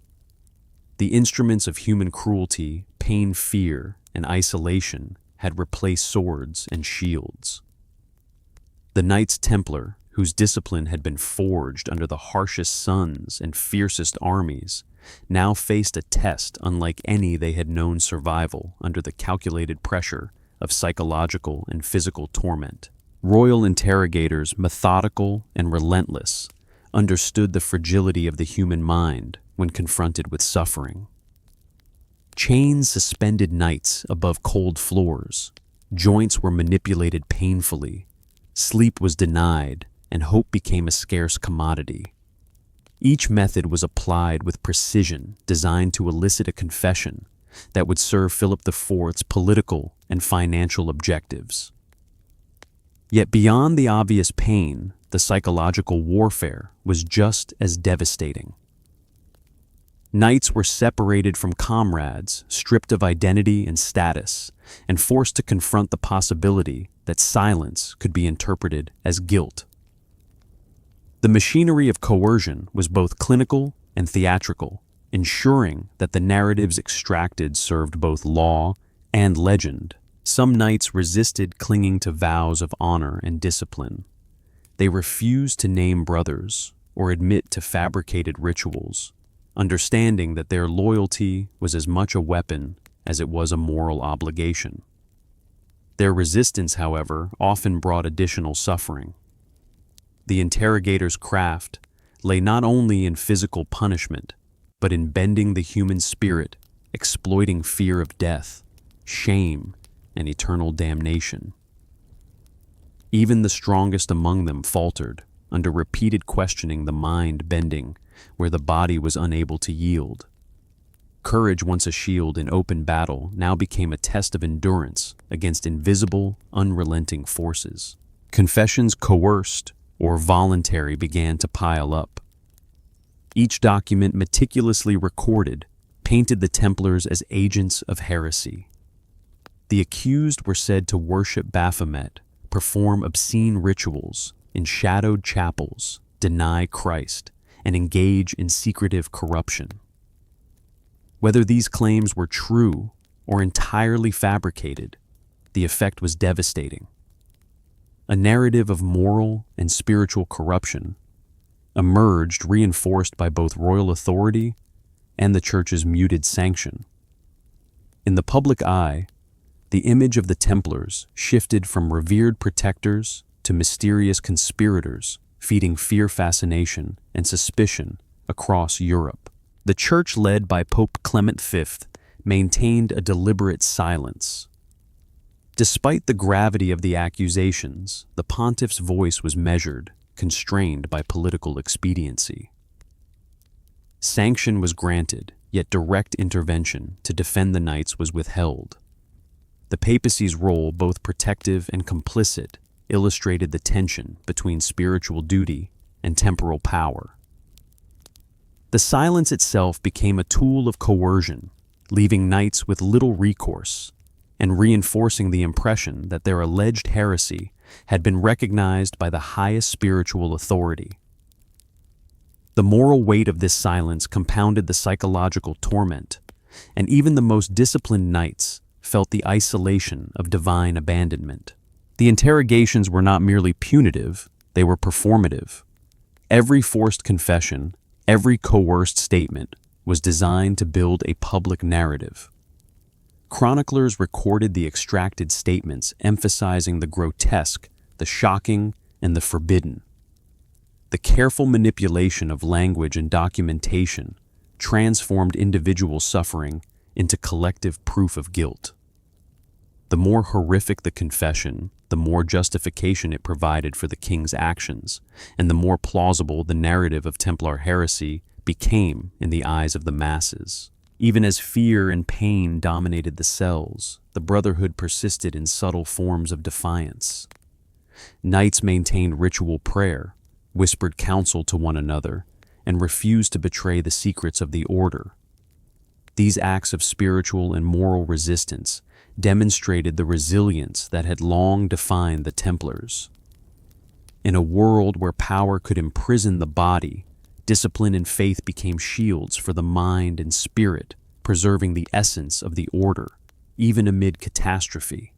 The instruments of human cruelty, pain, fear, and isolation had replaced swords and shields. The Knights Templar, whose discipline had been forged under the harshest suns and fiercest armies, now faced a test unlike any they had known: survival under the calculated pressure of psychological and physical torment. Royal interrogators, methodical and relentless, understood the fragility of the human mind when confronted with suffering. Chains suspended knights above cold floors. Joints were manipulated painfully. Sleep was denied, and hope became a scarce commodity. Each method was applied with precision, designed to elicit a confession that would serve Philip IV's political and financial objectives. Yet beyond the obvious pain, the psychological warfare was just as devastating. Knights were separated from comrades, stripped of identity and status, and forced to confront the possibility that silence could be interpreted as guilt. The machinery of coercion was both clinical and theatrical, ensuring that the narratives extracted served both law and legend. Some knights resisted, clinging to vows of honor and discipline. They refused to name brothers or admit to fabricated rituals, understanding that their loyalty was as much a weapon as it was a moral obligation. Their resistance, however, often brought additional suffering. The interrogator's craft lay not only in physical punishment, but in bending the human spirit, exploiting fear of death, shame, and eternal damnation. Even the strongest among them faltered, under repeated questioning, the mind bending where the body was unable to yield. Courage, once a shield in open battle, now became a test of endurance against invisible, unrelenting forces. Confessions, coerced or voluntary, began to pile up. Each document, meticulously recorded, painted the Templars as agents of heresy. The accused were said to worship Baphomet, perform obscene rituals in shadowed chapels, deny Christ, and engage in secretive corruption. Whether these claims were true or entirely fabricated, the effect was devastating. A narrative of moral and spiritual corruption emerged, reinforced by both royal authority and the Church's muted sanction. In the public eye, the image of the Templars shifted from revered protectors to mysterious conspirators, feeding fear, fascination, and suspicion across Europe. The Church, led by Pope Clement V, maintained a deliberate silence. Despite the gravity of the accusations, the pontiff's voice was measured, constrained by political expediency. Sanction was granted, yet direct intervention to defend the knights was withheld. The papacy's role, both protective and complicit, illustrated the tension between spiritual duty and temporal power. The silence itself became a tool of coercion, leaving knights with little recourse, and reinforcing the impression that their alleged heresy had been recognized by the highest spiritual authority. The moral weight of this silence compounded the psychological torment, and even the most disciplined knights felt the isolation of divine abandonment. The interrogations were not merely punitive, they were performative. Every forced confession, every coerced statement was designed to build a public narrative. Chroniclers recorded the extracted statements, emphasizing the grotesque, the shocking, and the forbidden. The careful manipulation of language and documentation transformed individual suffering into collective proof of guilt. The more horrific the confession, the more justification it provided for the king's actions, and the more plausible the narrative of Templar heresy became in the eyes of the masses. Even as fear and pain dominated the cells, the Brotherhood persisted in subtle forms of defiance. Knights maintained ritual prayer, whispered counsel to one another, and refused to betray the secrets of the order. These acts of spiritual and moral resistance demonstrated the resilience that had long defined the Templars. In a world where power could imprison the body, discipline and faith became shields for the mind and spirit, preserving the essence of the order, even amid catastrophe.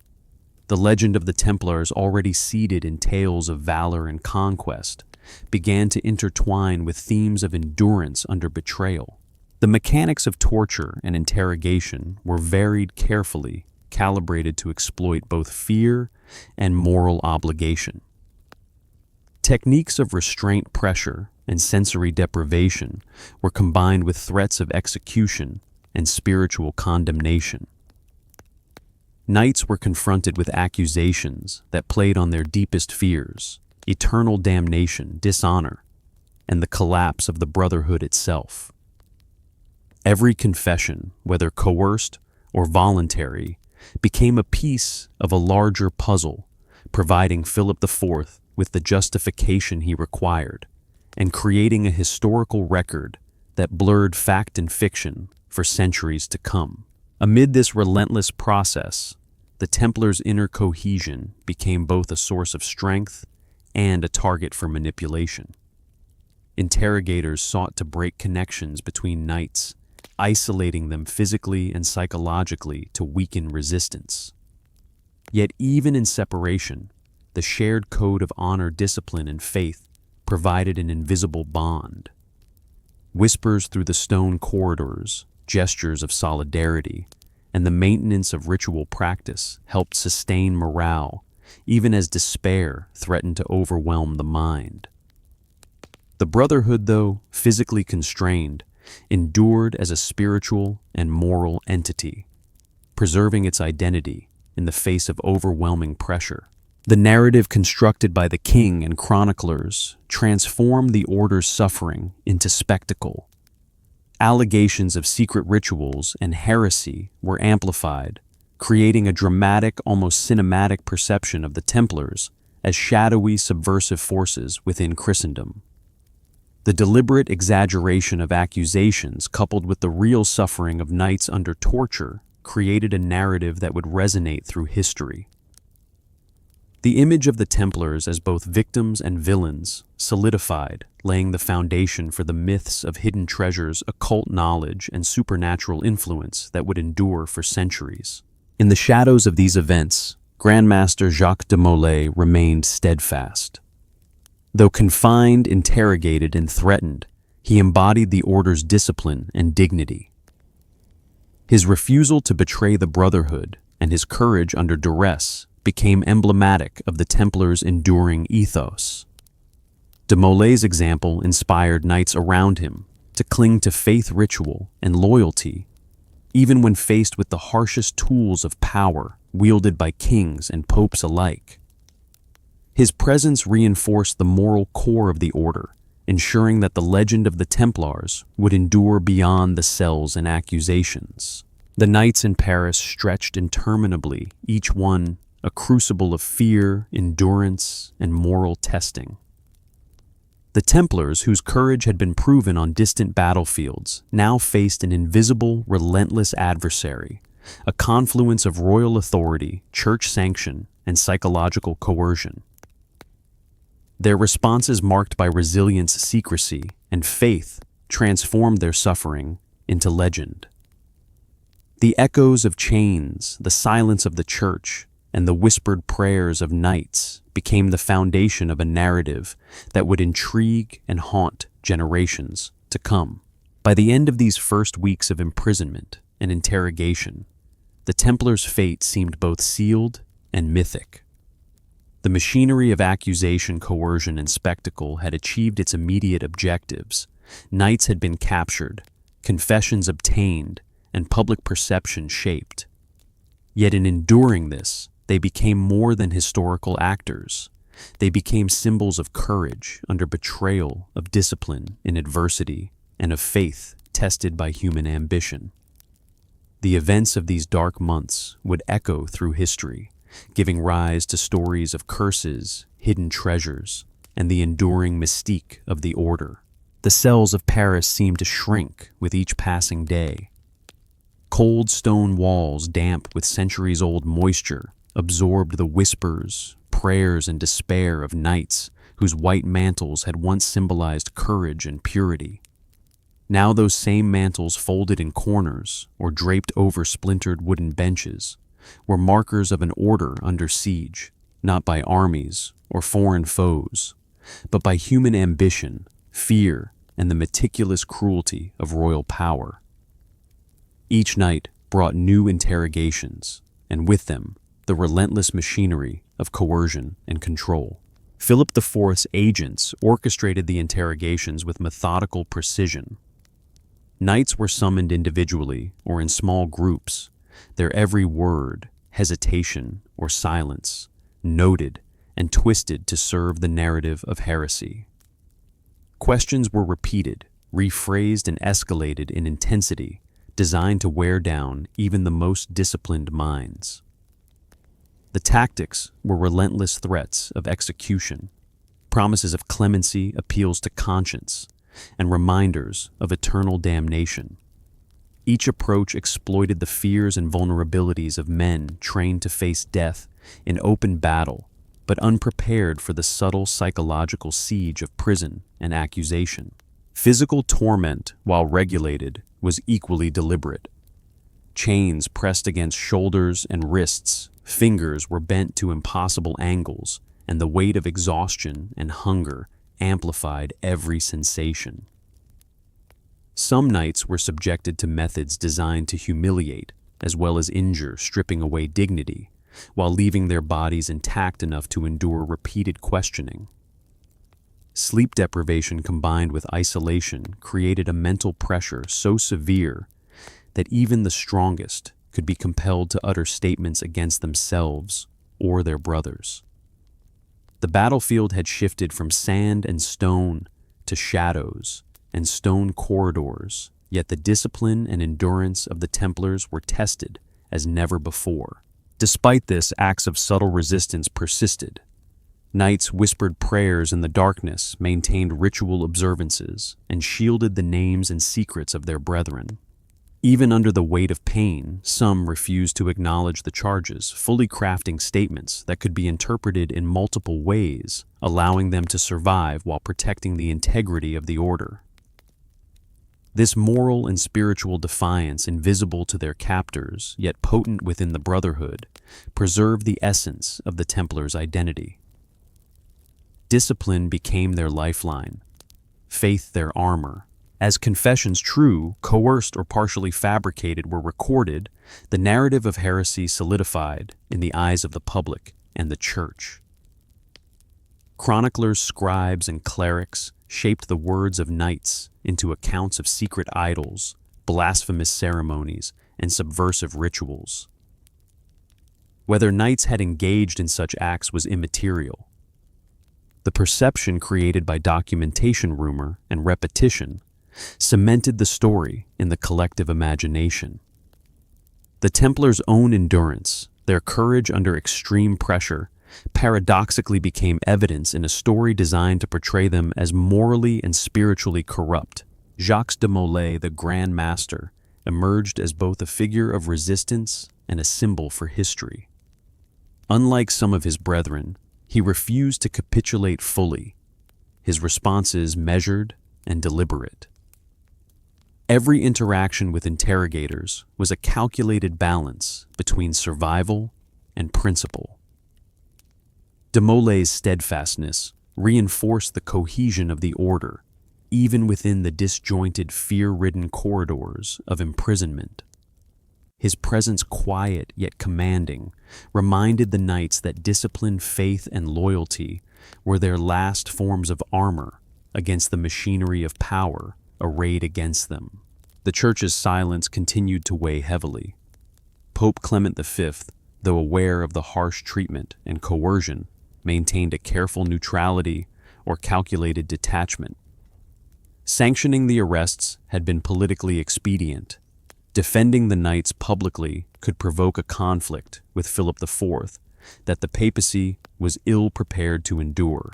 The legend of the Templars, already seeded in tales of valor and conquest, began to intertwine with themes of endurance under betrayal. The mechanics of torture and interrogation were varied, carefully calibrated to exploit both fear and moral obligation. Techniques of restraint, pressure, and sensory deprivation were combined with threats of execution and spiritual condemnation. Knights were confronted with accusations that played on their deepest fears: eternal damnation, dishonor, and the collapse of the Brotherhood itself. Every confession, whether coerced or voluntary, became a piece of a larger puzzle, providing Philip IV with the justification he required, and creating a historical record that blurred fact and fiction for centuries to come. Amid this relentless process, the Templars' inner cohesion became both a source of strength and a target for manipulation. Interrogators sought to break connections between knights, isolating them physically and psychologically to weaken resistance. Yet even in separation, the shared code of honor, discipline, and faith provided an invisible bond. Whispers through the stone corridors, gestures of solidarity, and the maintenance of ritual practice helped sustain morale, even as despair threatened to overwhelm the mind. The Brotherhood, though physically constrained, endured as a spiritual and moral entity, preserving its identity in the face of overwhelming pressure. The narrative constructed by the king and chroniclers transformed the order's suffering into spectacle. Allegations of secret rituals and heresy were amplified, creating a dramatic, almost cinematic perception of the Templars as shadowy, subversive forces within Christendom. The deliberate exaggeration of accusations coupled with the real suffering of knights under torture created a narrative that would resonate through history. The image of the Templars as both victims and villains solidified, laying the foundation for the myths of hidden treasures, occult knowledge, and supernatural influence that would endure for centuries. In the shadows of these events, Grandmaster Jacques de Molay remained steadfast. Though confined, interrogated, and threatened, he embodied the order's discipline and dignity. His refusal to betray the Brotherhood and his courage under duress became emblematic of the Templars' enduring ethos. De Molay's example inspired knights around him to cling to faith, ritual, and loyalty, even when faced with the harshest tools of power wielded by kings and popes alike. His presence reinforced the moral core of the order, ensuring that the legend of the Templars would endure beyond the cells and accusations. The nights in Paris stretched interminably, each one a crucible of fear, endurance, and moral testing. The Templars, whose courage had been proven on distant battlefields, now faced an invisible, relentless adversary, a confluence of royal authority, church sanction, and psychological coercion. Their responses, marked by resilience, secrecy, and faith, transformed their suffering into legend. The echoes of chains, the silence of the church, and the whispered prayers of knights became the foundation of a narrative that would intrigue and haunt generations to come. By the end of these first weeks of imprisonment and interrogation, the Templars' fate seemed both sealed and mythic. The machinery of accusation, coercion, and spectacle had achieved its immediate objectives. Knights had been captured, confessions obtained, and public perception shaped. Yet in enduring this, they became more than historical actors. They became symbols of courage under betrayal, of discipline in adversity, and of faith tested by human ambition. The events of these dark months would echo through history, giving rise to stories of curses, hidden treasures, and the enduring mystique of the order. The cells of Paris seemed to shrink with each passing day. Cold stone walls, damp with centuries-old moisture, absorbed the whispers, prayers, and despair of knights whose white mantles had once symbolized courage and purity. Now those same mantles, folded in corners or draped over splintered wooden benches, were markers of an order under siege, not by armies or foreign foes, but by human ambition, fear, and the meticulous cruelty of royal power. Each night brought new interrogations, and with them, the relentless machinery of coercion and control. Philip IV's agents orchestrated the interrogations with methodical precision. Knights were summoned individually or in small groups, their every word, hesitation, or silence noted and twisted to serve the narrative of heresy. Questions were repeated, rephrased, and escalated in intensity, designed to wear down even the most disciplined minds. The tactics were relentless threats of execution, promises of clemency, appeals to conscience, and reminders of eternal damnation. Each approach exploited the fears and vulnerabilities of men trained to face death in open battle, but unprepared for the subtle psychological siege of prison and accusation. Physical torment, while regulated, was equally deliberate. Chains pressed against shoulders and wrists, fingers were bent to impossible angles, and the weight of exhaustion and hunger amplified every sensation. Some knights were subjected to methods designed to humiliate, as well as injure, stripping away dignity, while leaving their bodies intact enough to endure repeated questioning. Sleep deprivation combined with isolation created a mental pressure so severe that even the strongest could be compelled to utter statements against themselves or their brothers. The battlefield had shifted from sand and stone to shadows and stone corridors, yet the discipline and endurance of the Templars were tested as never before. Despite this, acts of subtle resistance persisted. Knights whispered prayers in the darkness, maintained ritual observances, and shielded the names and secrets of their brethren. Even under the weight of pain, some refused to acknowledge the charges, fully crafting statements that could be interpreted in multiple ways, allowing them to survive while protecting the integrity of the order. This moral and spiritual defiance, invisible to their captors, yet potent within the Brotherhood, preserved the essence of the Templars' identity. Discipline became their lifeline, faith their armor. As confessions, true, coerced, or partially fabricated, were recorded, the narrative of heresy solidified in the eyes of the public and the Church. Chroniclers, scribes, and clerics shaped the words of knights into accounts of secret idols, blasphemous ceremonies, and subversive rituals. Whether knights had engaged in such acts was immaterial. The perception created by documentation, rumor, and repetition cemented the story in the collective imagination. The Templars' own endurance, their courage under extreme pressure, paradoxically became evidence in a story designed to portray them as morally and spiritually corrupt. Jacques de Molay, the Grand Master, emerged as both a figure of resistance and a symbol for history. Unlike some of his brethren, he refused to capitulate fully, his responses measured and deliberate. Every interaction with interrogators was a calculated balance between survival and principle. De Molay's steadfastness reinforced the cohesion of the order, even within the disjointed, fear-ridden corridors of imprisonment. His presence, quiet yet commanding, reminded the knights that discipline, faith, and loyalty were their last forms of armor against the machinery of power arrayed against them. The Church's silence continued to weigh heavily. Pope Clement V, though aware of the harsh treatment and coercion, maintained a careful neutrality or calculated detachment. Sanctioning the arrests had been politically expedient. Defending the knights publicly could provoke a conflict with Philip IV that the papacy was ill prepared to endure.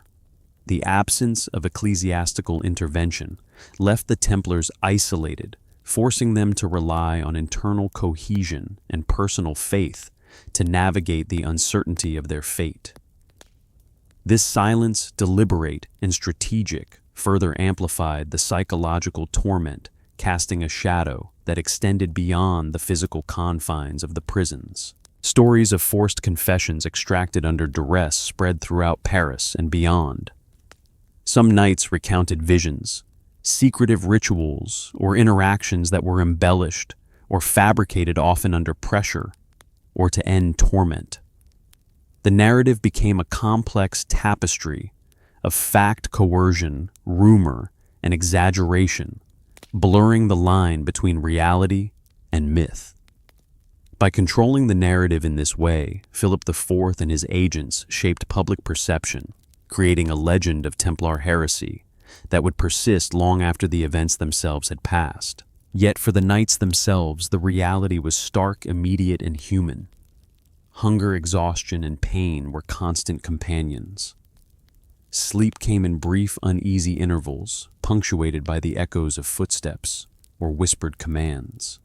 The absence of ecclesiastical intervention left the Templars isolated, forcing them to rely on internal cohesion and personal faith to navigate the uncertainty of their fate. This silence, deliberate and strategic, further amplified the psychological torment, casting a shadow that extended beyond the physical confines of the prisons. Stories of forced confessions extracted under duress spread throughout Paris and beyond. Some knights recounted visions, secretive rituals, or interactions that were embellished or fabricated, often under pressure or to end torment. The narrative became a complex tapestry of fact, coercion, rumor, and exaggeration, blurring the line between reality and myth. By controlling the narrative in this way, Philip IV and his agents shaped public perception, creating a legend of Templar heresy that would persist long after the events themselves had passed. Yet for the knights themselves, the reality was stark, immediate, and human. Hunger, exhaustion, and pain were constant companions. Sleep came in brief, uneasy intervals, punctuated by the echoes of footsteps or whispered commands.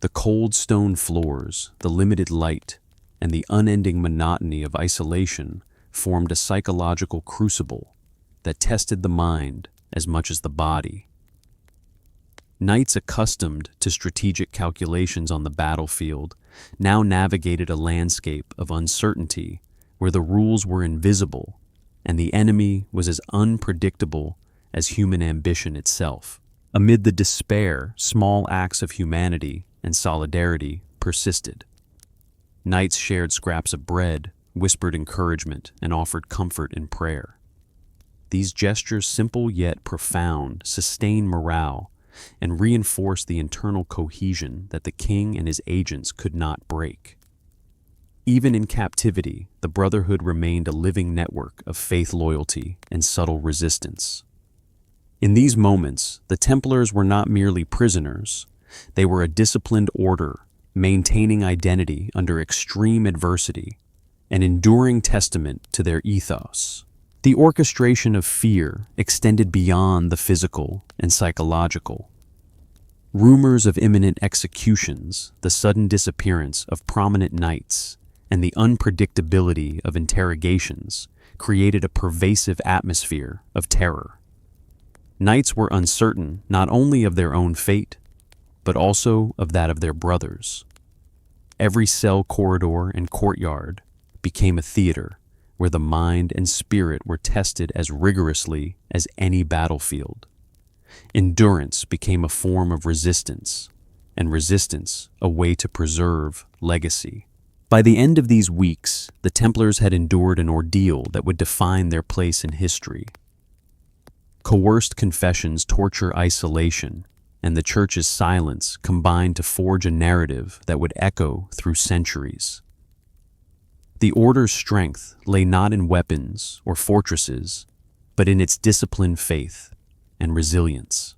The cold stone floors, the limited light, and the unending monotony of isolation formed a psychological crucible that tested the mind as much as the body. Knights accustomed to strategic calculations on the battlefield now navigated a landscape of uncertainty where the rules were invisible and the enemy was as unpredictable as human ambition itself. Amid the despair, small acts of humanity and solidarity persisted. Knights shared scraps of bread, whispered encouragement, and offered comfort in prayer. These gestures, simple yet profound, sustained morale and reinforced the internal cohesion that the king and his agents could not break. Even in captivity, the Brotherhood remained a living network of faith loyalty and subtle resistance. In these moments, the Templars were not merely prisoners, they were a disciplined order, maintaining identity under extreme adversity, an enduring testament to their ethos. The orchestration of fear extended beyond the physical and psychological. Rumors of imminent executions, the sudden disappearance of prominent knights, and the unpredictability of interrogations created a pervasive atmosphere of terror. Knights were uncertain not only of their own fate, but also of that of their brothers. Every cell corridor and courtyard became a theater where the mind and spirit were tested as rigorously as any battlefield. Endurance became a form of resistance, and resistance a way to preserve legacy. By the end of these weeks, the Templars had endured an ordeal that would define their place in history. Coerced confessions, torture, isolation, and the Church's silence combined to forge a narrative that would echo through centuries. The Order's strength lay not in weapons or fortresses, but in its disciplined faith and resilience.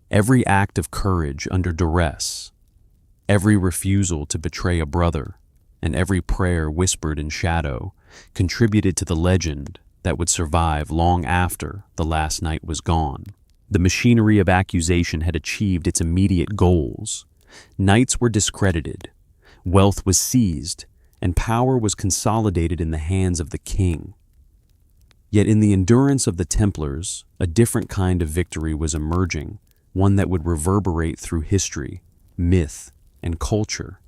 Every act of courage under duress, every refusal to betray a brother, and every prayer whispered in shadow contributed to the legend that would survive long after the last knight was gone. The machinery of accusation had achieved its immediate goals. Knights were discredited, wealth was seized, and power was consolidated in the hands of the king. Yet in the endurance of the Templars, a different kind of victory was emerging, one that would reverberate through history, myth, and culture.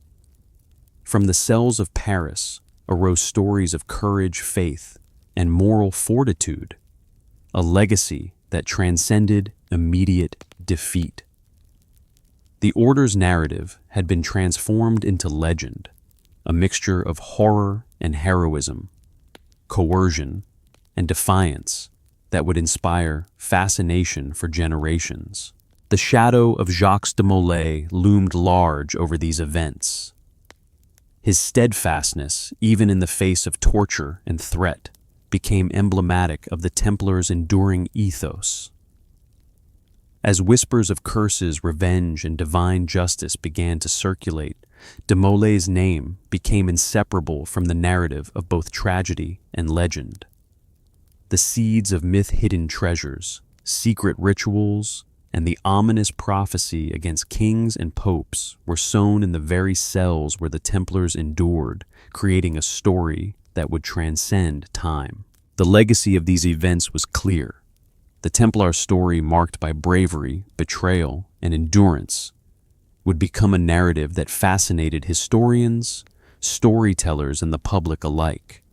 From the cells of Paris arose stories of courage, faith, and moral fortitude, a legacy that transcended immediate defeat. The Order's narrative had been transformed into legend, a mixture of horror and heroism, coercion and defiance that would inspire fascination for generations. The shadow of Jacques de Molay loomed large over these events. His steadfastness, even in the face of torture and threat, became emblematic of the Templars' enduring ethos. As whispers of curses, revenge, and divine justice began to circulate, de Molay's name became inseparable from the narrative of both tragedy and legend. The seeds of myth-hidden treasures, secret rituals, and the ominous prophecy against kings and popes were sown in the very cells where the Templars endured, creating a story that would transcend time. The legacy of these events was clear. The Templar story, marked by bravery, betrayal, and endurance, would become a narrative that fascinated historians, storytellers, and the public alike.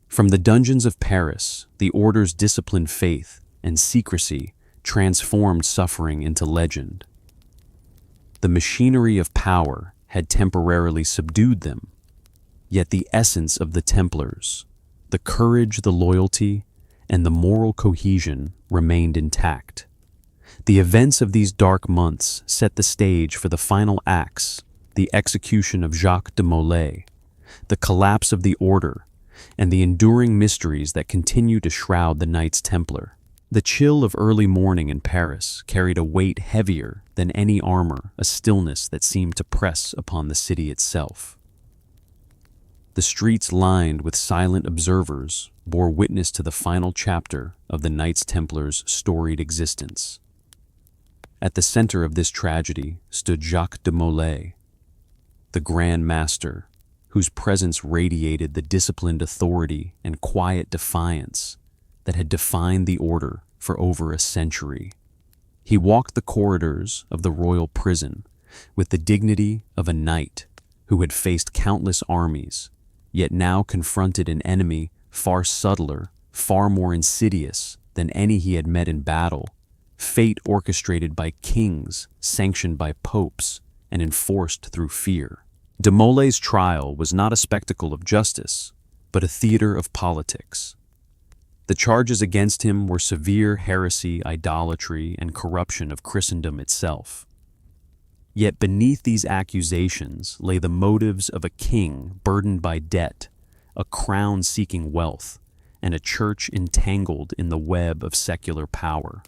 From the dungeons of Paris, the Order's disciplined faith and secrecy transformed suffering into legend. The machinery of power had temporarily subdued them, yet the essence of the Templars, the courage, the loyalty, and the moral cohesion remained intact. The events of these dark months set the stage for the final acts, the execution of Jacques de Molay, the collapse of the Order, and the enduring mysteries that continue to shroud the Knights Templar. The chill of early morning in Paris carried a weight heavier than any armor, a stillness that seemed to press upon the city itself. The streets lined with silent observers bore witness to the final chapter of the Knights Templar's storied existence. At the center of this tragedy stood Jacques de Molay, the Grand Master, whose presence radiated the disciplined authority and quiet defiance that had defined the Order for over a century. He walked the corridors of the royal prison with the dignity of a knight who had faced countless armies, yet now confronted an enemy far subtler, far more insidious than any he had met in battle, fate orchestrated by kings, sanctioned by popes, and enforced through fear. De Molay's trial was not a spectacle of justice, but a theater of politics. The charges against him were severe heresy, idolatry, and corruption of Christendom itself. Yet beneath these accusations lay the motives of a king burdened by debt, a crown seeking wealth, and a church entangled in the web of secular power.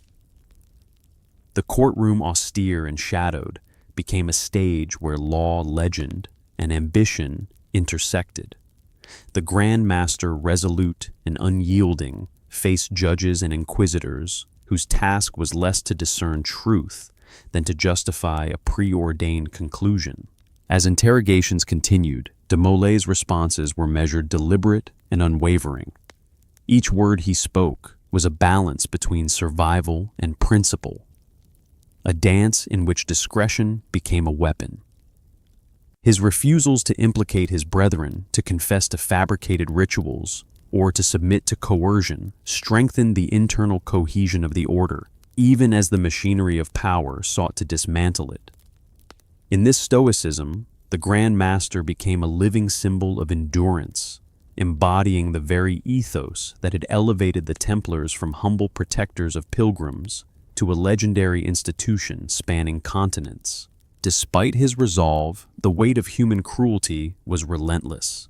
The courtroom, austere and shadowed, became a stage where law, legend, and ambition intersected. The Grand Master, resolute and unyielding, faced judges and inquisitors whose task was less to discern truth than to justify a preordained conclusion. As interrogations continued, de Molay's responses were measured deliberate and unwavering. Each word he spoke was a balance between survival and principle, a dance in which discretion became a weapon. His refusals to implicate his brethren, to confess to fabricated rituals, or to submit to coercion strengthened the internal cohesion of the order, even as the machinery of power sought to dismantle it. In this stoicism, the Grand Master became a living symbol of endurance, embodying the very ethos that had elevated the Templars from humble protectors of pilgrims to a legendary institution spanning continents. Despite his resolve, the weight of human cruelty was relentless.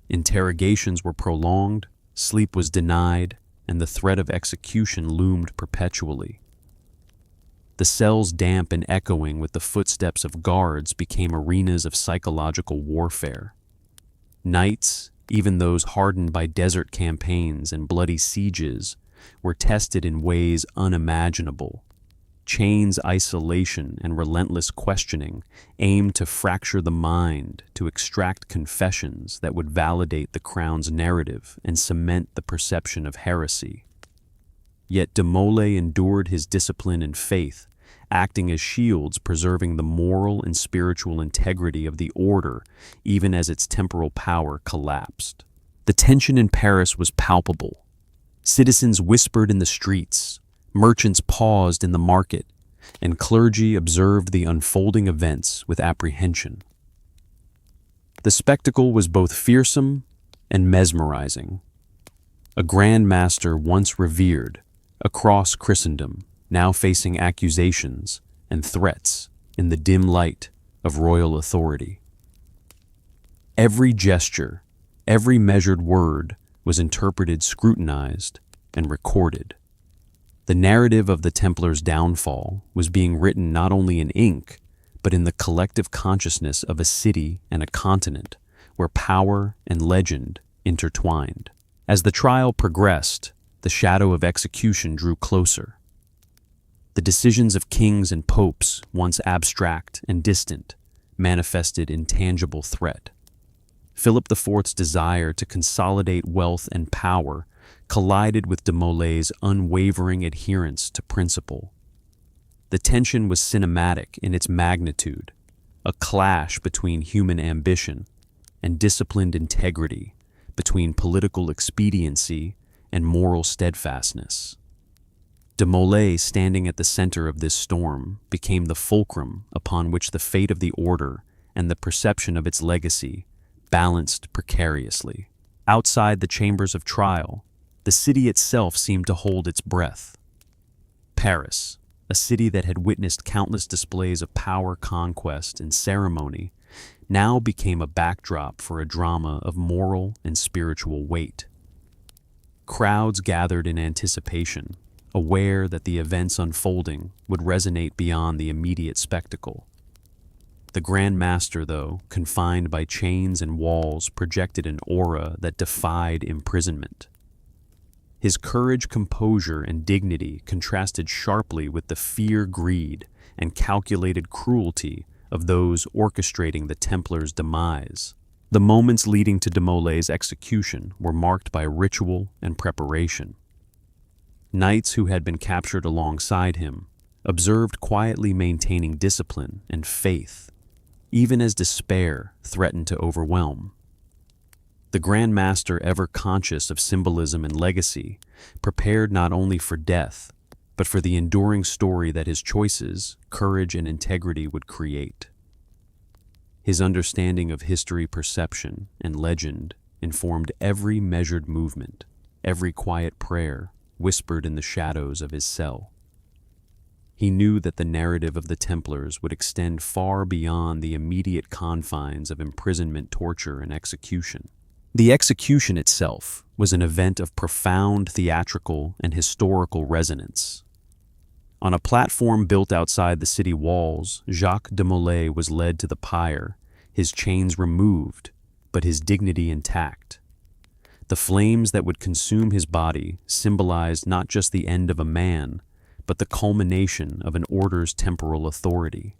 Interrogations were prolonged, sleep was denied, and the threat of execution loomed perpetually. The cells, damp and echoing with the footsteps of guards, became arenas of psychological warfare. Knights, even those hardened by desert campaigns and bloody sieges, were tested in ways unimaginable. Chains, isolation, and relentless questioning aimed to fracture the mind, to extract confessions that would validate the crown's narrative and cement the perception of heresy. Yet de Molay endured his discipline and faith, acting as shields preserving the moral and spiritual integrity of the order, even as its temporal power collapsed. The tension in Paris was palpable. Citizens whispered in the streets, merchants paused in the market, and clergy observed the unfolding events with apprehension. The spectacle was both fearsome and mesmerizing. A Grand Master once revered, across Christendom, now facing accusations and threats in the dim light of royal authority. Every gesture, every measured word was interpreted, scrutinized, and recorded. The narrative of the Templars' downfall was being written not only in ink, but in the collective consciousness of a city and a continent where power and legend intertwined. As the trial progressed, the shadow of execution drew closer. The decisions of kings and popes, once abstract and distant, manifested in tangible threat. Philip IV's desire to consolidate wealth and power collided with de Molay's unwavering adherence to principle. The tension was cinematic in its magnitude, a clash between human ambition and disciplined integrity, between political expediency and moral steadfastness. De Molay, standing at the center of this storm, became the fulcrum upon which the fate of the order and the perception of its legacy balanced precariously. Outside the chambers of trial, the city itself seemed to hold its breath. Paris, a city that had witnessed countless displays of power, conquest, and ceremony, now became a backdrop for a drama of moral and spiritual weight. Crowds gathered in anticipation, aware that the events unfolding would resonate beyond the immediate spectacle. The Grand Master, though, confined by chains and walls, projected an aura that defied imprisonment. His courage, composure, and dignity contrasted sharply with the fear, greed, and calculated cruelty of those orchestrating the Templars' demise. The moments leading to de Molay's execution were marked by ritual and preparation. Knights who had been captured alongside him observed, quietly maintaining discipline and faith, even as despair threatened to overwhelm. The Grand Master, ever conscious of symbolism and legacy, prepared not only for death, but for the enduring story that his choices, courage, and integrity would create. His understanding of history, perception, and legend informed every measured movement, every quiet prayer whispered in the shadows of his cell. He knew that the narrative of the Templars would extend far beyond the immediate confines of imprisonment, torture, and execution. The execution itself was an event of profound theatrical and historical resonance. On a platform built outside the city walls, Jacques de Molay was led to the pyre, his chains removed, but his dignity intact. The flames that would consume his body symbolized not just the end of a man, but the culmination of an order's temporal authority.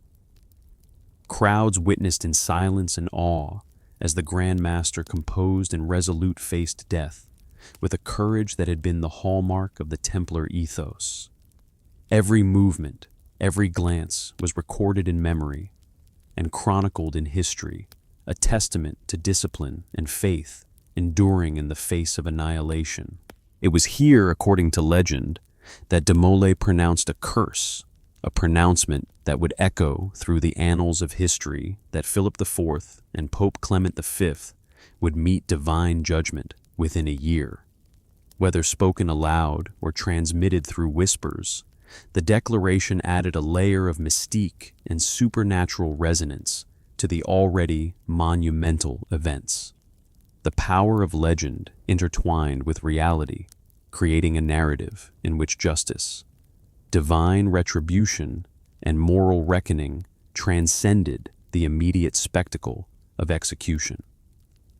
Crowds witnessed in silence and awe as the Grand Master composed and resolute faced death, with a courage that had been the hallmark of the Templar ethos. Every movement, every glance was recorded in memory and chronicled in history, a testament to discipline and faith enduring in the face of annihilation. It was here, according to legend, that de Molay pronounced a curse, a pronouncement that would echo through the annals of history that Philip IV and Pope Clement V would meet divine judgment within a year. Whether spoken aloud or transmitted through whispers, the declaration added a layer of mystique and supernatural resonance to the already monumental events. The power of legend intertwined with reality, creating a narrative in which justice, divine retribution, and moral reckoning transcended the immediate spectacle of execution.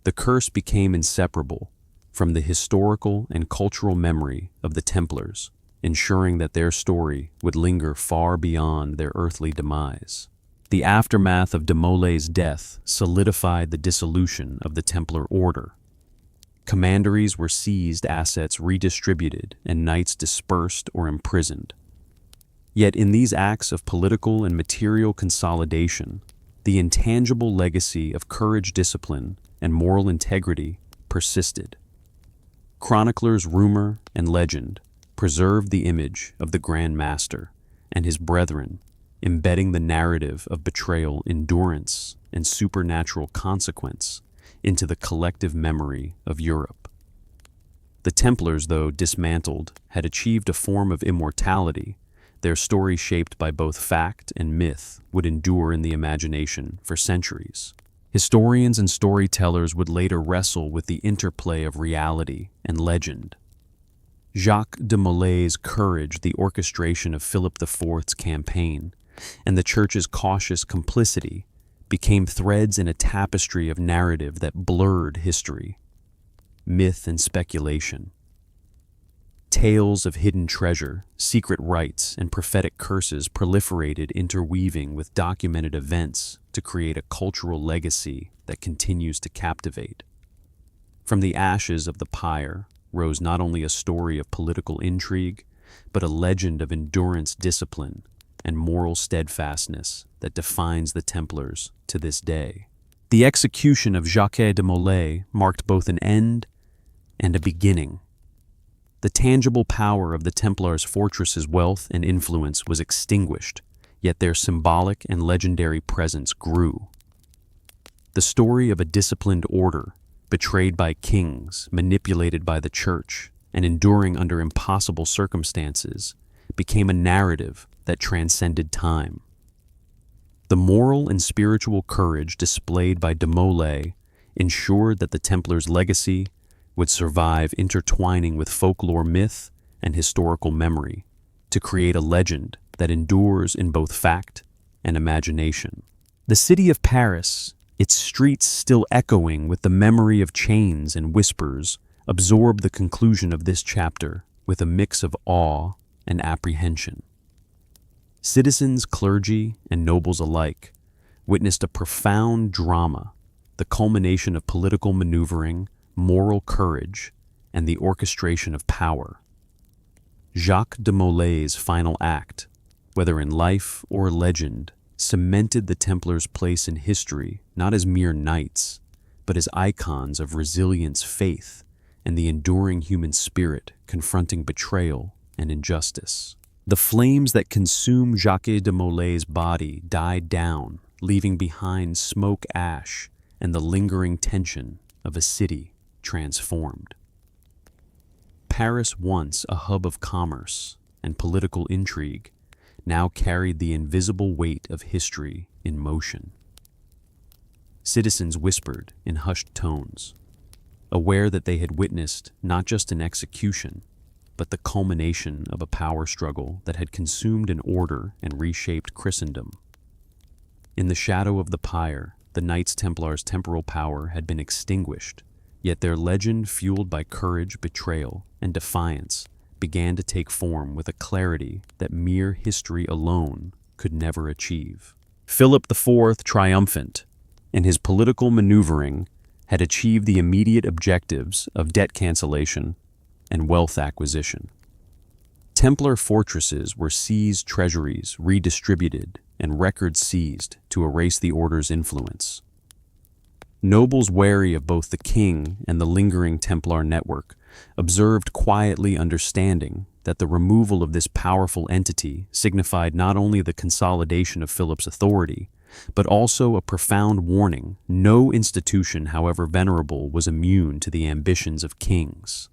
The curse became inseparable from the historical and cultural memory of the Templars, ensuring that their story would linger far beyond their earthly demise. The aftermath of de Molay's death solidified the dissolution of the Templar Order. Commanderies were seized, assets redistributed, and knights dispersed or imprisoned. Yet in these acts of political and material consolidation, the intangible legacy of courage, discipline, and moral integrity persisted. Chroniclers' rumor and legend preserved the image of the Grand Master and his brethren, embedding the narrative of betrayal, endurance, and supernatural consequence into the collective memory of Europe. The Templars, though dismantled, had achieved a form of immortality. Their story, shaped by both fact and myth, would endure in the imagination for centuries. Historians and storytellers would later wrestle with the interplay of reality and legend. Jacques de Molay's courage, the orchestration of Philip IV's campaign, and the Church's cautious complicity became threads in a tapestry of narrative that blurred history, myth, and speculation. Tales of hidden treasure, secret rites, and prophetic curses proliferated, interweaving with documented events to create a cultural legacy that continues to captivate. From the ashes of the pyre rose not only a story of political intrigue, but a legend of endurance, discipline, and moral steadfastness that defines the Templars to this day. The execution of Jacques de Molay marked both an end and a beginning. The tangible power of the Templars' fortress's wealth and influence was extinguished, yet their symbolic and legendary presence grew. The story of a disciplined order, betrayed by kings, manipulated by the Church, and enduring under impossible circumstances, became a narrative that transcended time. The moral and spiritual courage displayed by de Molay ensured that the Templars' legacy would survive, intertwining with folklore, myth, and historical memory to create a legend that endures in both fact and imagination. The city of Paris, its streets still echoing with the memory of chains and whispers, absorbed the conclusion of this chapter with a mix of awe and apprehension. Citizens, clergy, and nobles alike witnessed a profound drama, the culmination of political maneuvering, moral courage, and the orchestration of power. Jacques de Molay's final act, whether in life or legend, cemented the Templars' place in history not as mere knights, but as icons of resilience, faith, and the enduring human spirit confronting betrayal and injustice. The flames that consumed Jacques de Molay's body died down, leaving behind smoke, ash, and the lingering tension of a city transformed. Paris, once a hub of commerce and political intrigue, now carried the invisible weight of history in motion. Citizens whispered in hushed tones, aware that they had witnessed not just an execution, but the culmination of a power struggle that had consumed an order and reshaped Christendom. In the shadow of the pyre, the Knights Templar's temporal power had been extinguished, yet their legend, fueled by courage, betrayal, and defiance, began to take form with a clarity that mere history alone could never achieve. Philip IV, triumphant, in his political maneuvering, had achieved the immediate objectives of debt cancellation and wealth acquisition. Templar fortresses were seized, treasuries redistributed, and records seized to erase the order's influence. Nobles wary of both the king and the lingering Templar network observed quietly, understanding that the removal of this powerful entity signified not only the consolidation of Philip's authority, but also a profound warning: no institution, however venerable, was immune to the ambitions of kings.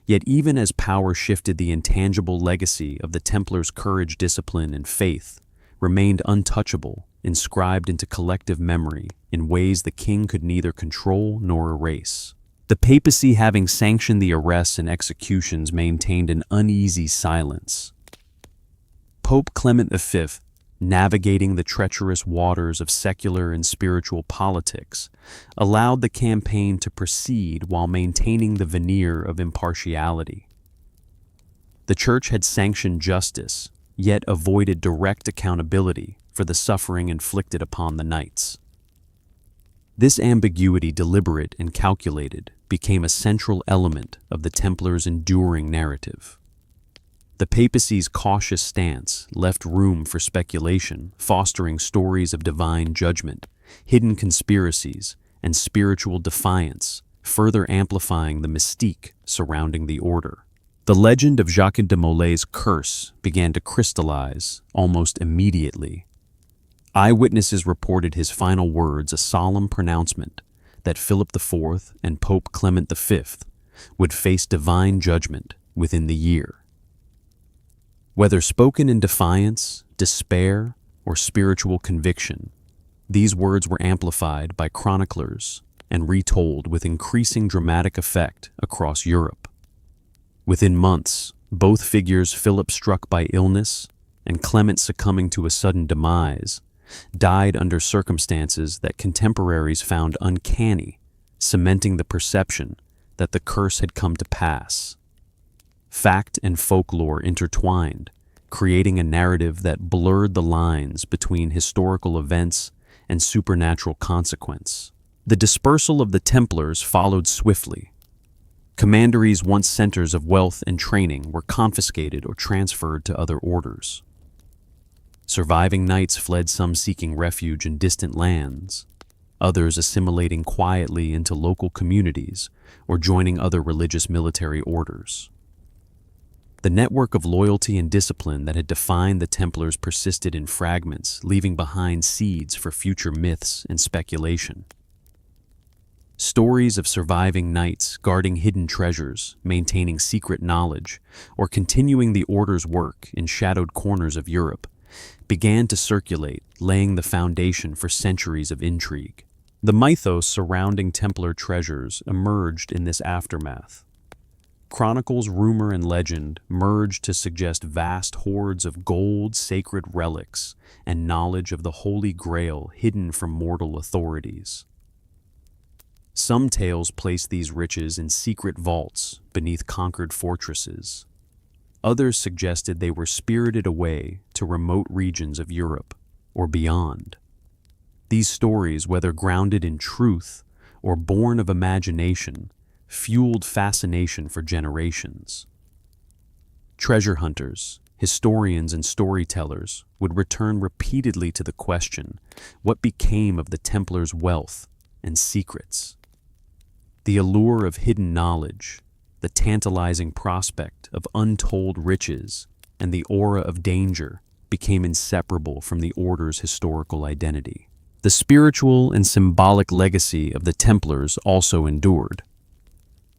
Yet even as power shifted, the intangible legacy of the Templars' courage, discipline, and faith remained untouchable, inscribed into collective memory in ways the king could neither control nor erase. The papacy, having sanctioned the arrests and executions, maintained an uneasy silence. Pope Clement V, navigating the treacherous waters of secular and spiritual politics, allowed the campaign to proceed while maintaining the veneer of impartiality. The Church had sanctioned justice, yet avoided direct accountability for the suffering inflicted upon the knights. This ambiguity, deliberate and calculated, became a central element of the Templars' enduring narrative. The papacy's cautious stance left room for speculation, fostering stories of divine judgment, hidden conspiracies, and spiritual defiance, further amplifying the mystique surrounding the order. The legend of Jacques de Molay's curse began to crystallize almost immediately. Eyewitnesses reported his final words, a solemn pronouncement that Philip IV and Pope Clement V would face divine judgment within the year. Whether spoken in defiance, despair, or spiritual conviction, these words were amplified by chroniclers and retold with increasing dramatic effect across Europe. Within months, both figures, Philip struck by illness and Clement succumbing to a sudden demise, died under circumstances that contemporaries found uncanny, cementing the perception that the curse had come to pass. Fact and folklore intertwined, creating a narrative that blurred the lines between historical events and supernatural consequence. The dispersal of the Templars followed swiftly. Commanderies, once centers of wealth and training, were confiscated or transferred to other orders. Surviving knights fled, some seeking refuge in distant lands, others assimilating quietly into local communities or joining other religious military orders. The network of loyalty and discipline that had defined the Templars persisted in fragments, leaving behind seeds for future myths and speculation. Stories of surviving knights guarding hidden treasures, maintaining secret knowledge, or continuing the order's work in shadowed corners of Europe began to circulate, laying the foundation for centuries of intrigue. The mythos surrounding Templar treasures emerged in this aftermath. Chronicles, rumor, and legend merged to suggest vast hoards of gold, sacred relics, and knowledge of the Holy Grail hidden from mortal authorities. Some tales placed these riches in secret vaults beneath conquered fortresses. Others suggested they were spirited away to remote regions of Europe or beyond. These stories, whether grounded in truth or born of imagination, fueled fascination for generations. Treasure hunters, historians, and storytellers would return repeatedly to the question, what became of the Templars' wealth and secrets? The allure of hidden knowledge, the tantalizing prospect of untold riches, and the aura of danger became inseparable from the order's historical identity. The spiritual and symbolic legacy of the Templars also endured.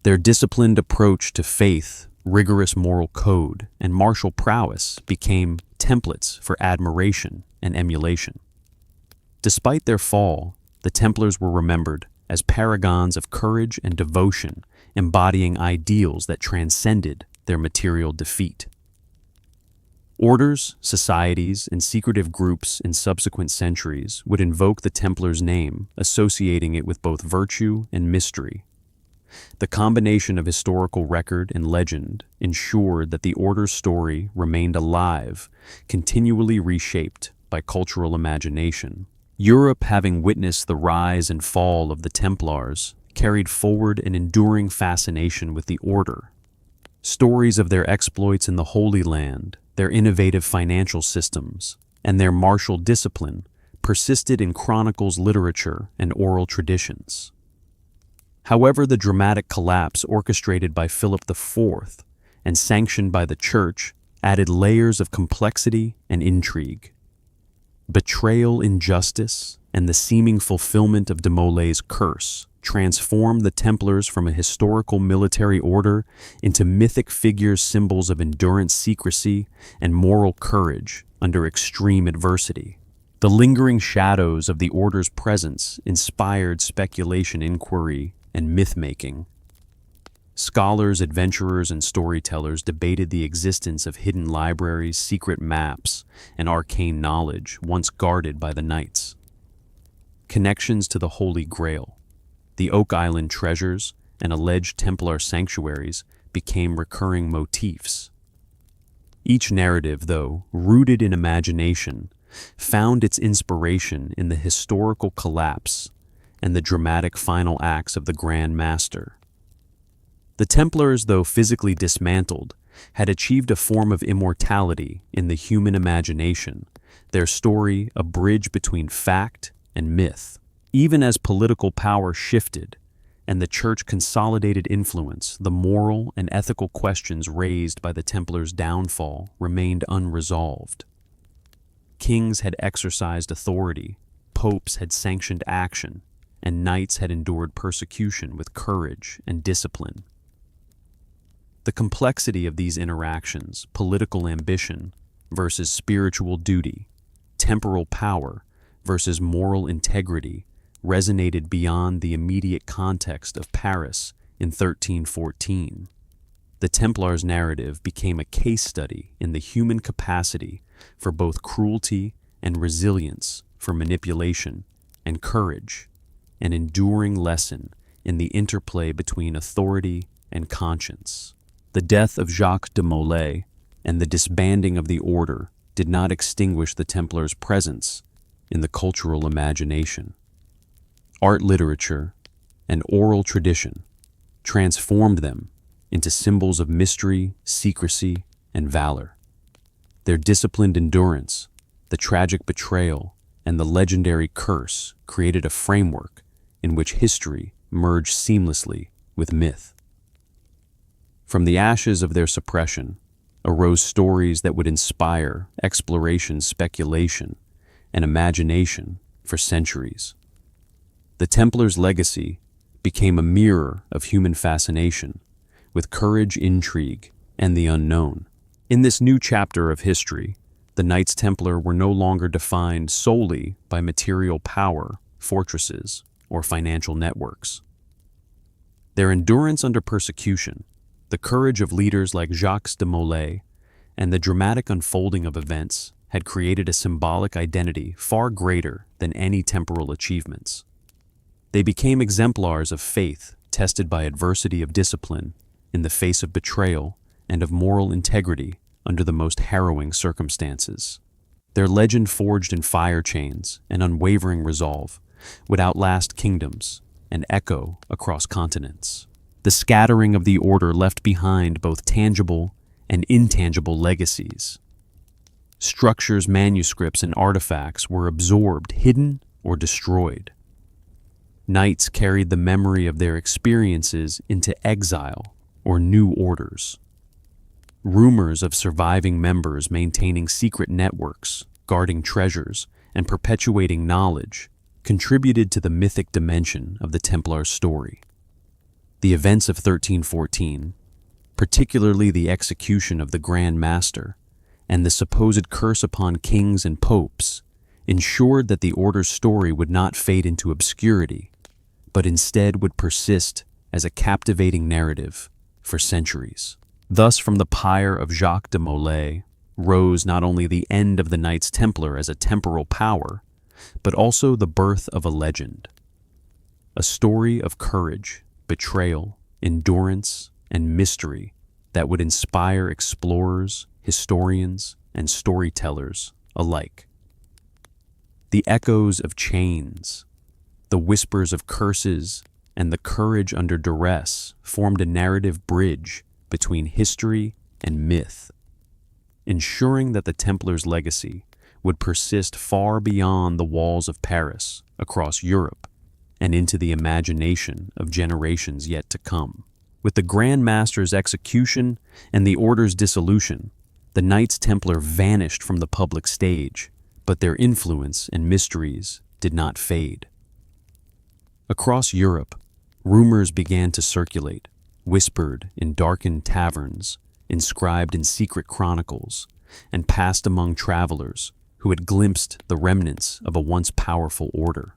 Their disciplined approach to faith, Rigorous moral code and martial prowess became templates for admiration and emulation. Despite their fall, the Templars were remembered as paragons of courage and devotion, embodying ideals that transcended their material defeat. Orders, societies, and secretive groups in subsequent centuries would invoke the Templars' name, associating it with both virtue and mystery. The combination of historical record and legend ensured that the Order's story remained alive, continually reshaped by cultural imagination. Europe, having witnessed the rise and fall of the Templars, carried forward an enduring fascination with the Order. Stories of their exploits in the Holy Land, their innovative financial systems, and their martial discipline persisted in chronicles, literature, and oral traditions. However, the dramatic collapse orchestrated by Philip IV and sanctioned by the Church added layers of complexity and intrigue. Betrayal, injustice, and the seeming fulfillment of de Molay's curse transformed the Templars from a historical military order into mythic figures, symbols of endurance, secrecy, and moral courage under extreme adversity. The lingering shadows of the Order's presence inspired speculation, inquiry, and myth-making. Scholars, adventurers, and storytellers debated the existence of hidden libraries, secret maps, and arcane knowledge once guarded by the Knights. Connections to the Holy Grail, the Oak Island treasures, and alleged Templar sanctuaries became recurring motifs. Each narrative, though rooted in imagination, found its inspiration in the historical collapse and the dramatic final acts of the Grand Master. The Templars, though physically dismantled, had achieved a form of immortality in the human imagination, their story a bridge between fact and myth. Even as political power shifted and the Church consolidated influence, the moral and ethical questions raised by the Templars' downfall remained unresolved. Kings had exercised authority, popes had sanctioned action, and knights had endured persecution with courage and discipline. The complexity of these interactions, political ambition versus spiritual duty, temporal power versus moral integrity, resonated beyond the immediate context of Paris in 1314. The Templars' narrative became a case study in the human capacity for both cruelty and resilience, for manipulation and courage, an enduring lesson in the interplay between authority and conscience. The death of Jacques de Molay and the disbanding of the Order did not extinguish the Templars' presence in the cultural imagination. Art, literature, and oral tradition transformed them into symbols of mystery, secrecy, and valor. Their disciplined endurance, the tragic betrayal, and the legendary curse created a framework in which history merged seamlessly with myth. From the ashes of their suppression arose stories that would inspire exploration, speculation, and imagination for centuries. The Templars' legacy became a mirror of human fascination, with courage, intrigue, and the unknown. In this new chapter of history, the Knights Templar were no longer defined solely by material power, fortresses, or financial networks. Their endurance under persecution, the courage of leaders like Jacques de Molay, and the dramatic unfolding of events had created a symbolic identity far greater than any temporal achievements. They became exemplars of faith tested by adversity, of discipline in the face of betrayal, and of moral integrity under the most harrowing circumstances. Their legend, forged in fire chains and unwavering resolve, would outlast kingdoms and echo across continents. The scattering of the Order left behind both tangible and intangible legacies. Structures, manuscripts, and artifacts were absorbed, hidden, or destroyed. Knights carried the memory of their experiences into exile or new orders. Rumors of surviving members maintaining secret networks, guarding treasures, and perpetuating knowledge contributed to the mythic dimension of the Templar story. The events of 1314, particularly the execution of the Grand Master and the supposed curse upon kings and popes, ensured that the Order's story would not fade into obscurity, but instead would persist as a captivating narrative for centuries. Thus, from the pyre of Jacques de Molay rose not only the end of the Knights Templar as a temporal power, but also the birth of a legend. A story of courage, betrayal, endurance, and mystery that would inspire explorers, historians, and storytellers alike. The echoes of chains, the whispers of curses, and the courage under duress formed a narrative bridge between history and myth, ensuring that the Templars' legacy would persist far beyond the walls of Paris, across Europe, and into the imagination of generations yet to come. With the Grand Master's execution and the Order's dissolution, the Knights Templar vanished from the public stage, but their influence and mysteries did not fade. Across Europe, rumors began to circulate, whispered in darkened taverns, inscribed in secret chronicles, and passed among travelers who had glimpsed the remnants of a once powerful order.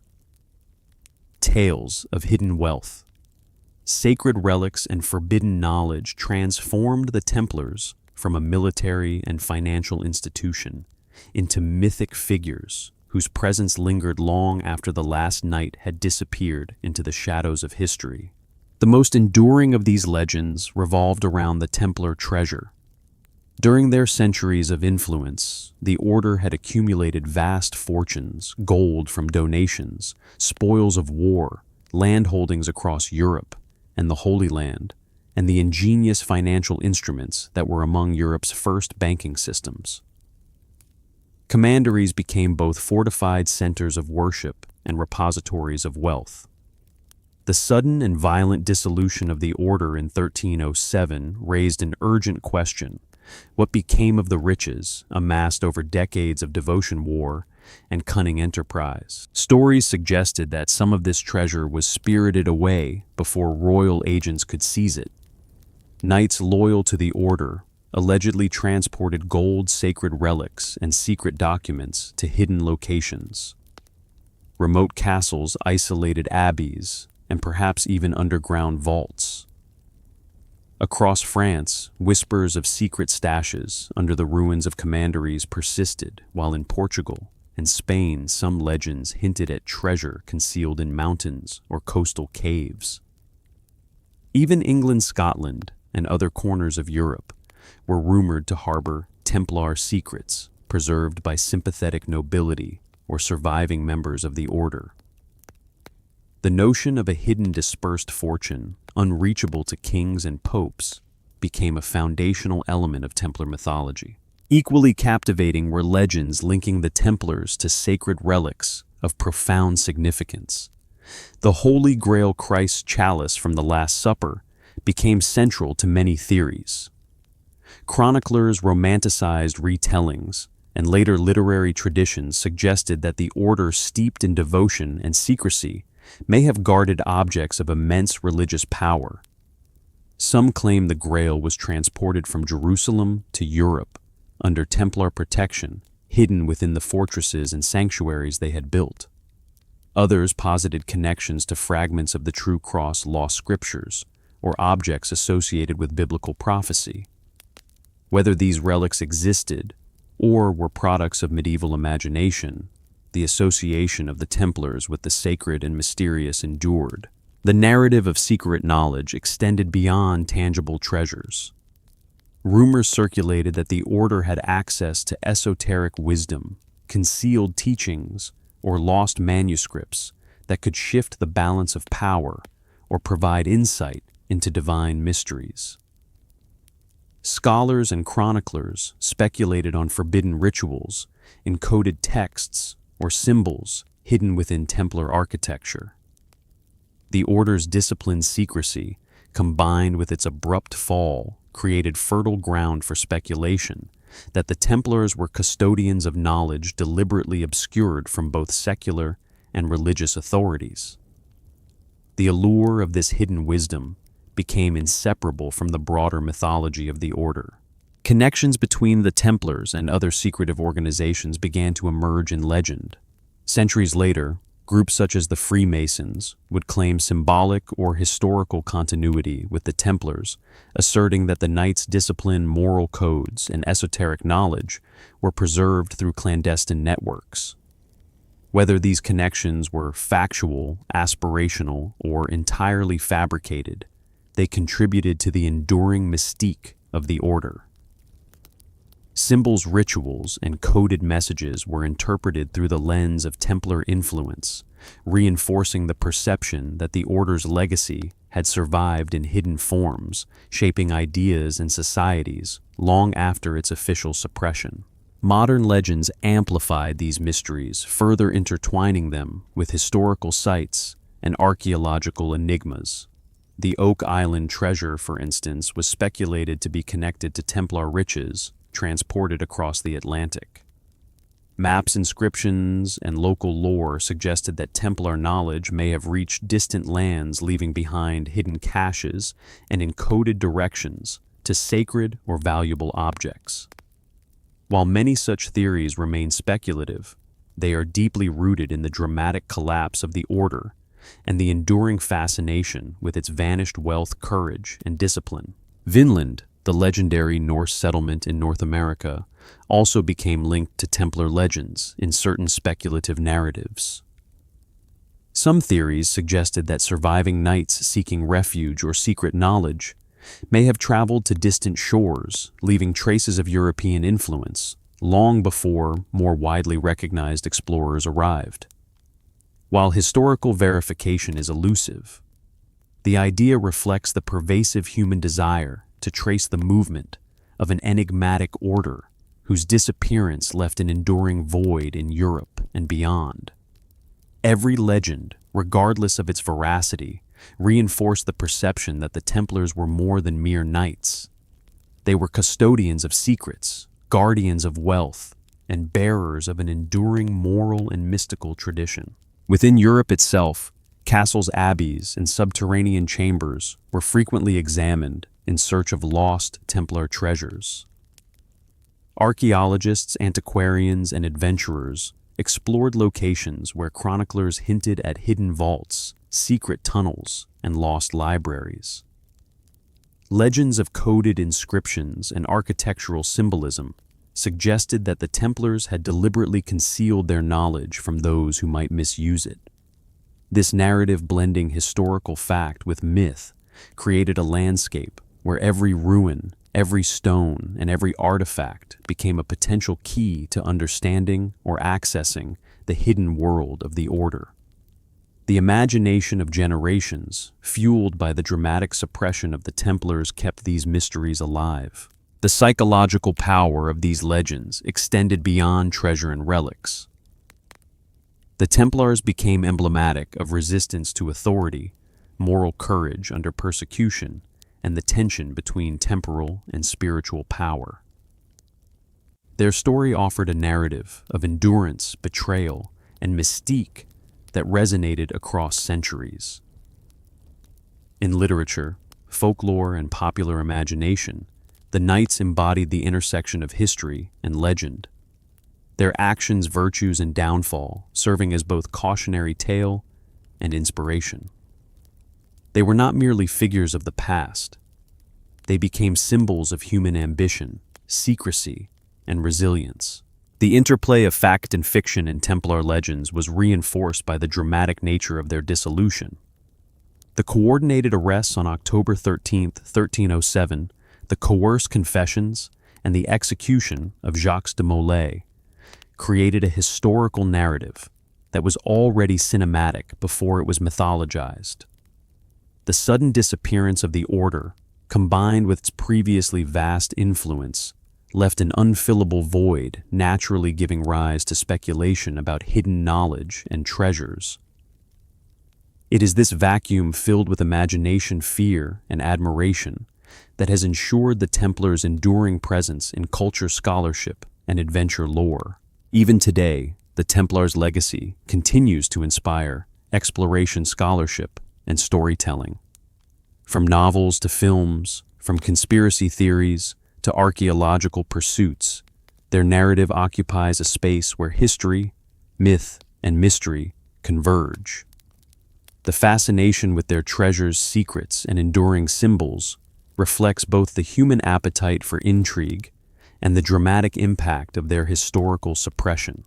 Tales of hidden wealth, sacred relics, and forbidden knowledge transformed the Templars from a military and financial institution into mythic figures whose presence lingered long after the last knight had disappeared into the shadows of history. The most enduring of these legends revolved around the Templar treasure. During their centuries of influence, the Order had accumulated vast fortunes, gold from donations, spoils of war, land holdings across Europe and the Holy Land, and the ingenious financial instruments that were among Europe's first banking systems. Commanderies became both fortified centers of worship and repositories of wealth. The sudden and violent dissolution of the Order in 1307 raised an urgent question: what became of the riches amassed over decades of devotion war and cunning enterprise? Stories suggested that some of this treasure was spirited away before royal agents could seize it. Knights loyal to the Order allegedly transported gold, sacred relics, and secret documents to hidden locations. Remote castles, isolated abbeys, and perhaps even underground vaults. Across France, whispers of secret stashes under the ruins of commanderies persisted, while in Portugal and Spain some legends hinted at treasure concealed in mountains or coastal caves. Even England, Scotland, and other corners of Europe were rumored to harbor Templar secrets preserved by sympathetic nobility or surviving members of the Order. The notion of a hidden dispersed fortune, unreachable to kings and popes, became a foundational element of Templar mythology. Equally captivating were legends linking the Templars to sacred relics of profound significance. The Holy Grail Christ's chalice from the Last Supper became central to many theories. Chroniclers romanticized retellings, and later literary traditions suggested that the Order, steeped in devotion and secrecy, may have guarded objects of immense religious power. Some claim the Grail was transported from Jerusalem to Europe under Templar protection, hidden within the fortresses and sanctuaries they had built. Others posited connections to fragments of the True Cross lost scriptures or objects associated with biblical prophecy. Whether these relics existed or were products of medieval imagination, the association of the Templars with the sacred and mysterious endured. The narrative of secret knowledge extended beyond tangible treasures. Rumors circulated that the Order had access to esoteric wisdom, concealed teachings, or lost manuscripts that could shift the balance of power or provide insight into divine mysteries. Scholars and chroniclers speculated on forbidden rituals, encoded texts, or symbols hidden within Templar architecture. The Order's disciplined secrecy, combined with its abrupt fall, created fertile ground for speculation that the Templars were custodians of knowledge deliberately obscured from both secular and religious authorities. The allure of this hidden wisdom became inseparable from the broader mythology of the order. Connections between the Templars and other secretive organizations began to emerge in legend. Centuries later, groups such as the Freemasons would claim symbolic or historical continuity with the Templars, asserting that the Knights' discipline, moral codes, and esoteric knowledge were preserved through clandestine networks. Whether these connections were factual, aspirational, or entirely fabricated, they contributed to the enduring mystique of the order. Symbols, rituals, and coded messages were interpreted through the lens of Templar influence, reinforcing the perception that the order's legacy had survived in hidden forms, shaping ideas and societies long after its official suppression. Modern legends amplified these mysteries, further intertwining them with historical sites and archaeological enigmas. The Oak Island treasure, for instance, was speculated to be connected to Templar riches transported across the Atlantic. Maps, inscriptions, and local lore suggested that Templar knowledge may have reached distant lands, leaving behind hidden caches and encoded directions to sacred or valuable objects. While many such theories remain speculative, they are deeply rooted in the dramatic collapse of the order and the enduring fascination with its vanished wealth, courage, and discipline. Vinland, the legendary Norse settlement in North America, also became linked to Templar legends in certain speculative narratives. Some theories suggested that surviving knights seeking refuge or secret knowledge may have traveled to distant shores, leaving traces of European influence long before more widely recognized explorers arrived. While historical verification is elusive, the idea reflects the pervasive human desire to trace the movement of an enigmatic order whose disappearance left an enduring void in Europe and beyond. Every legend, regardless of its veracity, reinforced the perception that the Templars were more than mere knights. They were custodians of secrets, guardians of wealth, and bearers of an enduring moral and mystical tradition. Within Europe itself, castles, abbeys, and subterranean chambers were frequently examined in search of lost Templar treasures. Archaeologists, antiquarians, and adventurers explored locations where chroniclers hinted at hidden vaults, secret tunnels, and lost libraries. Legends of coded inscriptions and architectural symbolism suggested that the Templars had deliberately concealed their knowledge from those who might misuse it. This narrative, blending historical fact with myth, created a landscape where every ruin, every stone, and every artifact became a potential key to understanding or accessing the hidden world of the Order. The imagination of generations, fueled by the dramatic suppression of the Templars, kept these mysteries alive. The psychological power of these legends extended beyond treasure and relics. The Templars became emblematic of resistance to authority, moral courage under persecution, and the tension between temporal and spiritual power. Their story offered a narrative of endurance, betrayal, and mystique that resonated across centuries. In literature, folklore, and popular imagination, the Knights embodied the intersection of history and legend. Their actions, virtues, and downfall serving as both cautionary tale and inspiration. They were not merely figures of the past. They became symbols of human ambition, secrecy, and resilience. The interplay of fact and fiction in Templar legends was reinforced by the dramatic nature of their dissolution. The coordinated arrests on October 13, 1307, the coerced confessions, and the execution of Jacques de Molay created a historical narrative that was already cinematic before it was mythologized. The sudden disappearance of the Order, combined with its previously vast influence, left an unfillable void, naturally giving rise to speculation about hidden knowledge and treasures. It is this vacuum filled with imagination, fear, and admiration that has ensured the Templars' enduring presence in culture, scholarship, and adventure lore. Even today, the Templars' legacy continues to inspire exploration, scholarship, and storytelling. From novels to films, from conspiracy theories to archaeological pursuits, their narrative occupies a space where history, myth, and mystery converge. The fascination with their treasures, secrets, and enduring symbols reflects both the human appetite for intrigue and the dramatic impact of their historical suppression.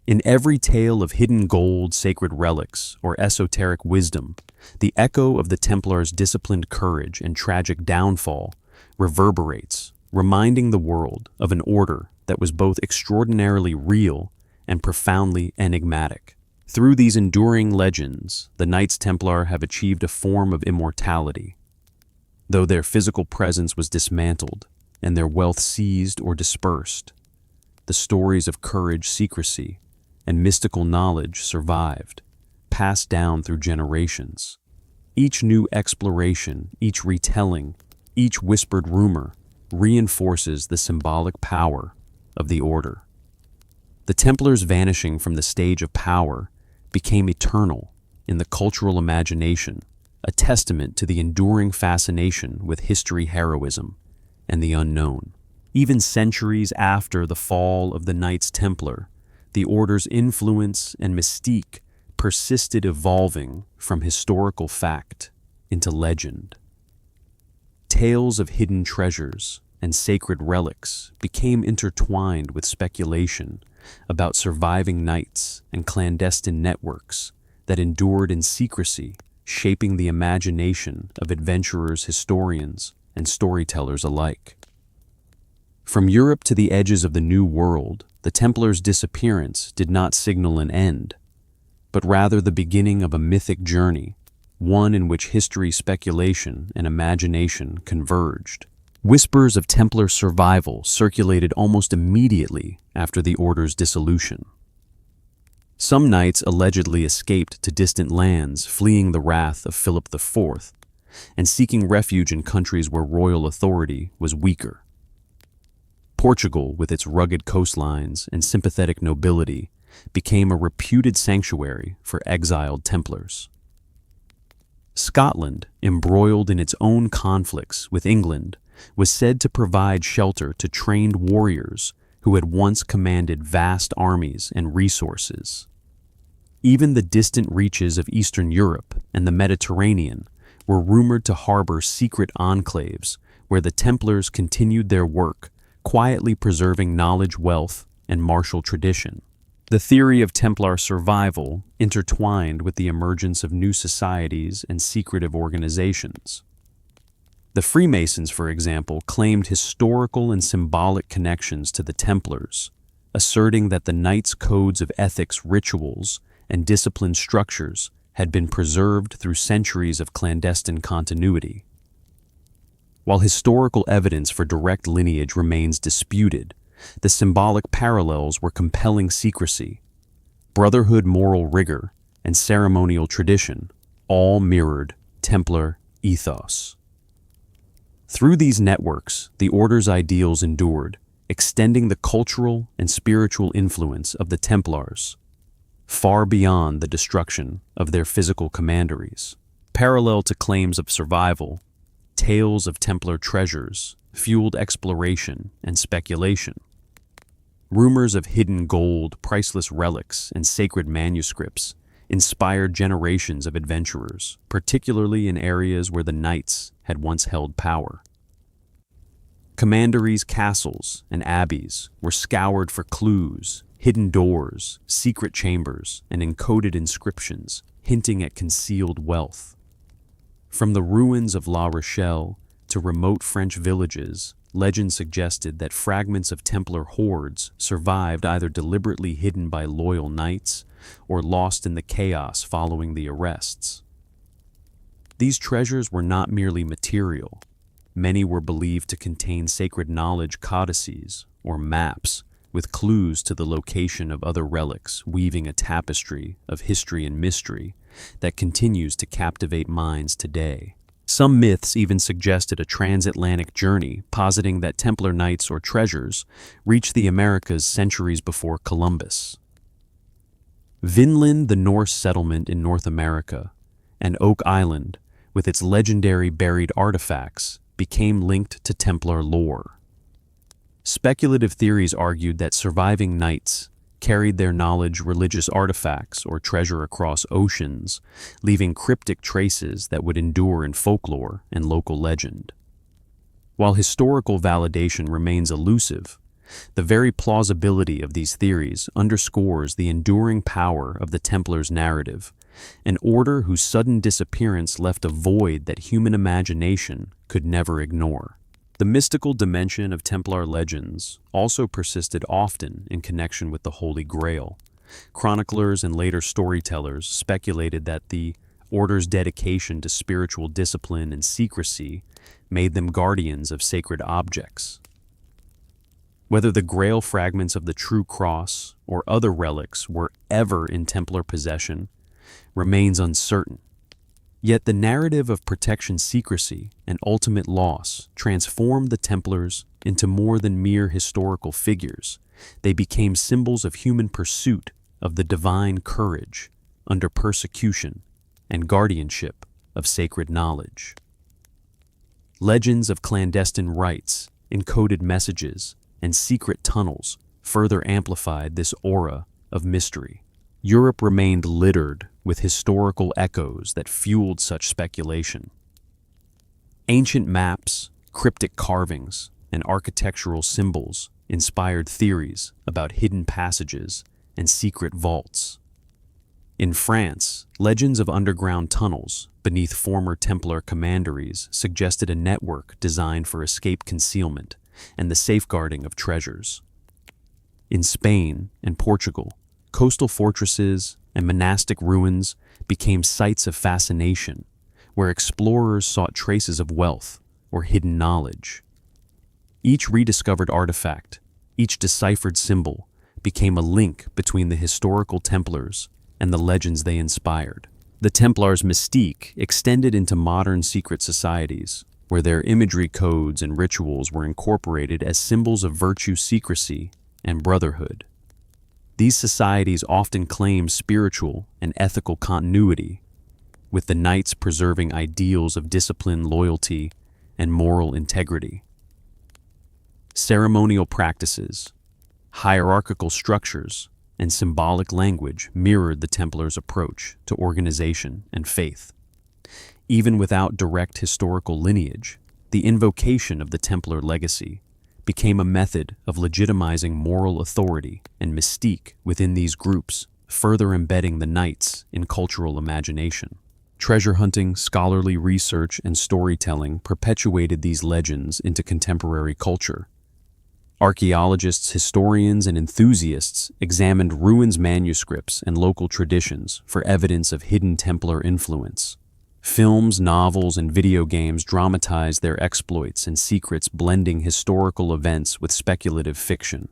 In every tale of hidden gold, sacred relics, or esoteric wisdom, the echo of the Templars' disciplined courage and tragic downfall reverberates, reminding the world of an order that was both extraordinarily real and profoundly enigmatic. Through these enduring legends, the Knights Templar have achieved a form of immortality. Though their physical presence was dismantled and their wealth seized or dispersed, the stories of courage, secrecy, and mystical knowledge survived, passed down through generations. Each new exploration, each retelling, each whispered rumor reinforces the symbolic power of the Order. The Templars vanishing from the stage of power became eternal in the cultural imagination, a testament to the enduring fascination with history, heroism, and the unknown. Even centuries after the fall of the Knights Templar, the Order's influence and mystique persisted, evolving from historical fact into legend. Tales of hidden treasures and sacred relics became intertwined with speculation about surviving knights and clandestine networks that endured in secrecy, shaping the imagination of adventurers, historians, and storytellers alike. From Europe to the edges of the New World, the Templars' disappearance did not signal an end, but rather the beginning of a mythic journey, one in which history, speculation, and imagination converged. Whispers of Templar survival circulated almost immediately after the Order's dissolution. Some knights allegedly escaped to distant lands, fleeing the wrath of Philip IV, and seeking refuge in countries where royal authority was weaker. Portugal, with its rugged coastlines and sympathetic nobility, became a reputed sanctuary for exiled Templars. Scotland, embroiled in its own conflicts with England, was said to provide shelter to trained warriors who had once commanded vast armies and resources. Even the distant reaches of Eastern Europe and the Mediterranean were rumored to harbor secret enclaves where the Templars continued their work, quietly preserving knowledge, wealth, and martial tradition. The theory of Templar survival intertwined with the emergence of new societies and secretive organizations. The Freemasons, for example, claimed historical and symbolic connections to the Templars, asserting that the Knights' codes of ethics, rituals, and discipline structures had been preserved through centuries of clandestine continuity. While historical evidence for direct lineage remains disputed, the symbolic parallels were compelling. Secrecy, brotherhood, moral rigor, and ceremonial tradition all mirrored Templar ethos. Through these networks, the Order's ideals endured, extending the cultural and spiritual influence of the Templars far beyond the destruction of their physical commanderies. Parallel to claims of survival, tales of Templar treasures fueled exploration and speculation. Rumors of hidden gold, priceless relics, and sacred manuscripts inspired generations of adventurers, particularly in areas where the knights had once held power. Commanderies, castles, and abbeys were scoured for clues, hidden doors, secret chambers, and encoded inscriptions hinting at concealed wealth. From the ruins of La Rochelle to remote French villages, legend suggested that fragments of Templar hoards survived, either deliberately hidden by loyal knights or lost in the chaos following the arrests. These treasures were not merely material. Many were believed to contain sacred knowledge, codices, or maps, with clues to the location of other relics, weaving a tapestry of history and mystery that continues to captivate minds today. Some myths even suggested a transatlantic journey, positing that Templar knights or treasures reached the Americas centuries before Columbus. Vinland, the Norse settlement in North America, and Oak Island, with its legendary buried artifacts, became linked to Templar lore. Speculative theories argued that surviving knights carried their knowledge, religious artifacts, or treasure across oceans, leaving cryptic traces that would endure in folklore and local legend. While historical validation remains elusive, the very plausibility of these theories underscores the enduring power of the Templars' narrative, an order whose sudden disappearance left a void that human imagination could never ignore. The mystical dimension of Templar legends also persisted often in connection with the Holy Grail. Chroniclers and later storytellers speculated that the order's dedication to spiritual discipline and secrecy made them guardians of sacred objects. Whether the Grail fragments of the True Cross or other relics were ever in Templar possession remains uncertain. Yet the narrative of protection, secrecy, and ultimate loss transformed the Templars into more than mere historical figures. They became symbols of human pursuit of the divine courage under persecution and guardianship of sacred knowledge. Legends of clandestine rites, encoded messages, and secret tunnels further amplified this aura of mystery. Europe remained littered with historical echoes that fueled such speculation. Ancient maps, cryptic carvings, and architectural symbols inspired theories about hidden passages and secret vaults. In France, legends of underground tunnels beneath former Templar commanderies suggested a network designed for escape, concealment, and the safeguarding of treasures. In Spain and Portugal, coastal fortresses and monastic ruins became sites of fascination, where explorers sought traces of wealth or hidden knowledge. Each rediscovered artifact, each deciphered symbol, became a link between the historical Templars and the legends they inspired. The Templars' mystique extended into modern secret societies, where their imagery, codes, and rituals were incorporated as symbols of virtue, secrecy, and brotherhood. These societies often claim spiritual and ethical continuity, with the knights preserving ideals of discipline, loyalty, and moral integrity. Ceremonial practices, hierarchical structures, and symbolic language mirrored the Templars' approach to organization and faith. Even without direct historical lineage, the invocation of the Templar legacy became a method of legitimizing moral authority and mystique within these groups, further embedding the knights in cultural imagination. Treasure hunting, scholarly research, and storytelling perpetuated these legends into contemporary culture. Archaeologists, historians, and enthusiasts examined ruins, manuscripts, and local traditions for evidence of hidden Templar influence. Films, novels, and video games dramatized their exploits and secrets, blending historical events with speculative fiction.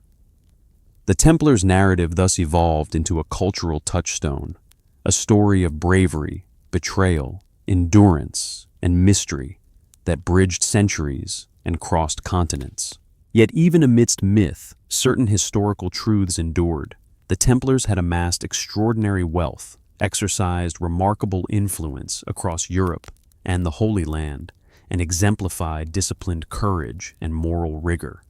The Templars' narrative thus evolved into a cultural touchstone, a story of bravery, betrayal, endurance, and mystery that bridged centuries and crossed continents. Yet even amidst myth, certain historical truths endured. The Templars had amassed extraordinary wealth, exercised remarkable influence across Europe and the Holy Land, and exemplified disciplined courage and moral rigor.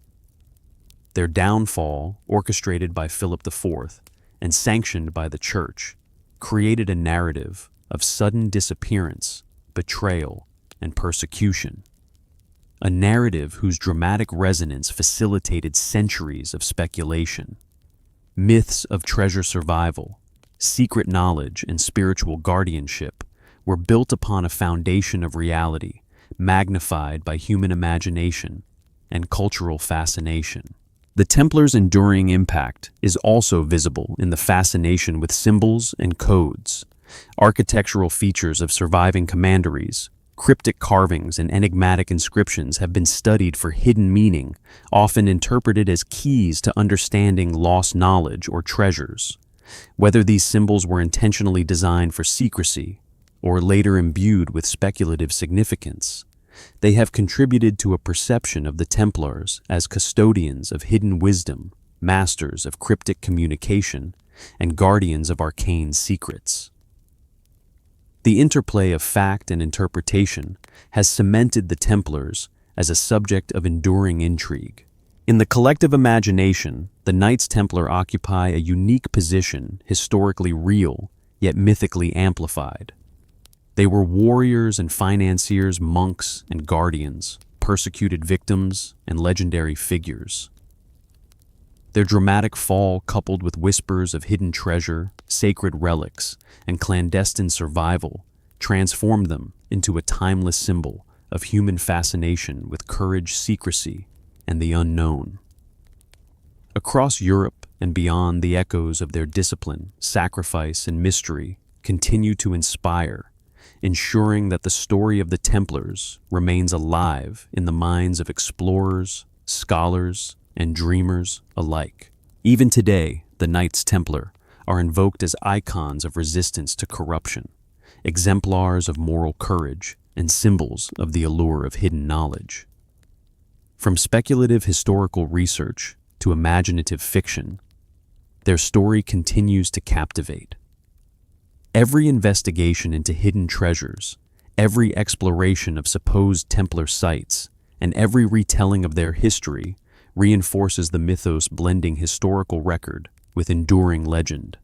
Their downfall, orchestrated by Philip IV and sanctioned by the Church, created a narrative of sudden disappearance, betrayal, and persecution. A narrative whose dramatic resonance facilitated centuries of speculation. Myths of treasure survival, secret knowledge, and spiritual guardianship were built upon a foundation of reality, magnified by human imagination and cultural fascination. The Templars' enduring impact is also visible in the fascination with symbols and codes, architectural features of surviving commanderies. Cryptic carvings and enigmatic inscriptions have been studied for hidden meaning, often interpreted as keys to understanding lost knowledge or treasures. Whether these symbols were intentionally designed for secrecy or later imbued with speculative significance, they have contributed to a perception of the Templars as custodians of hidden wisdom, masters of cryptic communication, and guardians of arcane secrets. The interplay of fact and interpretation has cemented the Templars as a subject of enduring intrigue. In the collective imagination, the Knights Templar occupy a unique position, historically real, yet mythically amplified. They were warriors and financiers, monks and guardians, persecuted victims and legendary figures. Their dramatic fall, coupled with whispers of hidden treasure, sacred relics, and clandestine survival, transformed them into a timeless symbol of human fascination with courage, secrecy, and the unknown. Across Europe and beyond, the echoes of their discipline, sacrifice, and mystery continue to inspire, ensuring that the story of the Templars remains alive in the minds of explorers, scholars, and dreamers alike. Even today, the Knights Templar are invoked as icons of resistance to corruption, exemplars of moral courage, and symbols of the allure of hidden knowledge. From speculative historical research to imaginative fiction, their story continues to captivate. Every investigation into hidden treasures, every exploration of supposed Templar sites, and every retelling of their history reinforces the mythos, blending historical record with enduring legend.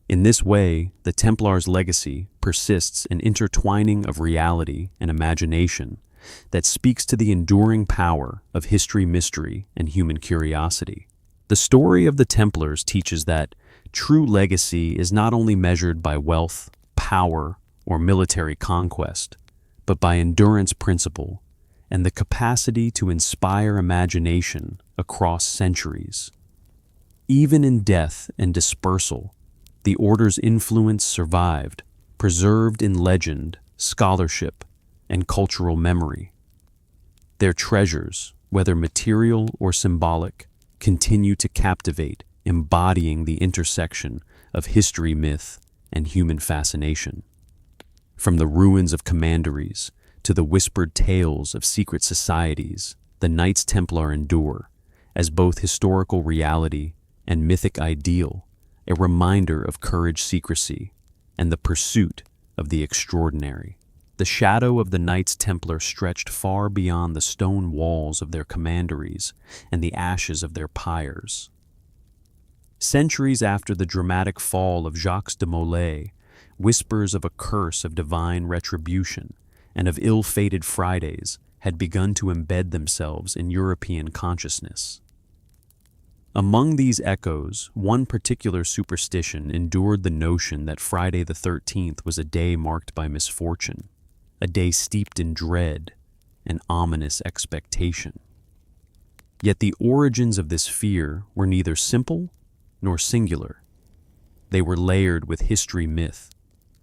In this way, the Templars' legacy persists, an intertwining of reality and imagination that speaks to the enduring power of history, mystery, and human curiosity. The story of the Templars teaches that true legacy is not only measured by wealth, power, or military conquest, but by endurance, principle, and the capacity to inspire imagination across centuries. Even in death and dispersal, the Order's influence survived, preserved in legend, scholarship, and cultural memory. Their treasures, whether material or symbolic, continue to captivate, embodying the intersection of history, myth, and human fascination. From the ruins of commanderies to the whispered tales of secret societies, the Knights Templar endure as both historical reality and mythic ideal, a reminder of courage, secrecy, and the pursuit of the extraordinary. The shadow of the Knights Templar stretched far beyond the stone walls of their commanderies and the ashes of their pyres. Centuries after the dramatic fall of Jacques de Molay, whispers of a curse of divine retribution and of ill-fated Fridays had begun to embed themselves in European consciousness. Among these echoes, one particular superstition endured: the notion that Friday the 13th was a day marked by misfortune, a day steeped in dread and ominous expectation. Yet the origins of this fear were neither simple nor singular. They were layered with history, myth,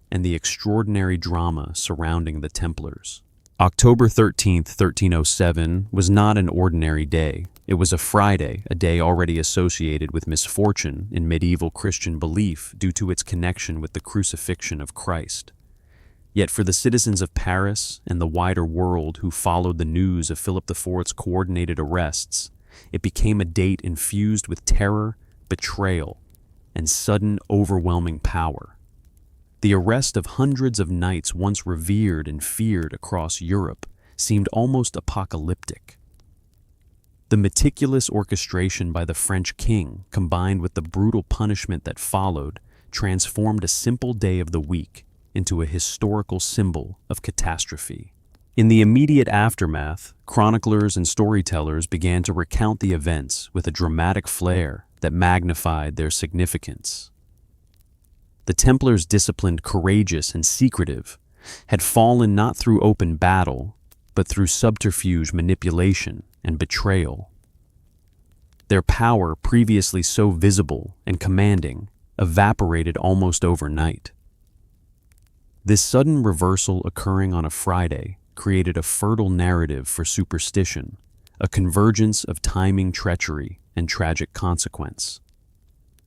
and the extraordinary drama surrounding the Templars. October 13th, 1307 was not an ordinary day. It was a Friday, a day already associated with misfortune in medieval Christian belief due to its connection with the crucifixion of Christ. Yet for the citizens of Paris and the wider world who followed the news of Philip IV's coordinated arrests, it became a date infused with terror, betrayal, and sudden, overwhelming power. The arrest of hundreds of knights once revered and feared across Europe seemed almost apocalyptic. The meticulous orchestration by the French king, combined with the brutal punishment that followed, transformed a simple day of the week into a historical symbol of catastrophe. In the immediate aftermath, chroniclers and storytellers began to recount the events with a dramatic flair that magnified their significance. The Templars, disciplined, courageous, and secretive, had fallen not through open battle, but through subterfuge, manipulation, and betrayal. Their power, previously so visible and commanding, evaporated almost overnight. This sudden reversal occurring on a Friday created a fertile narrative for superstition, a convergence of timing, treachery, and tragic consequence.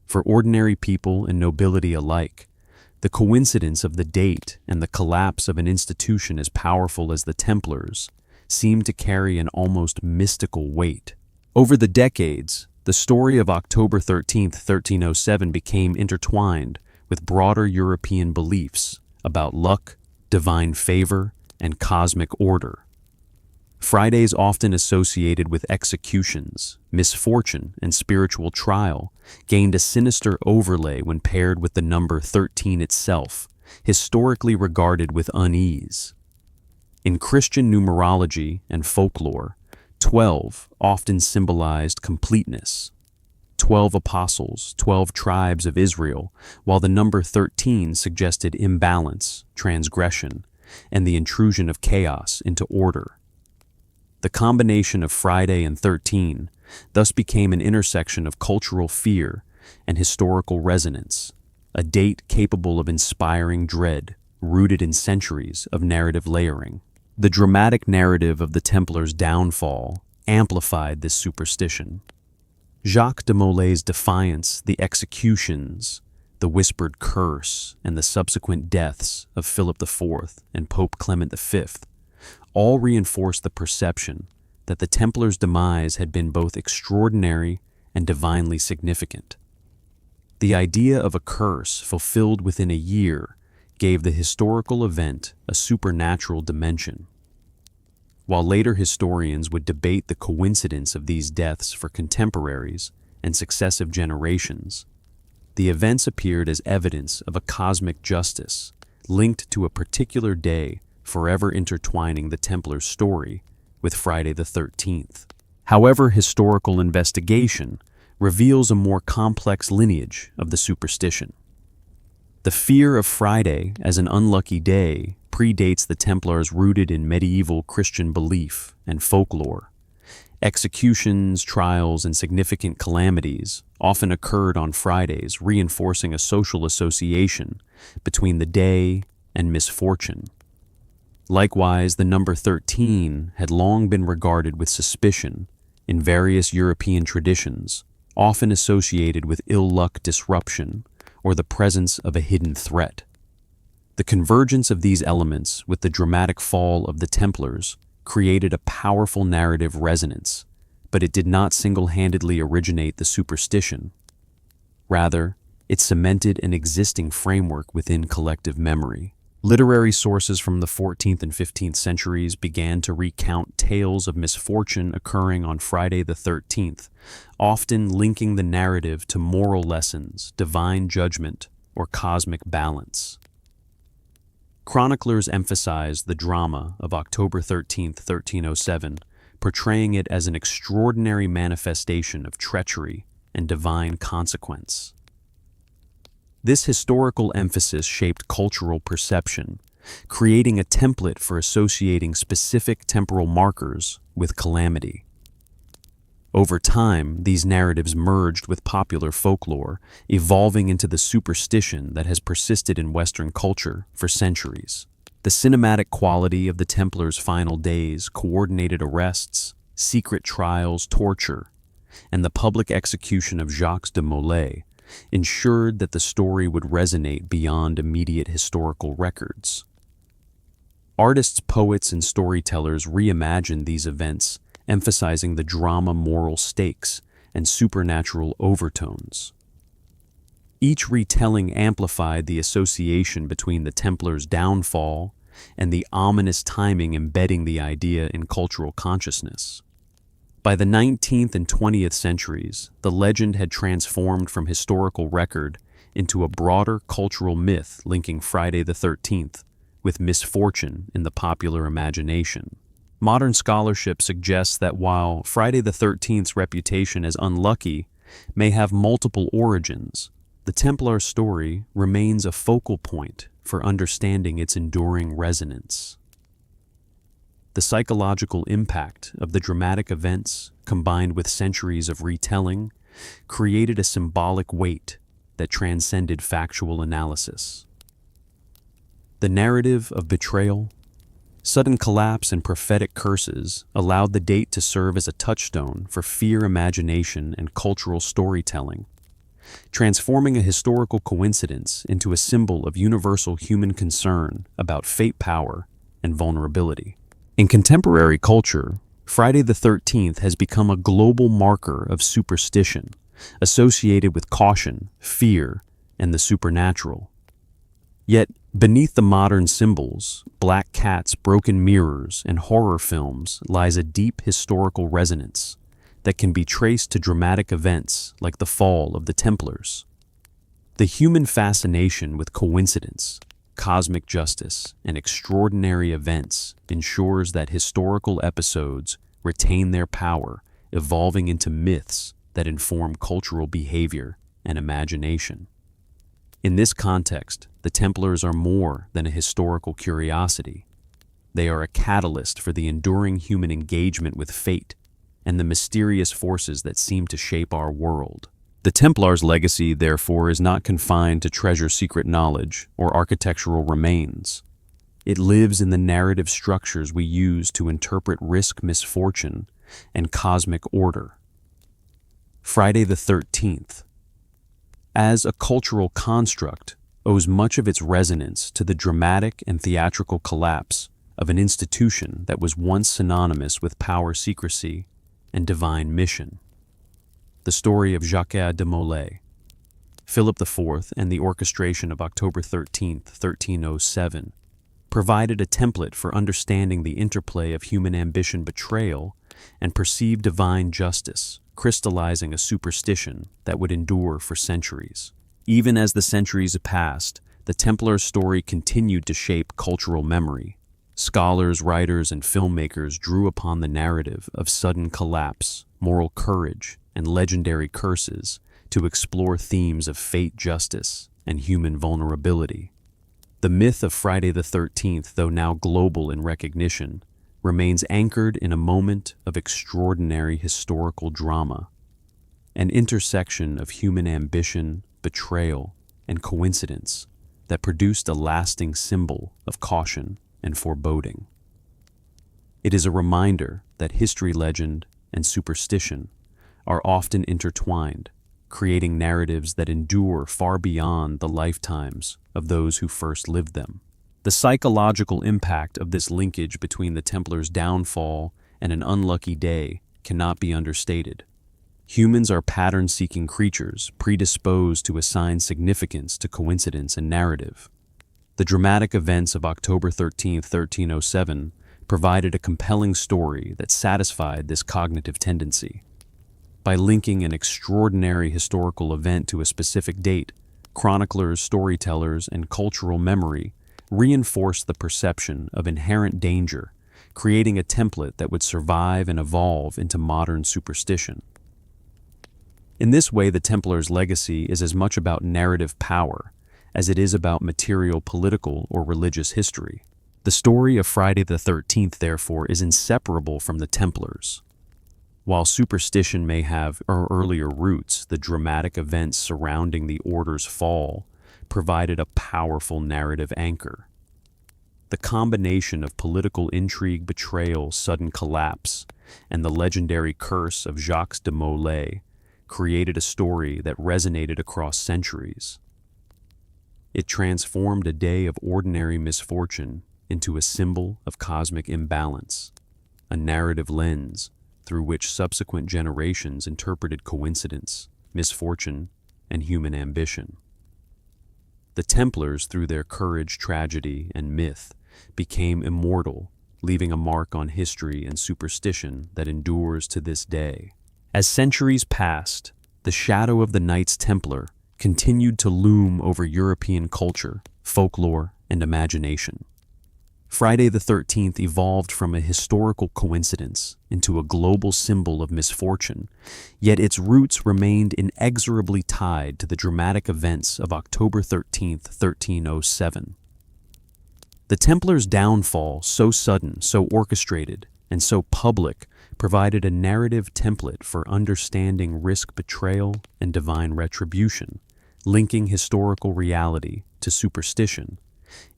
For ordinary people and nobility alike, the coincidence of the date and the collapse of an institution as powerful as the Templars seemed to carry an almost mystical weight. Over the decades, the story of October 13th, 1307 became intertwined with broader European beliefs, about luck, divine favor, and cosmic order. Fridays, often associated with executions, misfortune, and spiritual trial, gained a sinister overlay when paired with the number 13 itself, historically regarded with unease. In Christian numerology and folklore, 12 often symbolized completeness. 12 apostles, 12 tribes of Israel, while the number 13 suggested imbalance, transgression, and the intrusion of chaos into order. The combination of Friday and 13 thus became an intersection of cultural fear and historical resonance, a date capable of inspiring dread, rooted in centuries of narrative layering. The dramatic narrative of the Templars' downfall amplified this superstition. Jacques de Molay's defiance, the executions, the whispered curse, and the subsequent deaths of Philip IV and Pope Clement V all reinforced the perception that the Templars' demise had been both extraordinary and divinely significant. The idea of a curse fulfilled within a year gave the historical event a supernatural dimension. While later historians would debate the coincidence of these deaths for contemporaries and successive generations, the events appeared as evidence of a cosmic justice linked to a particular day, forever intertwining the Templars' story with Friday the 13th. However, historical investigation reveals a more complex lineage of the superstition. The fear of Friday as an unlucky day predates the Templars, rooted in medieval Christian belief and folklore. Executions, trials, and significant calamities often occurred on Fridays, reinforcing a social association between the day and misfortune. Likewise, the number 13 had long been regarded with suspicion in various European traditions, often associated with ill luck, disruption, or the presence of a hidden threat. The convergence of these elements with the dramatic fall of the Templars created a powerful narrative resonance, but it did not single-handedly originate the superstition. Rather, it cemented an existing framework within collective memory. Literary sources from the 14th and 15th centuries began to recount tales of misfortune occurring on Friday the 13th, often linking the narrative to moral lessons, divine judgment, or cosmic balance. Chroniclers emphasized the drama of October 13, 1307, portraying it as an extraordinary manifestation of treachery and divine consequence. This historical emphasis shaped cultural perception, creating a template for associating specific temporal markers with calamity. Over time, these narratives merged with popular folklore, evolving into the superstition that has persisted in Western culture for centuries. The cinematic quality of the Templars' final days, coordinated arrests, secret trials, torture, and the public execution of Jacques de Molay ensured that the story would resonate beyond immediate historical records. Artists, poets, and storytellers reimagined these events, emphasizing the drama, moral stakes, and supernatural overtones. Each retelling amplified the association between the Templars' downfall and the ominous timing embedding the idea in cultural consciousness. By the 19th and 20th centuries, the legend had transformed from historical record into a broader cultural myth linking Friday the 13th with misfortune in the popular imagination. Modern scholarship suggests that while Friday the 13th's reputation as unlucky may have multiple origins, the Templar story remains a focal point for understanding its enduring resonance. The psychological impact of the dramatic events, combined with centuries of retelling, created a symbolic weight that transcended factual analysis. The narrative of betrayal, sudden collapse, and prophetic curses allowed the date to serve as a touchstone for fear, imagination, and cultural storytelling, transforming a historical coincidence into a symbol of universal human concern about fate, power, and vulnerability. In contemporary culture, Friday the 13th has become a global marker of superstition, associated with caution, fear, and the supernatural. Yet, beneath the modern symbols, black cats, broken mirrors, and horror films lies a deep historical resonance that can be traced to dramatic events like the fall of the Templars. The human fascination with coincidence, cosmic justice, and extraordinary events ensures that historical episodes retain their power, evolving into myths that inform cultural behavior and imagination. In this context, the Templars are more than a historical curiosity. They are a catalyst for the enduring human engagement with fate and the mysterious forces that seem to shape our world. The Templars' legacy, therefore, is not confined to treasure secret knowledge or architectural remains. It lives in the narrative structures we use to interpret risk, misfortune, and cosmic order. Friday the 13th. As a cultural construct, owes much of its resonance to the dramatic and theatrical collapse of an institution that was once synonymous with power, secrecy, and divine mission. The story of Jacques de Molay, Philip IV, and the orchestration of October 13, 1307, provided a template for understanding the interplay of human ambition, betrayal, and perceived divine justice, crystallizing a superstition that would endure for centuries. Even as the centuries passed, the Templar story continued to shape cultural memory. Scholars, writers, and filmmakers drew upon the narrative of sudden collapse, moral courage, and legendary curses to explore themes of fate, justice, and human vulnerability. The myth of Friday the 13th, though now global in recognition, remains anchored in a moment of extraordinary historical drama, an intersection of human ambition, betrayal, and coincidence that produced a lasting symbol of caution and foreboding. It is a reminder that history, legend, and superstition are often intertwined, creating narratives that endure far beyond the lifetimes of those who first lived them. The psychological impact of this linkage between the Templars' downfall and an unlucky day cannot be understated. Humans are pattern-seeking creatures, predisposed to assign significance to coincidence and narrative. The dramatic events of October 13, 1307, provided a compelling story that satisfied this cognitive tendency. By linking an extraordinary historical event to a specific date, chroniclers, storytellers, and cultural memory reinforced the perception of inherent danger, creating a template that would survive and evolve into modern superstition. In this way, the Templars' legacy is as much about narrative power as it is about material, political, or religious history. The story of Friday the 13th, therefore, is inseparable from the Templars. While superstition may have earlier roots, the dramatic events surrounding the Order's fall provided a powerful narrative anchor. The combination of political intrigue, betrayal, sudden collapse, and the legendary curse of Jacques de Molay created a story that resonated across centuries. It transformed a day of ordinary misfortune into a symbol of cosmic imbalance, a narrative lens through which subsequent generations interpreted coincidence, misfortune, and human ambition. The Templars, through their courage, tragedy, and myth, became immortal, leaving a mark on history and superstition that endures to this day. As centuries passed, the shadow of the Knights Templar continued to loom over European culture, folklore, and imagination. Friday the 13th evolved from a historical coincidence into a global symbol of misfortune, yet its roots remained inexorably tied to the dramatic events of October 13, 1307. The Templars' downfall, so sudden, so orchestrated, and so public, provided a narrative template for understanding risk, betrayal, and divine retribution, linking historical reality to superstition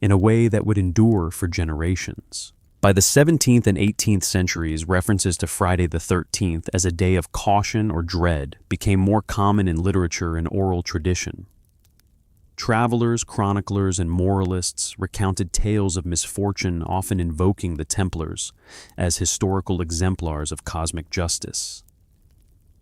in a way that would endure for generations. By the 17th and 18th centuries, references to Friday the 13th as a day of caution or dread became more common in literature and oral tradition. Travelers, chroniclers, and moralists recounted tales of misfortune, often invoking the Templars as historical exemplars of cosmic justice.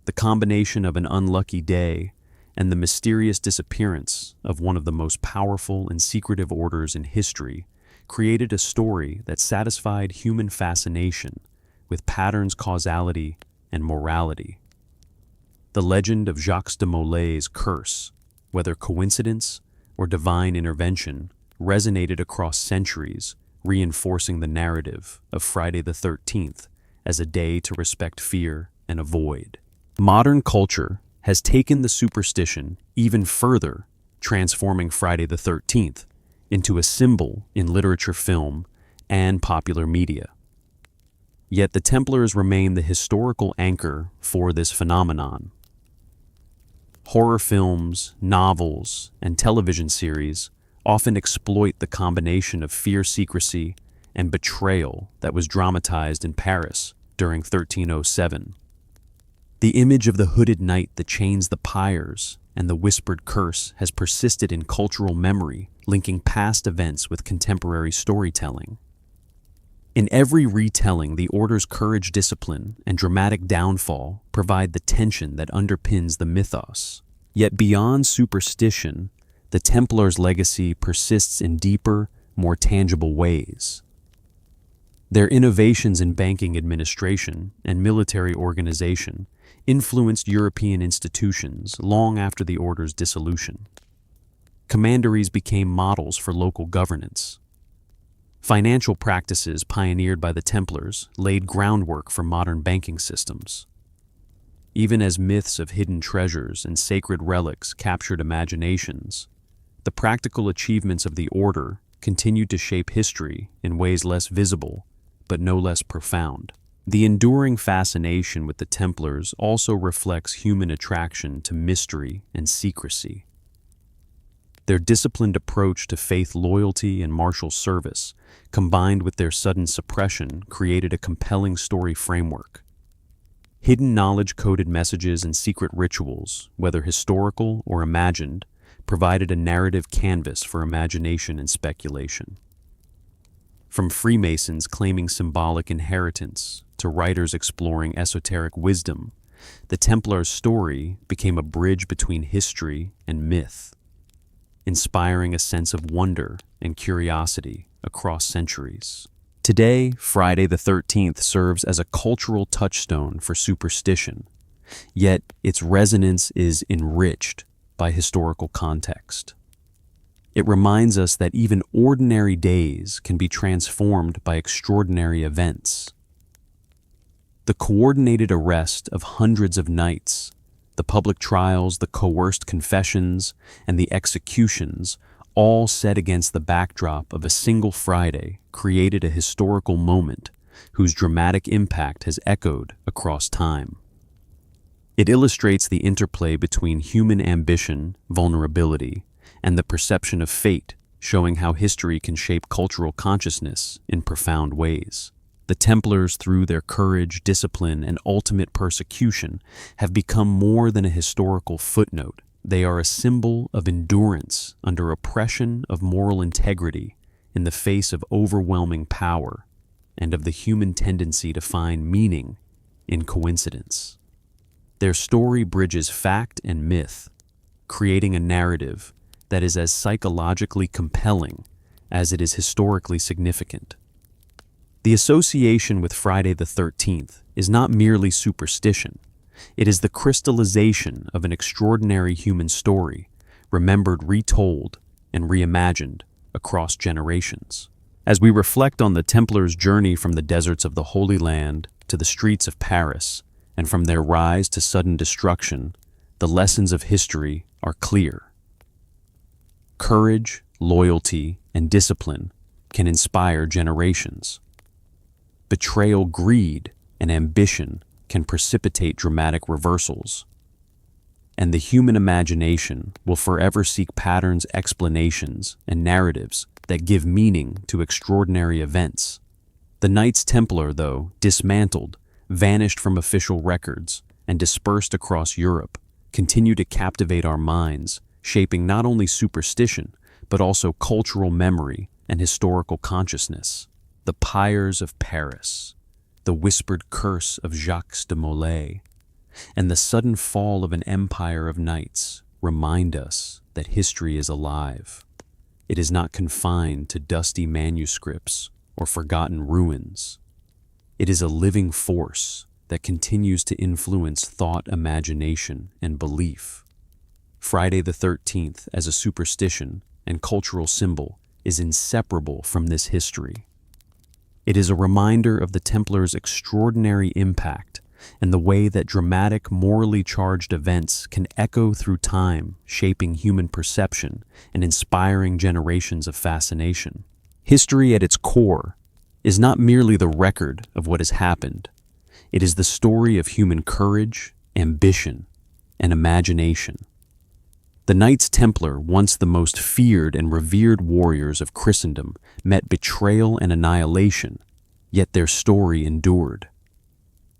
The combination of an unlucky day and the mysterious disappearance of one of the most powerful and secretive orders in history created a story that satisfied human fascination with patterns, causality, and morality. The legend of Jacques de Molay's curse, whether coincidence or divine intervention, resonated across centuries, reinforcing the narrative of Friday the 13th as a day to respect fear and avoid. Modern culture has taken the superstition even further, transforming Friday the 13th into a symbol in literature, film, and popular media. Yet the Templars remain the historical anchor for this phenomenon. Horror films, novels, and television series often exploit the combination of fear, secrecy, and betrayal that was dramatized in Paris during 1307. The image of the hooded knight that chains the pyres and the whispered curse has persisted in cultural memory, linking past events with contemporary storytelling. In every retelling, the Order's courage, discipline, and dramatic downfall provide the tension that underpins the mythos. Yet beyond superstition, the Templars' legacy persists in deeper, more tangible ways. Their innovations in banking administration and military organization influenced European institutions long after the Order's dissolution. Commanderies became models for local governance. Financial practices pioneered by the Templars laid groundwork for modern banking systems. Even as myths of hidden treasures and sacred relics captured imaginations, the practical achievements of the Order continued to shape history in ways less visible, but no less profound. The enduring fascination with the Templars also reflects human attraction to mystery and secrecy. Their disciplined approach to faith, loyalty, and martial service, combined with their sudden suppression, created a compelling story framework. Hidden knowledge-coded messages and secret rituals, whether historical or imagined, provided a narrative canvas for imagination and speculation. From Freemasons claiming symbolic inheritance to writers exploring esoteric wisdom, the Templars' story became a bridge between history and myth, inspiring a sense of wonder and curiosity across centuries. Today, Friday the 13th serves as a cultural touchstone for superstition, yet its resonance is enriched by historical context. It reminds us that even ordinary days can be transformed by extraordinary events. The coordinated arrest of hundreds of knights, the public trials, the coerced confessions, and the executions, all set against the backdrop of a single Friday, created a historical moment whose dramatic impact has echoed across time. It illustrates the interplay between human ambition, vulnerability, and the perception of fate, showing how history can shape cultural consciousness in profound ways. The Templars, through their courage, discipline, and ultimate persecution, have become more than a historical footnote. They are a symbol of endurance under oppression, of moral integrity in the face of overwhelming power, and of the human tendency to find meaning in coincidence. Their story bridges fact and myth, creating a narrative that is as psychologically compelling as it is historically significant. The association with Friday the 13th is not merely superstition. It is the crystallization of an extraordinary human story, remembered, retold, and reimagined across generations. As we reflect on the Templars' journey from the deserts of the Holy Land to the streets of Paris, and from their rise to sudden destruction, the lessons of history are clear. Courage, loyalty, and discipline can inspire generations. Betrayal, greed, and ambition can precipitate dramatic reversals. And the human imagination will forever seek patterns, explanations, and narratives that give meaning to extraordinary events. The Knights Templar, though dismantled, vanished from official records, and dispersed across Europe, continue to captivate our minds, shaping not only superstition, but also cultural memory and historical consciousness. The pyres of Paris, the whispered curse of Jacques de Molay, and the sudden fall of an empire of knights remind us that history is alive. It is not confined to dusty manuscripts or forgotten ruins. It is a living force that continues to influence thought, imagination, and belief. Friday the 13th, as a superstition and cultural symbol, is inseparable from this history. It is a reminder of the Templars' extraordinary impact and the way that dramatic, morally charged events can echo through time, shaping human perception and inspiring generations of fascination. History at its core is not merely the record of what has happened. It is the story of human courage, ambition, and imagination. The Knights Templar, once the most feared and revered warriors of Christendom, met betrayal and annihilation, yet their story endured.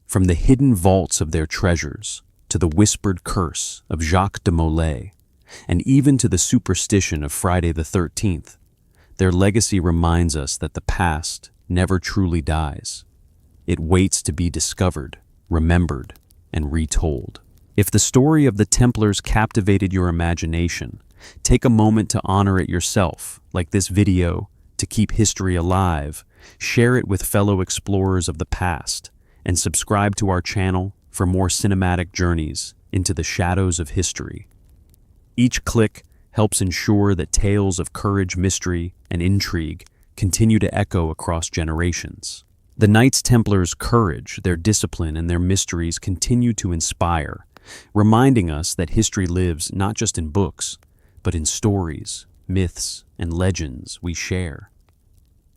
From the hidden vaults of their treasures, to the whispered curse of Jacques de Molay, and even to the superstition of Friday the 13th, their legacy reminds us that the past never truly dies. It waits to be discovered, remembered, and retold. If the story of the Templars captivated your imagination, take a moment to honor it yourself, like this video, to keep history alive, share it with fellow explorers of the past, and subscribe to our channel for more cinematic journeys into the shadows of history. Each click helps ensure that tales of courage, mystery, and intrigue continue to echo across generations. The Knights Templars' courage, their discipline, and their mysteries continue to inspire, reminding us that history lives not just in books, but in stories, myths, and legends we share.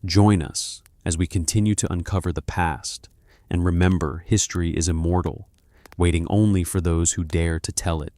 Join us as we continue to uncover the past, and remember, history is immortal, waiting only for those who dare to tell it.